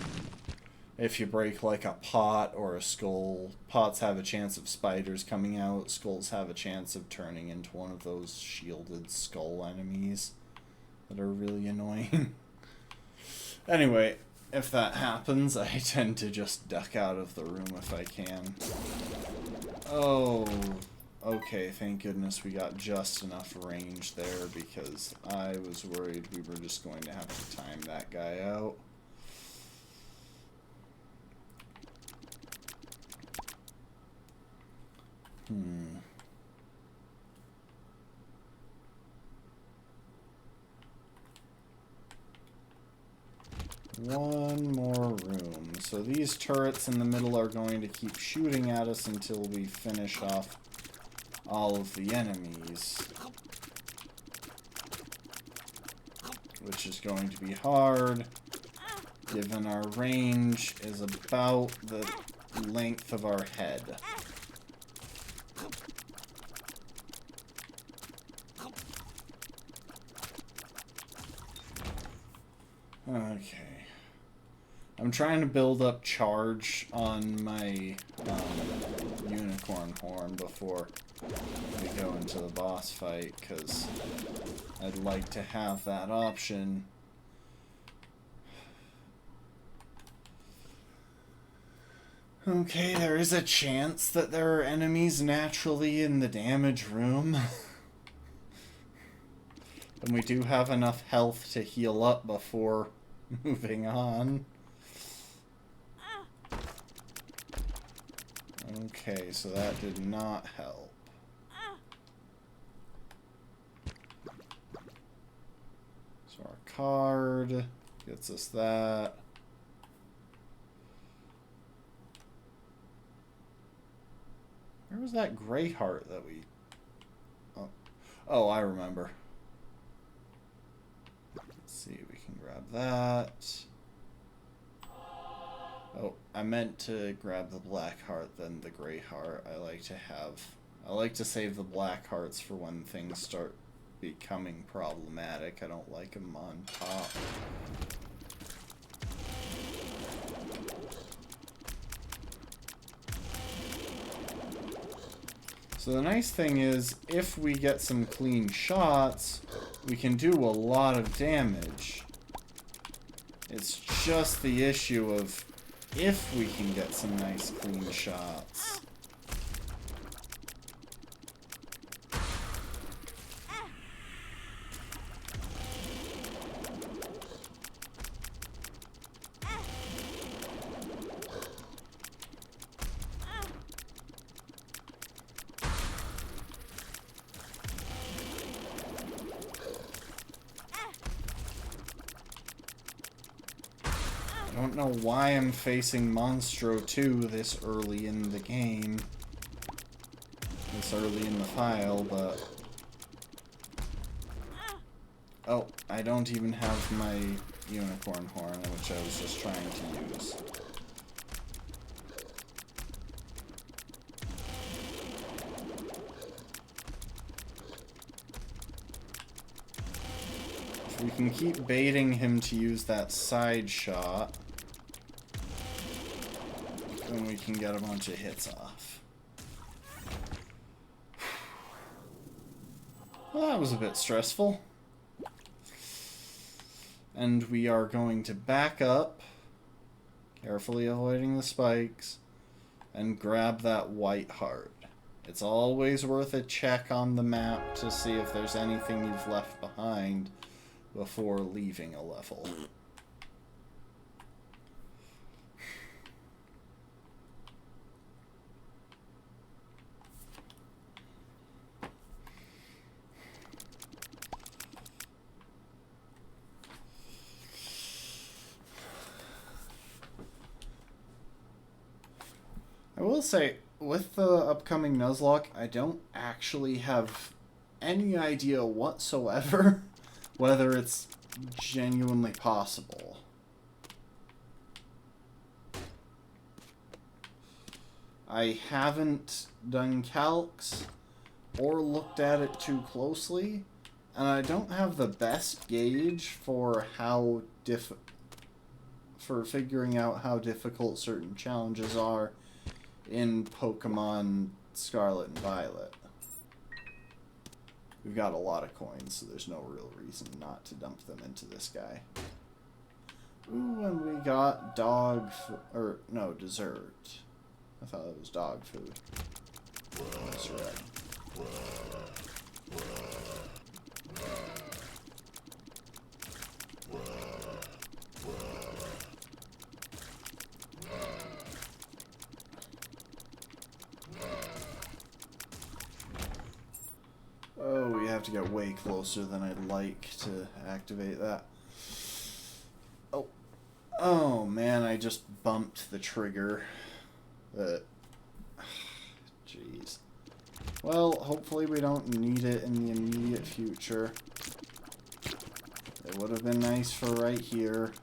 if you break like a pot or a skull, pots have a chance of spiders coming out, skulls have a chance of turning into one of those shielded skull enemies that are really annoying. Anyway, if that happens, I tend to just duck out of the room if I can. Oh, okay, thank goodness we got just enough range there, because I was worried we were just going to have to time that guy out. One more room. So these turrets in the middle are going to keep shooting at us until we finish off all of the enemies. Which is going to be hard, given our range is about the length of our head. Okay. I'm trying to build up charge on my unicorn horn before we go into the boss fight, because I'd like to have that option. Okay, there is a chance that there are enemies naturally in the damage room. And we do have enough health to heal up before moving on. Okay, so that did not help. So our card gets us that. Where was that gray heart that we... Oh, I remember. Let's see, we can grab that. Oh, I meant to grab the black heart, then the gray heart. I like to save the black hearts for when things start becoming problematic. I don't like them on top. So the nice thing is, if we get some clean shots, we can do a lot of damage. It's just the issue of if we can get some nice clean shots. I don't know why I'm facing Monstro 2 this early in the game. This early in the file, but... Oh, I don't even have my unicorn horn, which I was just trying to use. If we can keep baiting him to use that side shot, then we can get a bunch of hits off. Well, that was a bit stressful. And we are going to back up, carefully avoiding the spikes, and grab that white heart. It's always worth a check on the map to see if there's anything you've left behind before leaving a level. I will say, with the upcoming Nuzlocke, I don't actually have any idea whatsoever whether it's genuinely possible. I haven't done calcs or looked at it too closely, and I don't have the best gauge for for figuring out how difficult certain challenges are in Pokemon Scarlet and Violet. We've got a lot of coins, so there's no real reason not to dump them into this guy. Ooh, and we got dessert. I thought it was dog food. That's right. Oh, we have to get way closer than I'd like to activate that. Oh. Oh, man, I just bumped the trigger. Jeez. Well, hopefully we don't need it in the immediate future. It would have been nice for right here.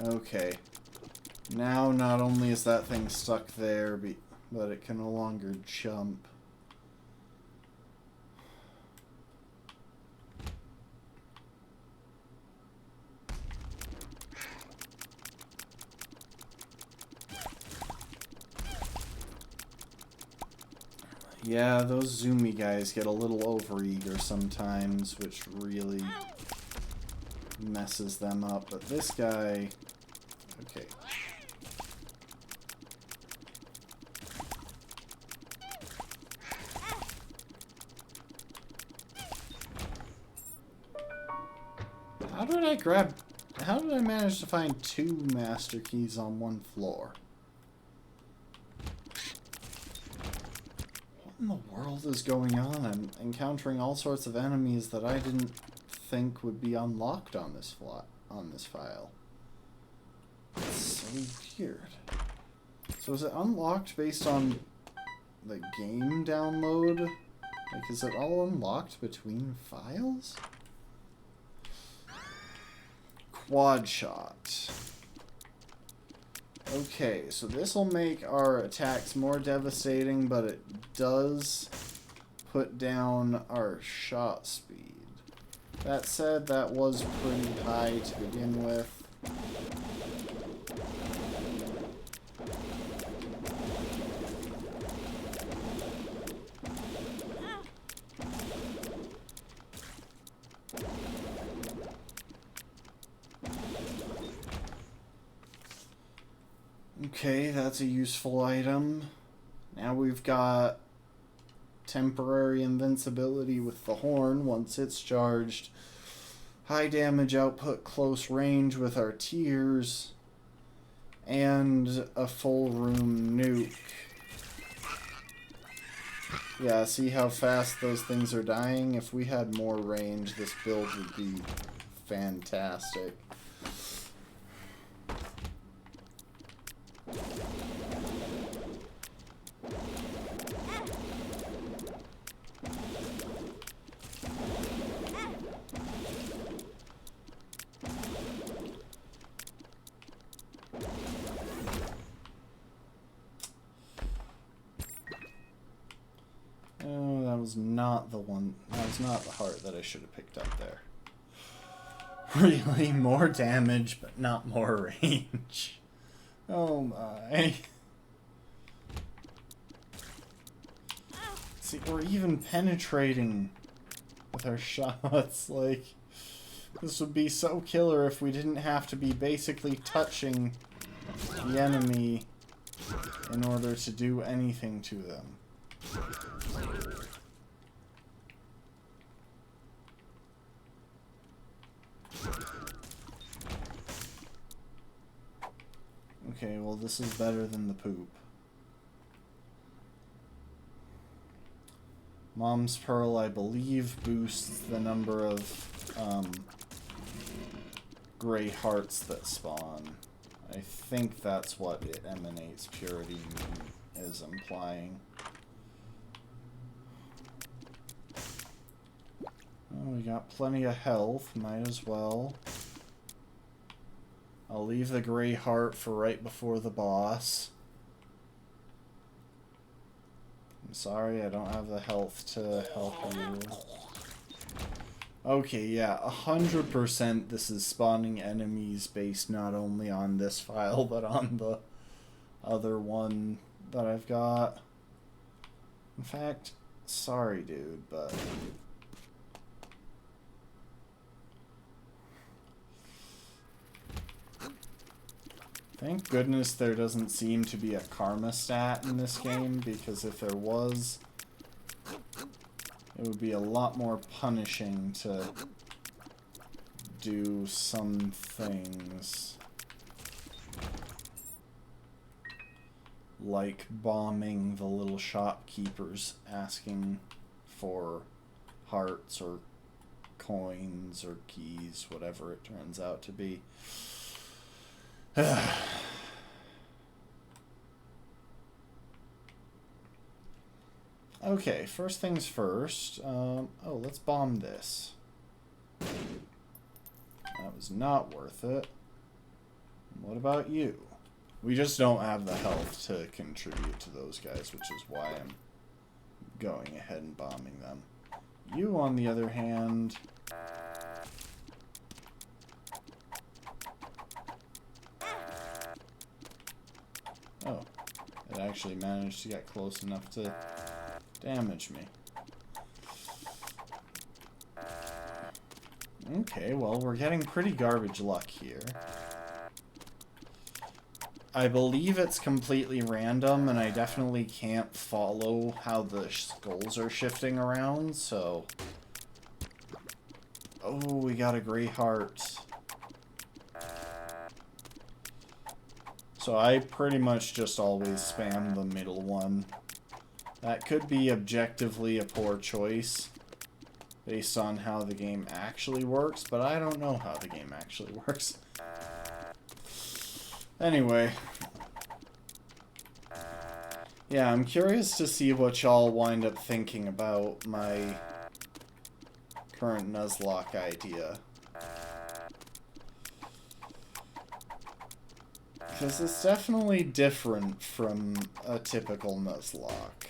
Okay. Now, not only is that thing stuck there, but it can no longer jump. Yeah, those zoomy guys get a little overeager sometimes, which really messes them up. But this guy... Okay. How did I manage to find 2 master keys on one floor? What in the world is going on? I'm encountering all sorts of enemies that I didn't think would be unlocked on this file. It's so weird. So is it unlocked based on the game download? Like, is it all unlocked between files? Quad shot. Okay, so this will make our attacks more devastating, but it does put down our shot speed. That said, that was pretty high to begin with. Okay, that's a useful item. Now we've got temporary invincibility with the horn once it's charged. High damage output close range with our tears. And a full room nuke. Yeah, see how fast those things are dying? If we had more range, this build would be fantastic. Oh, that was not the one. That was not the heart that I should have picked up there. Really, more damage, but not more range. Oh my. See, we're even penetrating with our shots. Like, this would be so killer if we didn't have to be basically touching the enemy in order to do anything to them. Okay, well, this is better than the poop. Mom's Pearl, I believe, boosts the number of gray hearts that spawn. I think that's what it emanates purity is implying. Oh, we got plenty of health, might as well. I'll leave the gray heart for right before the boss. I'm sorry, I don't have the health to help you. Okay, yeah, 100% this is spawning enemies based not only on this file, but on the other one that I've got. In fact, sorry dude, but... Thank goodness there doesn't seem to be a karma stat in this game, because if there was, it would be a lot more punishing to do some things. Like bombing the little shopkeepers asking for hearts or coins or keys, whatever it turns out to be. Okay, first things first. Oh, let's bomb this. That was not worth it. What about you? We just don't have the health to contribute to those guys, which is why I'm going ahead and bombing them. You, on the other hand... Oh, it actually managed to get close enough to damage me. Okay, well, we're getting pretty garbage luck here. I believe it's completely random, and I definitely can't follow how the skulls are shifting around, so... Oh, we got a gray heart. So I pretty much just always spam the middle one. That could be objectively a poor choice, based on how the game actually works, but I don't know how the game actually works. Anyway. Yeah, I'm curious to see what y'all wind up thinking about my current Nuzlocke idea. Because it's definitely different from a typical Nuzlocke.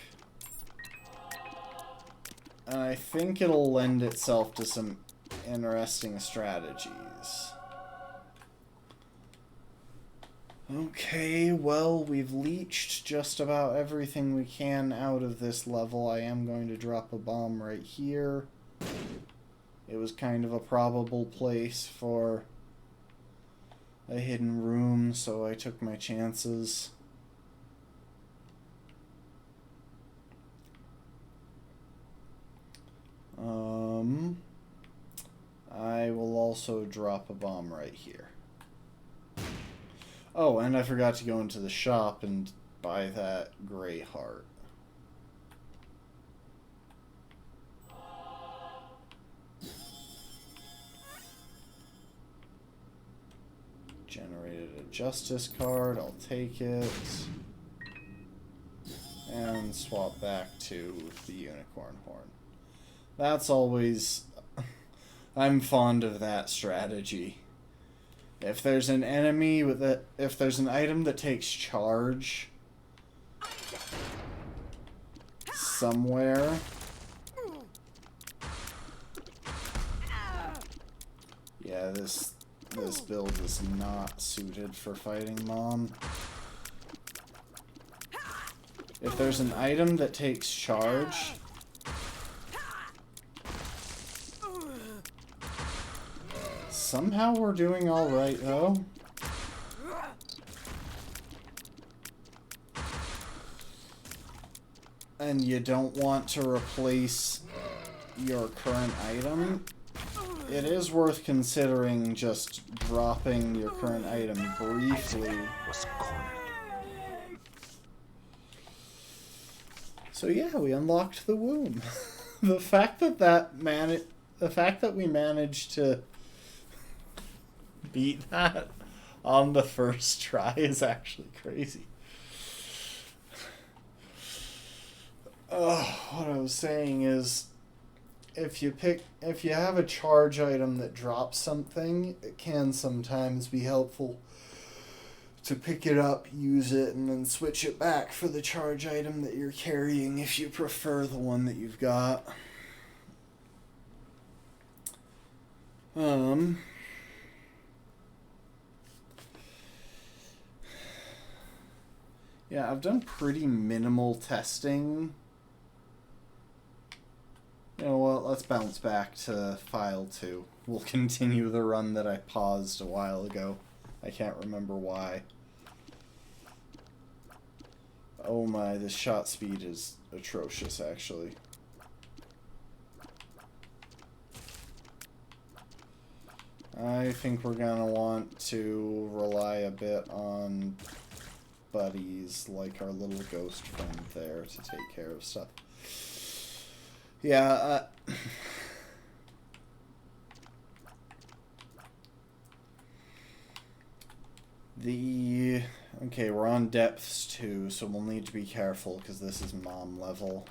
And I think it'll lend itself to some interesting strategies. Okay, well, we've leached just about everything we can out of this level. I am going to drop a bomb right here. It was kind of a probable place for a hidden room, so I took my chances. I will also drop a bomb right here. Oh, and I forgot to go into the shop and buy that gray heart. Generated a justice card, I'll take it. And swap back to the unicorn horn. That's always... I'm fond of that strategy. If there's an enemy with a... If there's an item that takes charge somewhere... Yeah, this build is not suited for fighting Mom. If there's an item that takes charge... Somehow we're doing alright, though. And you don't want to replace your current item. It is worth considering just dropping your current item briefly. So yeah, we unlocked the womb. The fact that we managed to beat that on the first try is actually crazy. What I was saying is, if you have a charge item that drops something, it can sometimes be helpful to pick it up, use it, and then switch it back for the charge item that you're carrying if you prefer the one that you've got. Yeah, I've done pretty minimal testing. You know what, let's bounce back to file 2. We'll continue the run that I paused a while ago. I can't remember why. Oh my, this shot speed is atrocious, actually. I think we're gonna want to rely a bit on buddies like our little ghost friend there to take care of stuff. Yeah, okay, we're on depths too, so we'll need to be careful because this is Mom level.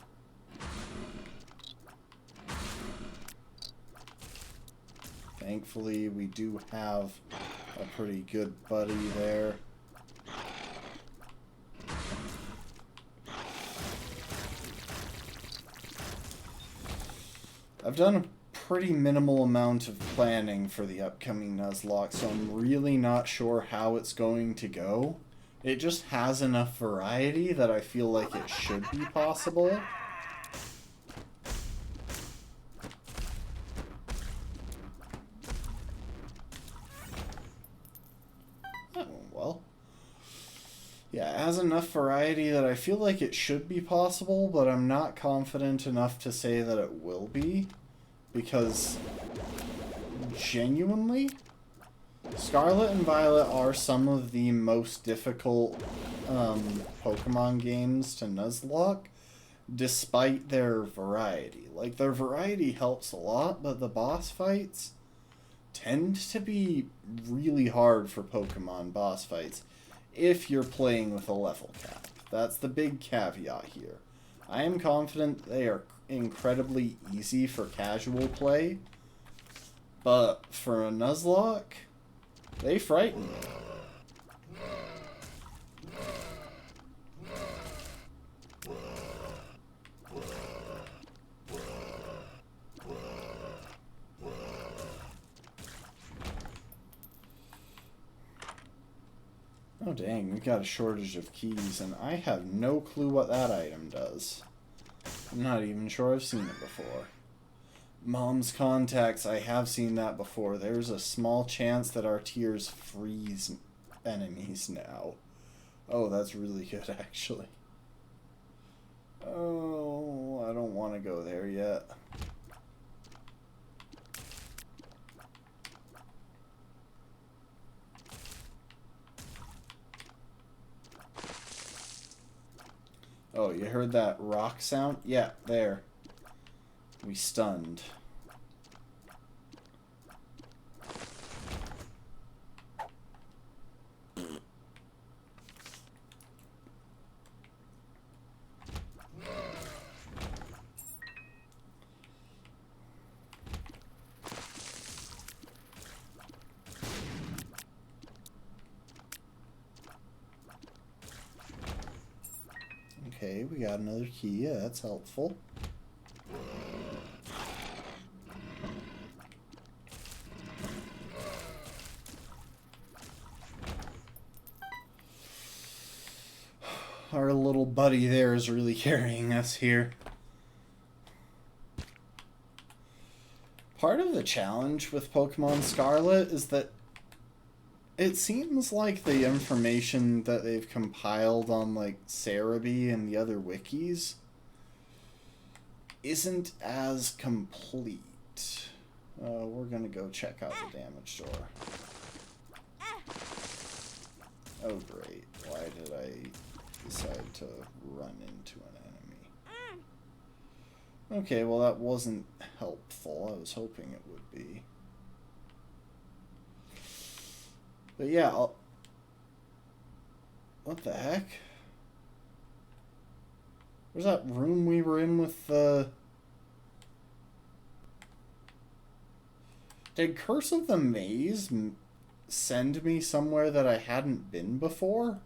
Thankfully, we do have a pretty good buddy there. I've done a pretty minimal amount of planning for the upcoming Nuzlocke, so I'm really not sure how it's going to go. It just has enough variety that I feel like it should be possible. That went well. Yeah, it has enough variety that I feel like it should be possible, but I'm not confident enough to say that it will be. Because, genuinely, Scarlet and Violet are some of the most difficult Pokemon games to Nuzlocke, despite their variety. Like, their variety helps a lot, but the boss fights tend to be really hard for Pokemon boss fights if you're playing with a level cap. That's the big caveat here. I am confident they are incredibly easy for casual play, but for a Nuzlocke, they frighten me. Oh dang, we got a shortage of keys, and I have no clue what that item does. I'm not even sure I've seen it before. Mom's contacts, I have seen that before. There's a small chance that our tears freeze enemies now. Oh, that's really good, actually. Oh, I don't want to go there yet. Oh, you heard that rock sound? Yeah, there. We stunned. Okay, we got another key. Yeah, that's helpful. Our little buddy there is really carrying us here. Part of the challenge with Pokemon Scarlet is that it seems like the information that they've compiled on, like, Cerebi and the other wikis isn't as complete. We're gonna go check out the damage door. Oh, great. Why did I decide to run into an enemy? Okay, well, that wasn't helpful. I was hoping it would be. But yeah, what the heck? Where's that room we were in with the... Did Curse of the Maze send me somewhere that I hadn't been before?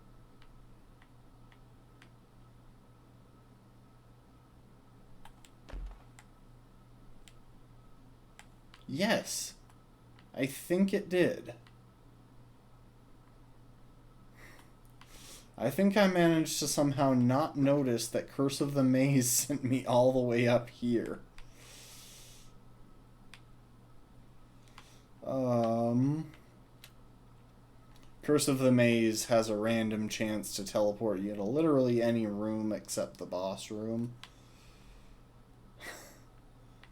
Yes. I think it did. I think I managed to somehow not notice that Curse of the Maze sent me all the way up here. Curse of the Maze has a random chance to teleport you to literally any room except the boss room.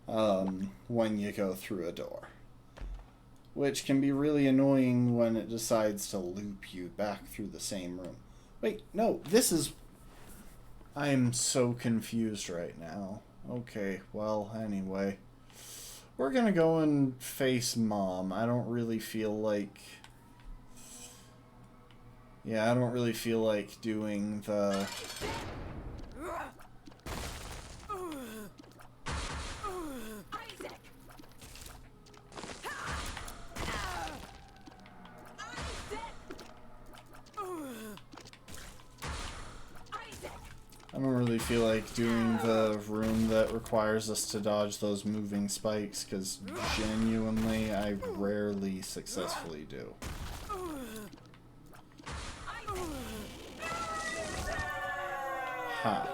When you go through a door. Which can be really annoying when it decides to loop you back through the same room. Wait, no, this is... I am so confused right now. Okay, well, anyway. We're gonna go and face Mom. I don't really feel like... Yeah, I don't really feel like doing the... I don't really really feel like doing the room that requires us to dodge those moving spikes, because genuinely, I rarely successfully do. Ha.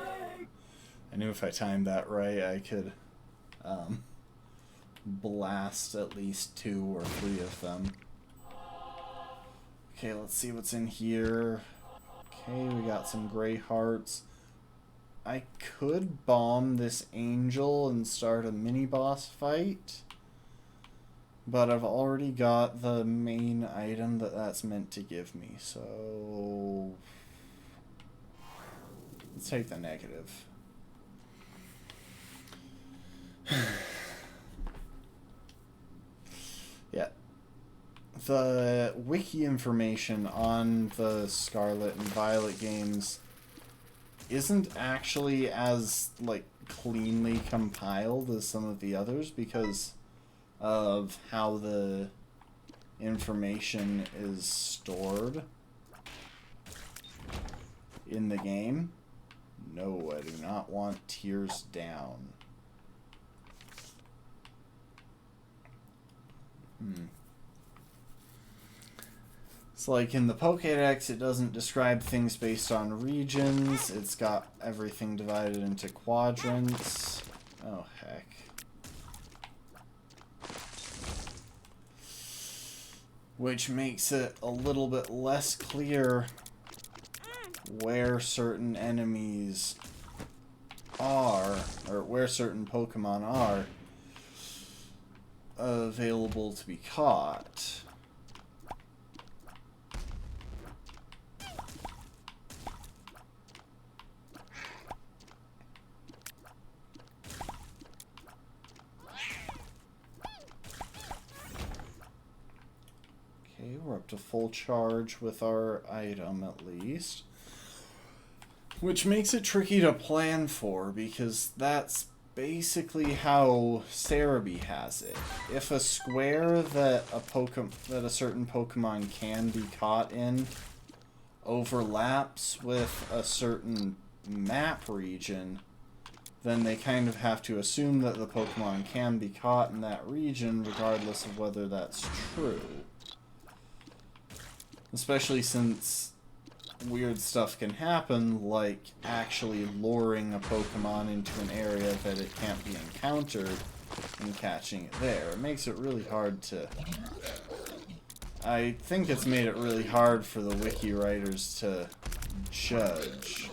I knew if I timed that right, I could blast at least 2 or 3 of them. Okay, let's see what's in here. Okay, we got some gray hearts. I could bomb this angel and start a mini-boss fight, but I've already got the main item that's meant to give me, so let's take the negative. Yeah. The wiki information on the Scarlet and Violet games isn't actually as, like, cleanly compiled as some of the others because of how the information is stored in the game. No, I do not want tears down. It's like in the Pokédex, it doesn't describe things based on regions. It's got everything divided into quadrants. Oh, heck. Which makes it a little bit less clear where certain enemies are, or where certain Pokemon are available to be caught. Okay, we're up to full charge with our item at least. Which makes it tricky to plan for, because that's basically how Cerebi has it. If a square that a certain Pokemon can be caught in overlaps with a certain map region, then they kind of have to assume that the Pokemon can be caught in that region regardless of whether that's true. Especially since weird stuff can happen, like actually luring a Pokemon into an area that it can't be encountered and catching it there. It makes it really hard to... I think it's made it really hard for the wiki writers to judge.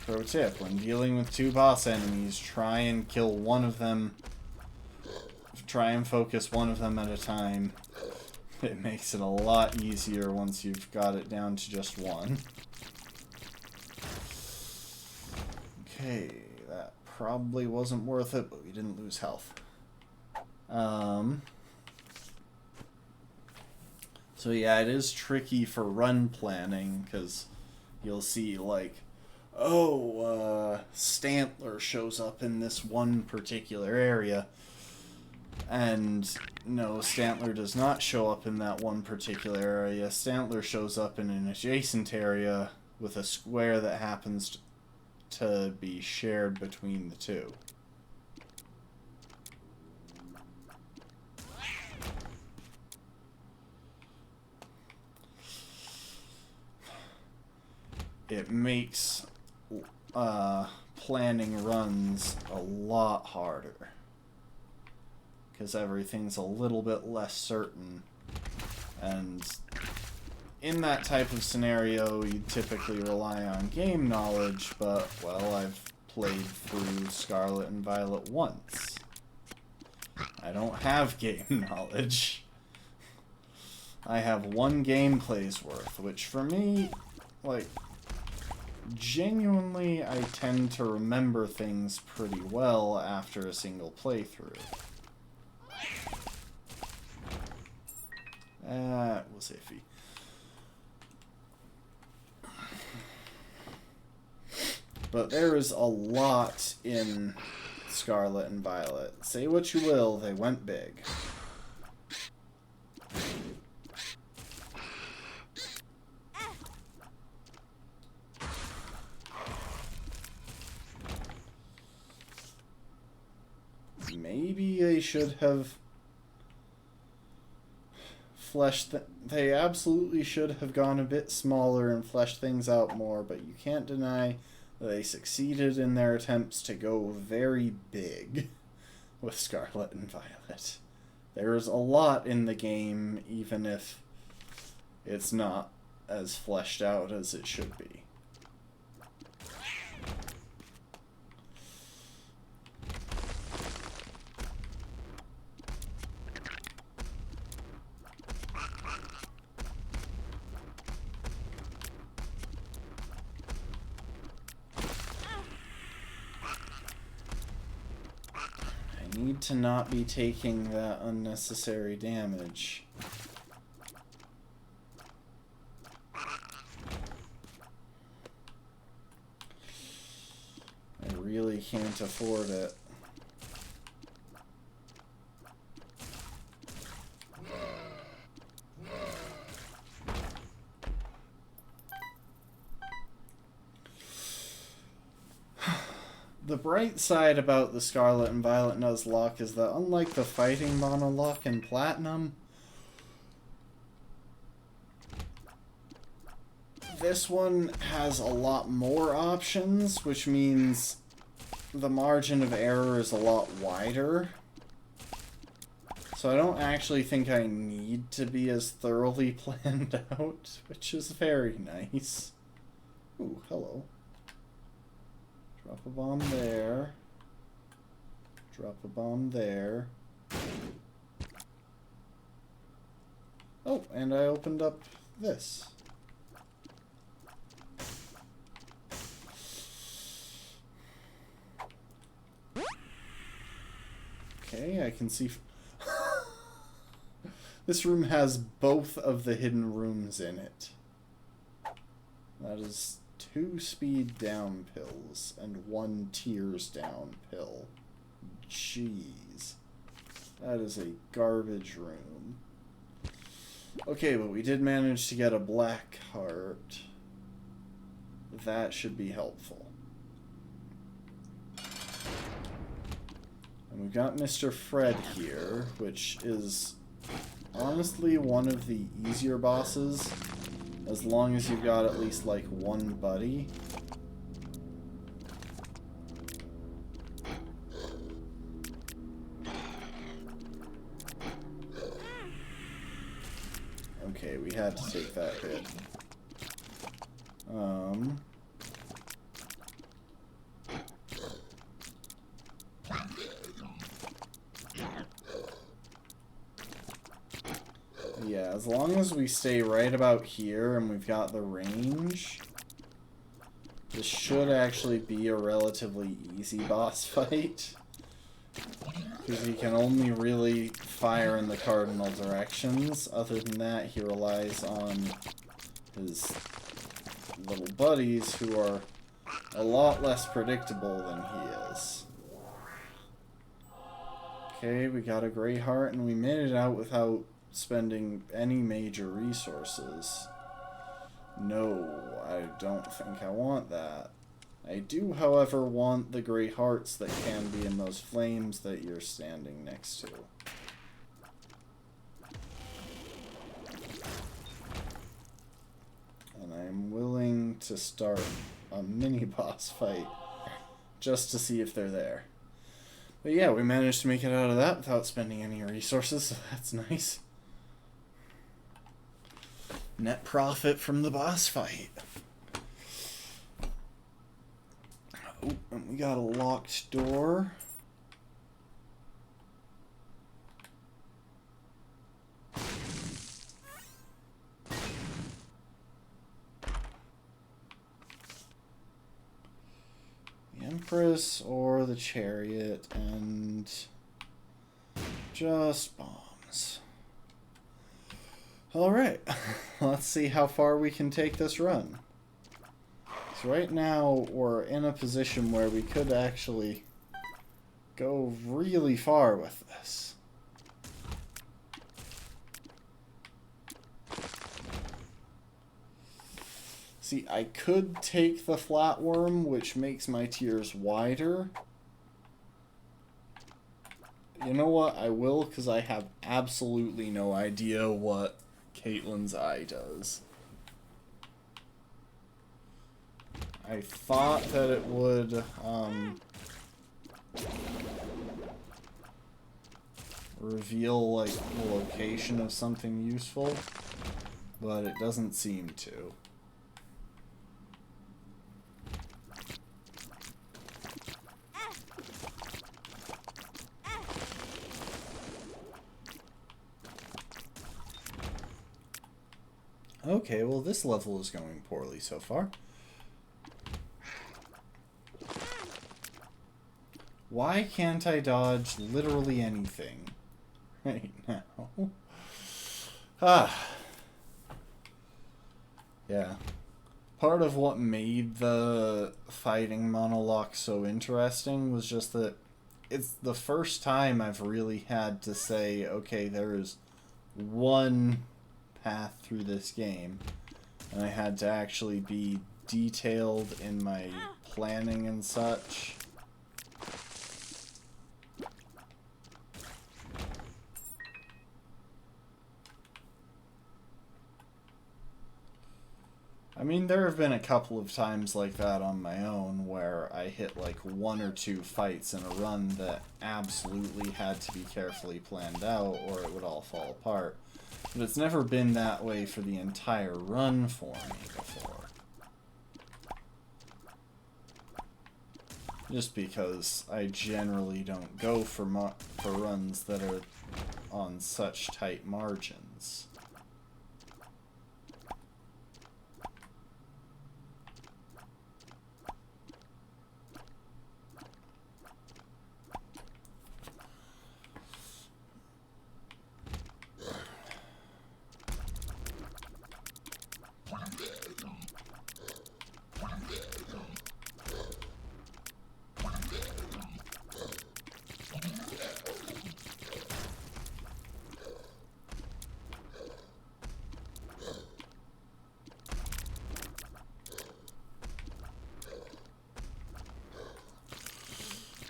Pro tip, when dealing with 2 boss enemies, try and kill one of them. Try and focus one of them at a time. It makes it a lot easier once you've got it down to just one. Okay, that probably wasn't worth it, but we didn't lose health. So yeah, it is tricky for run planning, because you'll see, like, oh, Stantler shows up in this one particular area. And no, Stantler does not show up in that one particular area. Stantler shows up in an adjacent area with a square that happens to be shared between the two. It makes planning runs a lot harder, because everything's a little bit less certain. And in that type of scenario, you typically rely on game knowledge, but, well, I've played through Scarlet and Violet once. I don't have game knowledge. I have 1 gameplay's worth, which for me, like, genuinely, I tend to remember things pretty well after a single playthrough. That was iffy. But there is a lot in Scarlet and Violet. Say what you will, they went big. maybe they should have fleshed... They absolutely should have gone a bit smaller and fleshed things out more, but you can't deny that they succeeded in their attempts to go very big with Scarlet and Violet. There's a lot in the game, even if it's not as fleshed out as it should be. I need to not be taking that unnecessary damage. I really can't afford it. The bright side about the Scarlet and Violet Nuzlocke is that unlike the Fighting Monologue in Platinum, this one has a lot more options, which means the margin of error is a lot wider. So I don't actually think I need to be as thoroughly planned out, which is very nice. Ooh, hello. Drop a bomb there. Drop a bomb there. Oh, and I opened up this. Okay, I can see... This room has both of the hidden rooms in it. That is 2 speed down pills and 1 tears down pill. Jeez. That is a garbage room. Okay, but we did manage to get a black heart. That should be helpful. And we've got Mr. Fred here, which is honestly one of the easier bosses, as long as you've got at least like 1 buddy. Okay, we had to take that hit. Yeah, as long as we stay right about here and we've got the range, this should actually be a relatively easy boss fight. Because he can only really fire in the cardinal directions. Other than that, he relies on his little buddies, who are a lot less predictable than he is. Okay, we got a gray heart, and we made it out without spending any major resources. No, I don't think I want that. I do, however, want the gray hearts that can be in those flames that you're standing next to. And I'm willing to start a mini-boss fight just to see if they're there. But yeah, we managed to make it out of that without spending any resources, so that's nice. Net profit from the boss fight. Oh, and we got a locked door. The Empress or the Chariot, and just bombs. Alright, let's see how far we can take this run. So right now, we're in a position where we could actually go really far with this. See, I could take the flatworm, which makes my tiers wider. You know what? I will, because I have absolutely no idea what Caitlin's eye does. I thought that it would, reveal, like, the location of something useful, but it doesn't seem to. Okay, well, this level is going poorly so far. Why can't I dodge literally anything right now? Yeah. Part of what made the fighting monologue so interesting was just that it's the first time I've really had to say, okay, there is one path through this game, and I had to actually be detailed in my planning and such. I mean, there have been a couple of times like that on my own where I hit like 1 or 2 fights in a run that absolutely had to be carefully planned out or it would all fall apart. But it's never been that way for the entire run for me before. Just because I generally don't go for runs that are on such tight margins.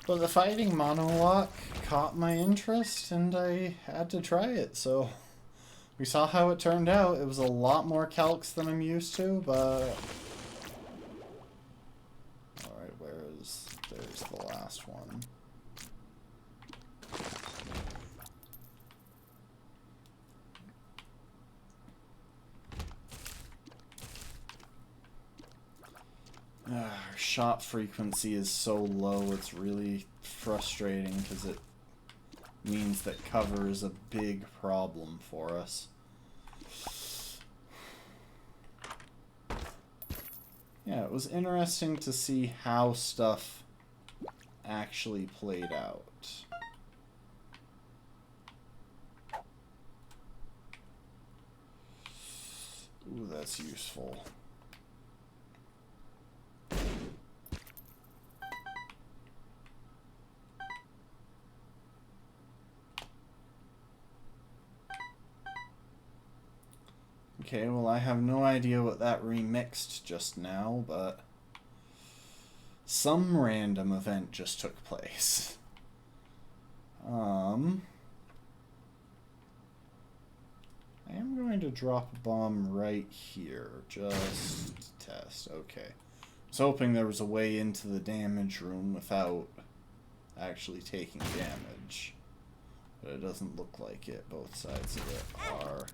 But the fighting monologue caught my interest, and I had to try it, so we saw how it turned out. It was a lot more calcs than I'm used to, but... Alright, there's the last one. Our shot frequency is so low, it's really frustrating because it means that cover is a big problem for us. Yeah, it was interesting to see how stuff actually played out. Ooh, that's useful. Okay, well, I have no idea what that remixed just now, but some random event just took place. I am going to drop a bomb right here, just to test. Okay. I was hoping there was a way into the damage room without actually taking damage, but it doesn't look like it. Both sides of it are.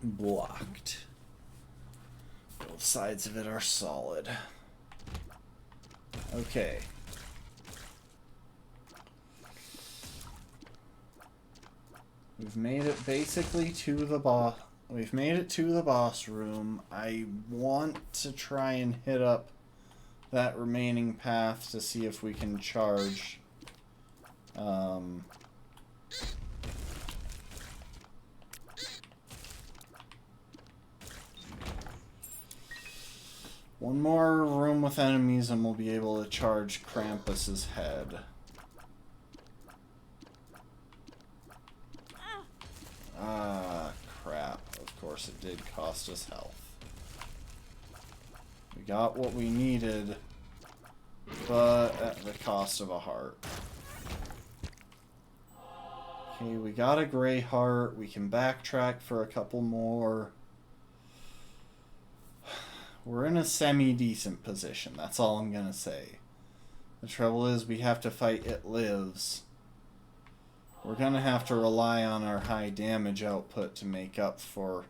Blocked. Both sides of it are solid. Okay. We've made it basically to the boss. We've made it to the boss room. I want to try and hit up that remaining path to see if we can charge. One more room with enemies and we'll be able to charge Krampus's head. course, it did cost us health. We got what we needed, but at the cost of a heart. Okay, we got a gray heart. We can backtrack for a couple more. We're in a semi-decent position. That's all I'm gonna say. The trouble is we have to fight It Lives. We're gonna have to rely on our high damage output to make up for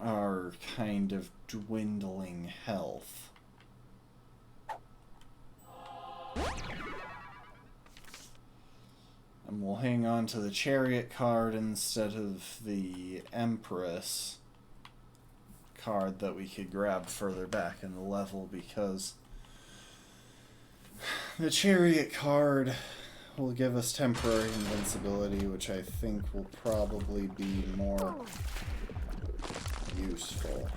our kind of dwindling health. And we'll hang on to the Chariot card instead of the Empress card that we could grab further back in the level, because the Chariot card will give us temporary invincibility, which I think will probably be more useful.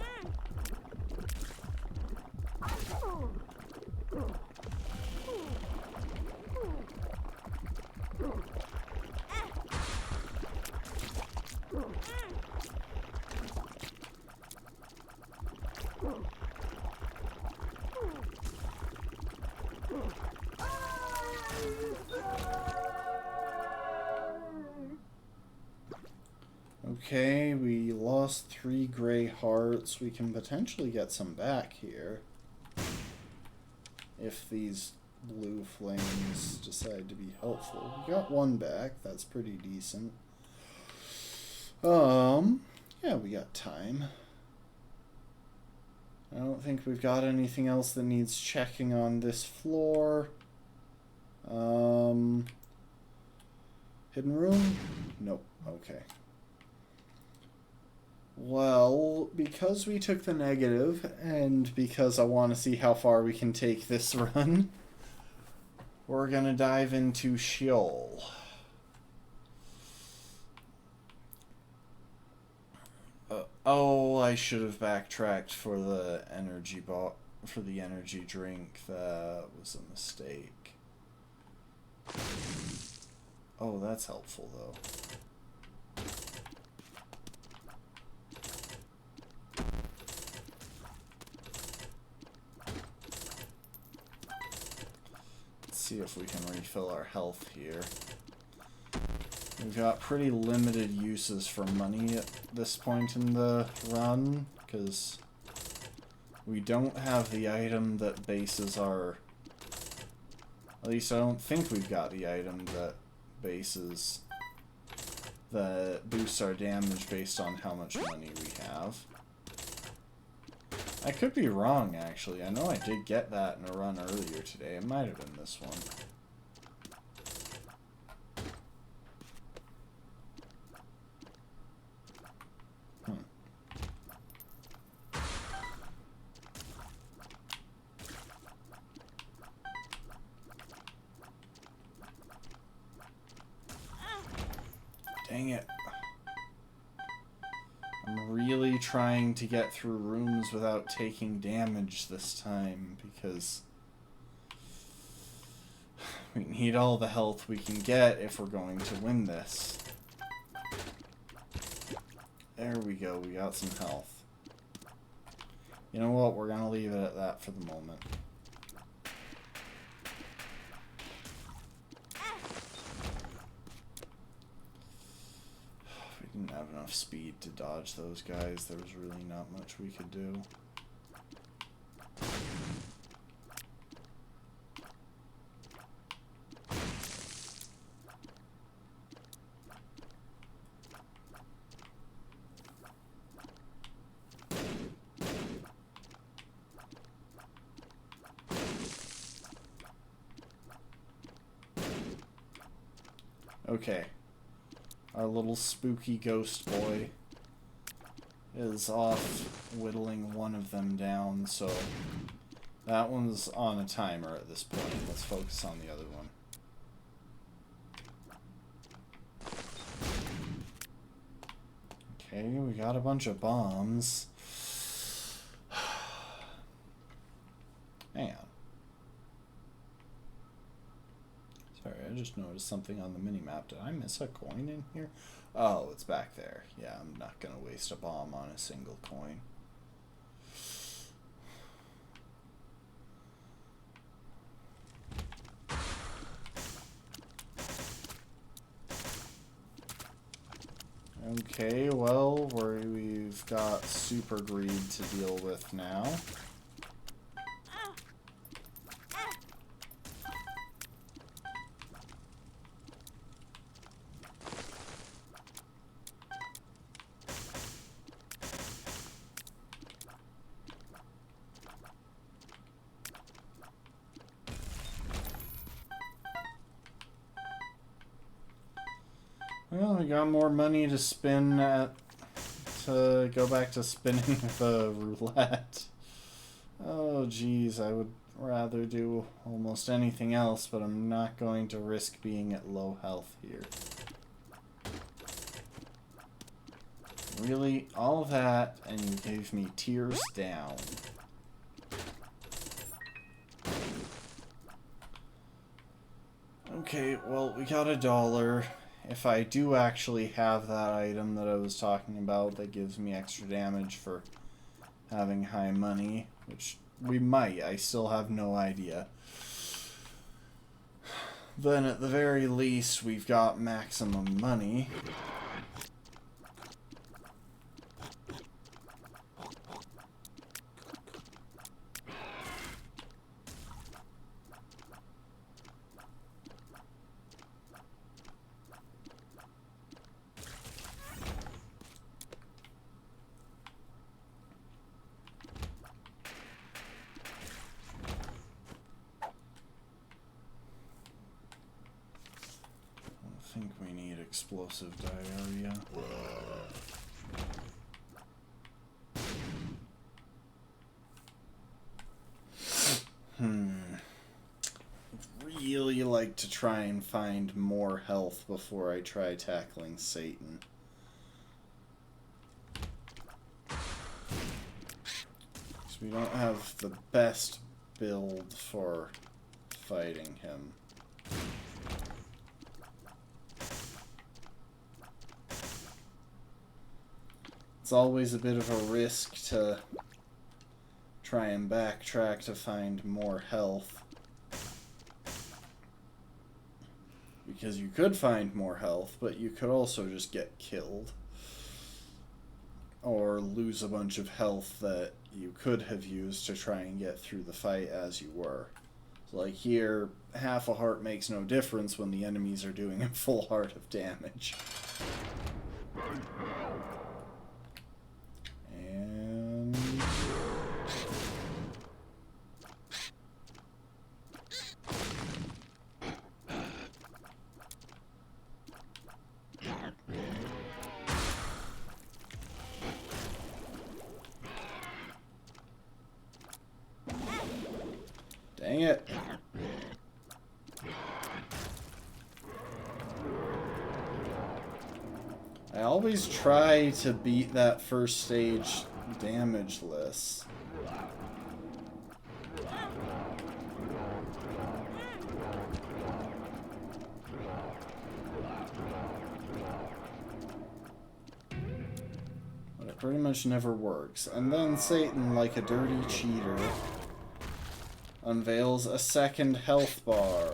Okay, we lost 3 gray hearts. We can potentially get some back here if these blue flames decide to be helpful. We got 1 back. That's pretty decent. Yeah, we got time. I don't think we've got anything else that needs checking on this floor. Hidden room? Nope. Okay. Well, because we took the negative, and because I want to see how far we can take this run, we're gonna dive into Sheol. Oh, I should have backtracked for the energy drink. That was a mistake. Oh, that's helpful though. See if we can refill our health here. We've got pretty limited uses for money at this point in the run, because we don't have the item that bases our... At least I don't think we've got the item that bases... that boosts our damage based on how much money we have. I could be wrong, actually. I know I did get that in a run earlier today. It might have been this one. Dang it. I'm really trying to get through rooms without taking damage this time, because we need all the health we can get if we're going to win this. There we go, we got some health. You know what, we're gonna leave it at that for the moment. Didn't have enough speed to dodge those guys. There was really not much we could do. Okay. Our little spooky ghost boy is off whittling one of them down, so that one's on a timer at this point. Let's focus on the other one. Okay, we got a bunch of bombs. Hang on. Sorry. just noticed something on the mini-map. Did I miss a coin in here? Oh, it's back there. Yeah, I'm not going to waste a bomb on a single coin. Okay, well, we've got super greed to deal with now. Well, we got more money to spin to go back to spinning the roulette. Oh, geez, I would rather do almost anything else, but I'm not going to risk being at low health here. Really? All that, and you gave me tears down. Okay, well, we got $1. If I do actually have that item that I was talking about that gives me extra damage for having high money, which we might, I still have no idea, then at the very least we've got maximum money. I think we need explosive diarrhea. I'd really like to try and find more health before I try tackling Satan. So we don't have the best build for fighting him. It's always a bit of a risk to try and backtrack to find more health. Because you could find more health, but you could also just get killed. Or lose a bunch of health that you could have used to try and get through the fight as you were. So like here, half a heart makes no difference when the enemies are doing a full heart of damage. And dang it. I always try to beat that first stage damageless. But it pretty much never works. And then Satan, like a dirty cheater, unveils a second health bar.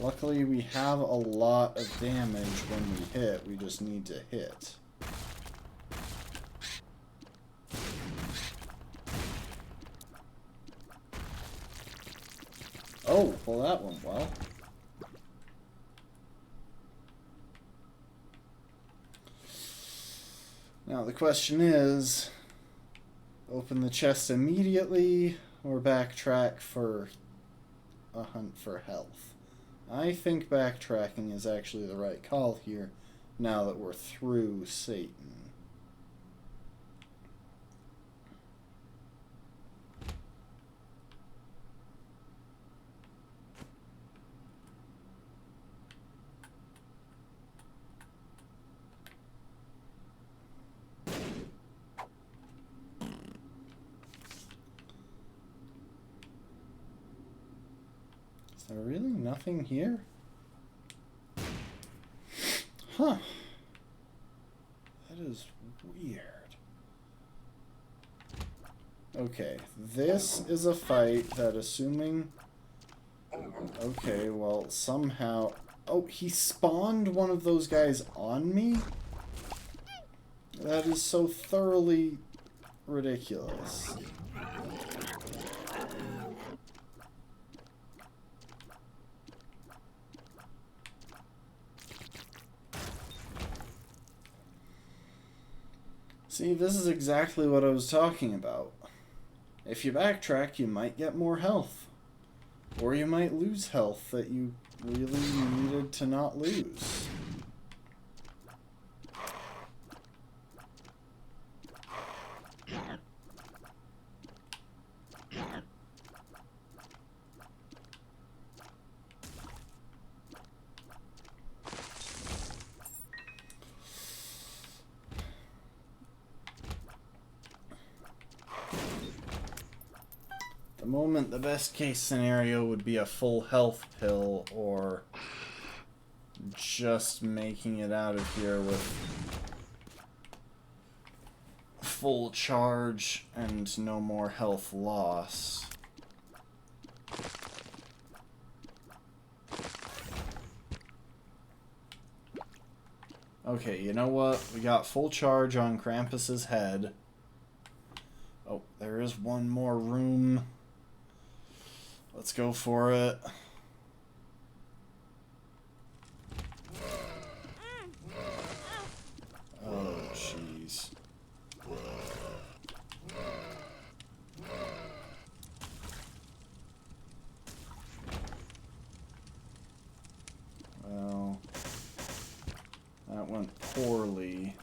Luckily, we have a lot of damage when we hit. We just need to hit. Oh, well that went well. Now the question is, open the chest immediately or backtrack for a hunt for health? I think backtracking is actually the right call here, now that we're through Satan. there really nothing here? Huh. That is weird. Okay, this is a fight that, assuming... Okay, well, somehow... Oh, he spawned one of those guys on me? That is so thoroughly ridiculous. See, this is exactly what I was talking about. If you backtrack, you might get more health. Or you might lose health that you really needed to not lose. At the moment, the best case scenario would be a full health pill, or just making it out of here with full charge and no more health loss. Okay, you know what? We got full charge on Krampus's head. Oh, there is one more room. Let's go for it. Oh, jeez. Well, that went poorly.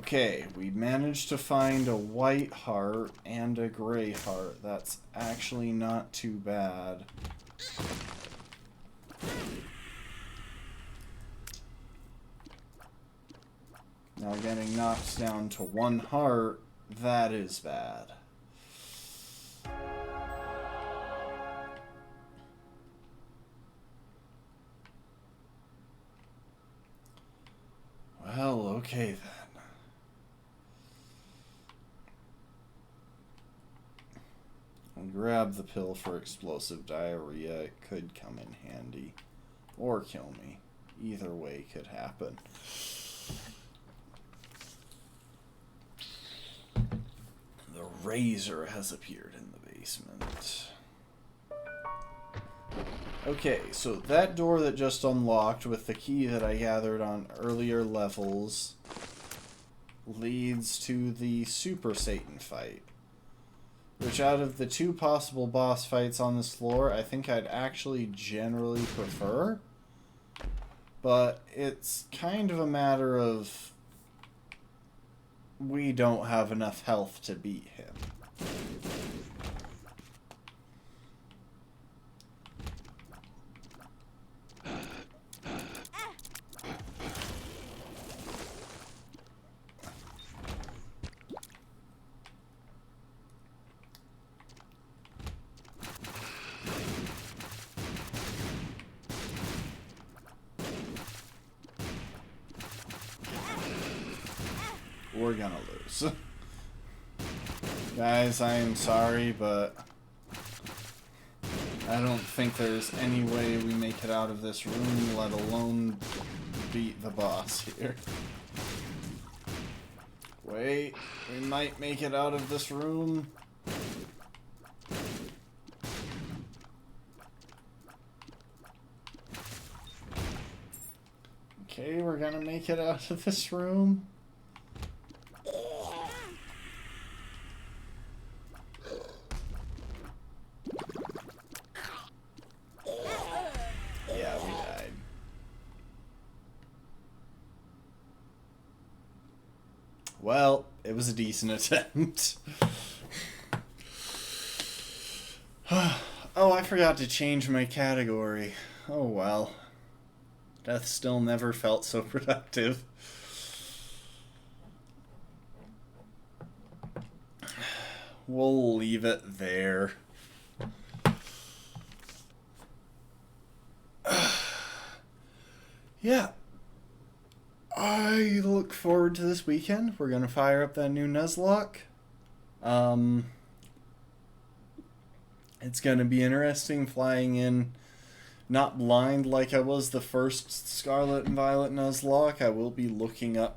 Okay, we managed to find a white heart and a gray heart. That's actually not too bad. Now getting knocked down to one heart, that is bad. Well, okay then. I'll grab the pill for explosive diarrhea. It could come in handy. Or kill me. Either way could happen. The razor has appeared in the basement. Okay, so that door that just unlocked with the key that I gathered on earlier levels leads to the Super Satan fight. Which, out of the two possible boss fights on this floor, I think I'd actually generally prefer. But it's kind of a matter of we don't have enough health to beat him. We're gonna lose. Guys, I am sorry, but I don't think there's any way we make it out of this room, let alone beat the boss here. Wait, we might make it out of this room. Okay, we're gonna make it out of this room. Yeah, we died. Well, it was a decent attempt. Oh, I forgot to change my category. Oh well. Death still never felt so productive. we'll leave it there. Yeah. I look forward to this weekend. We're gonna fire up that new Nuzlocke. It's gonna be interesting flying in, not blind like I was the first Scarlet and Violet Nuzlocke. I will be looking up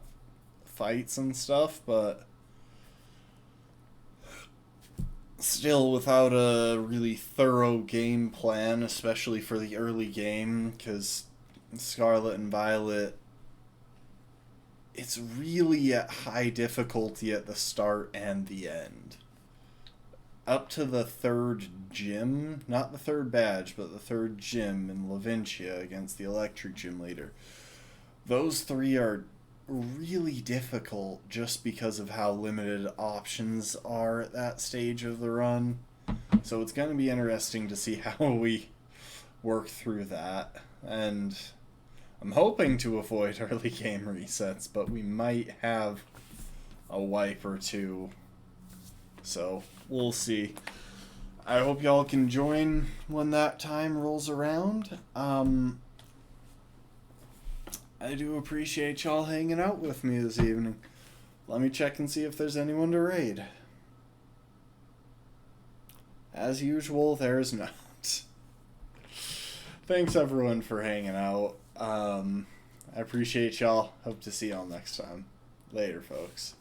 fights and stuff, but still without a really thorough game plan, especially for the early game, because Scarlet and Violet, it's really at high difficulty at the start and the end. Up to the third gym, not the third badge, but the third gym in Laventia against the Electric Gym Leader. Those three are really difficult just because of how limited options are at that stage of the run. So it's going to be interesting to see how we work through that. And I'm hoping to avoid early game resets, but we might have a wipe or two. So we'll see. I hope y'all can join when that time rolls around. I do appreciate y'all hanging out with me this evening. Let me check and see if there's anyone to raid. As usual, there's not. Thanks everyone for hanging out. I appreciate y'all. Hope to see y'all next time. Later, folks.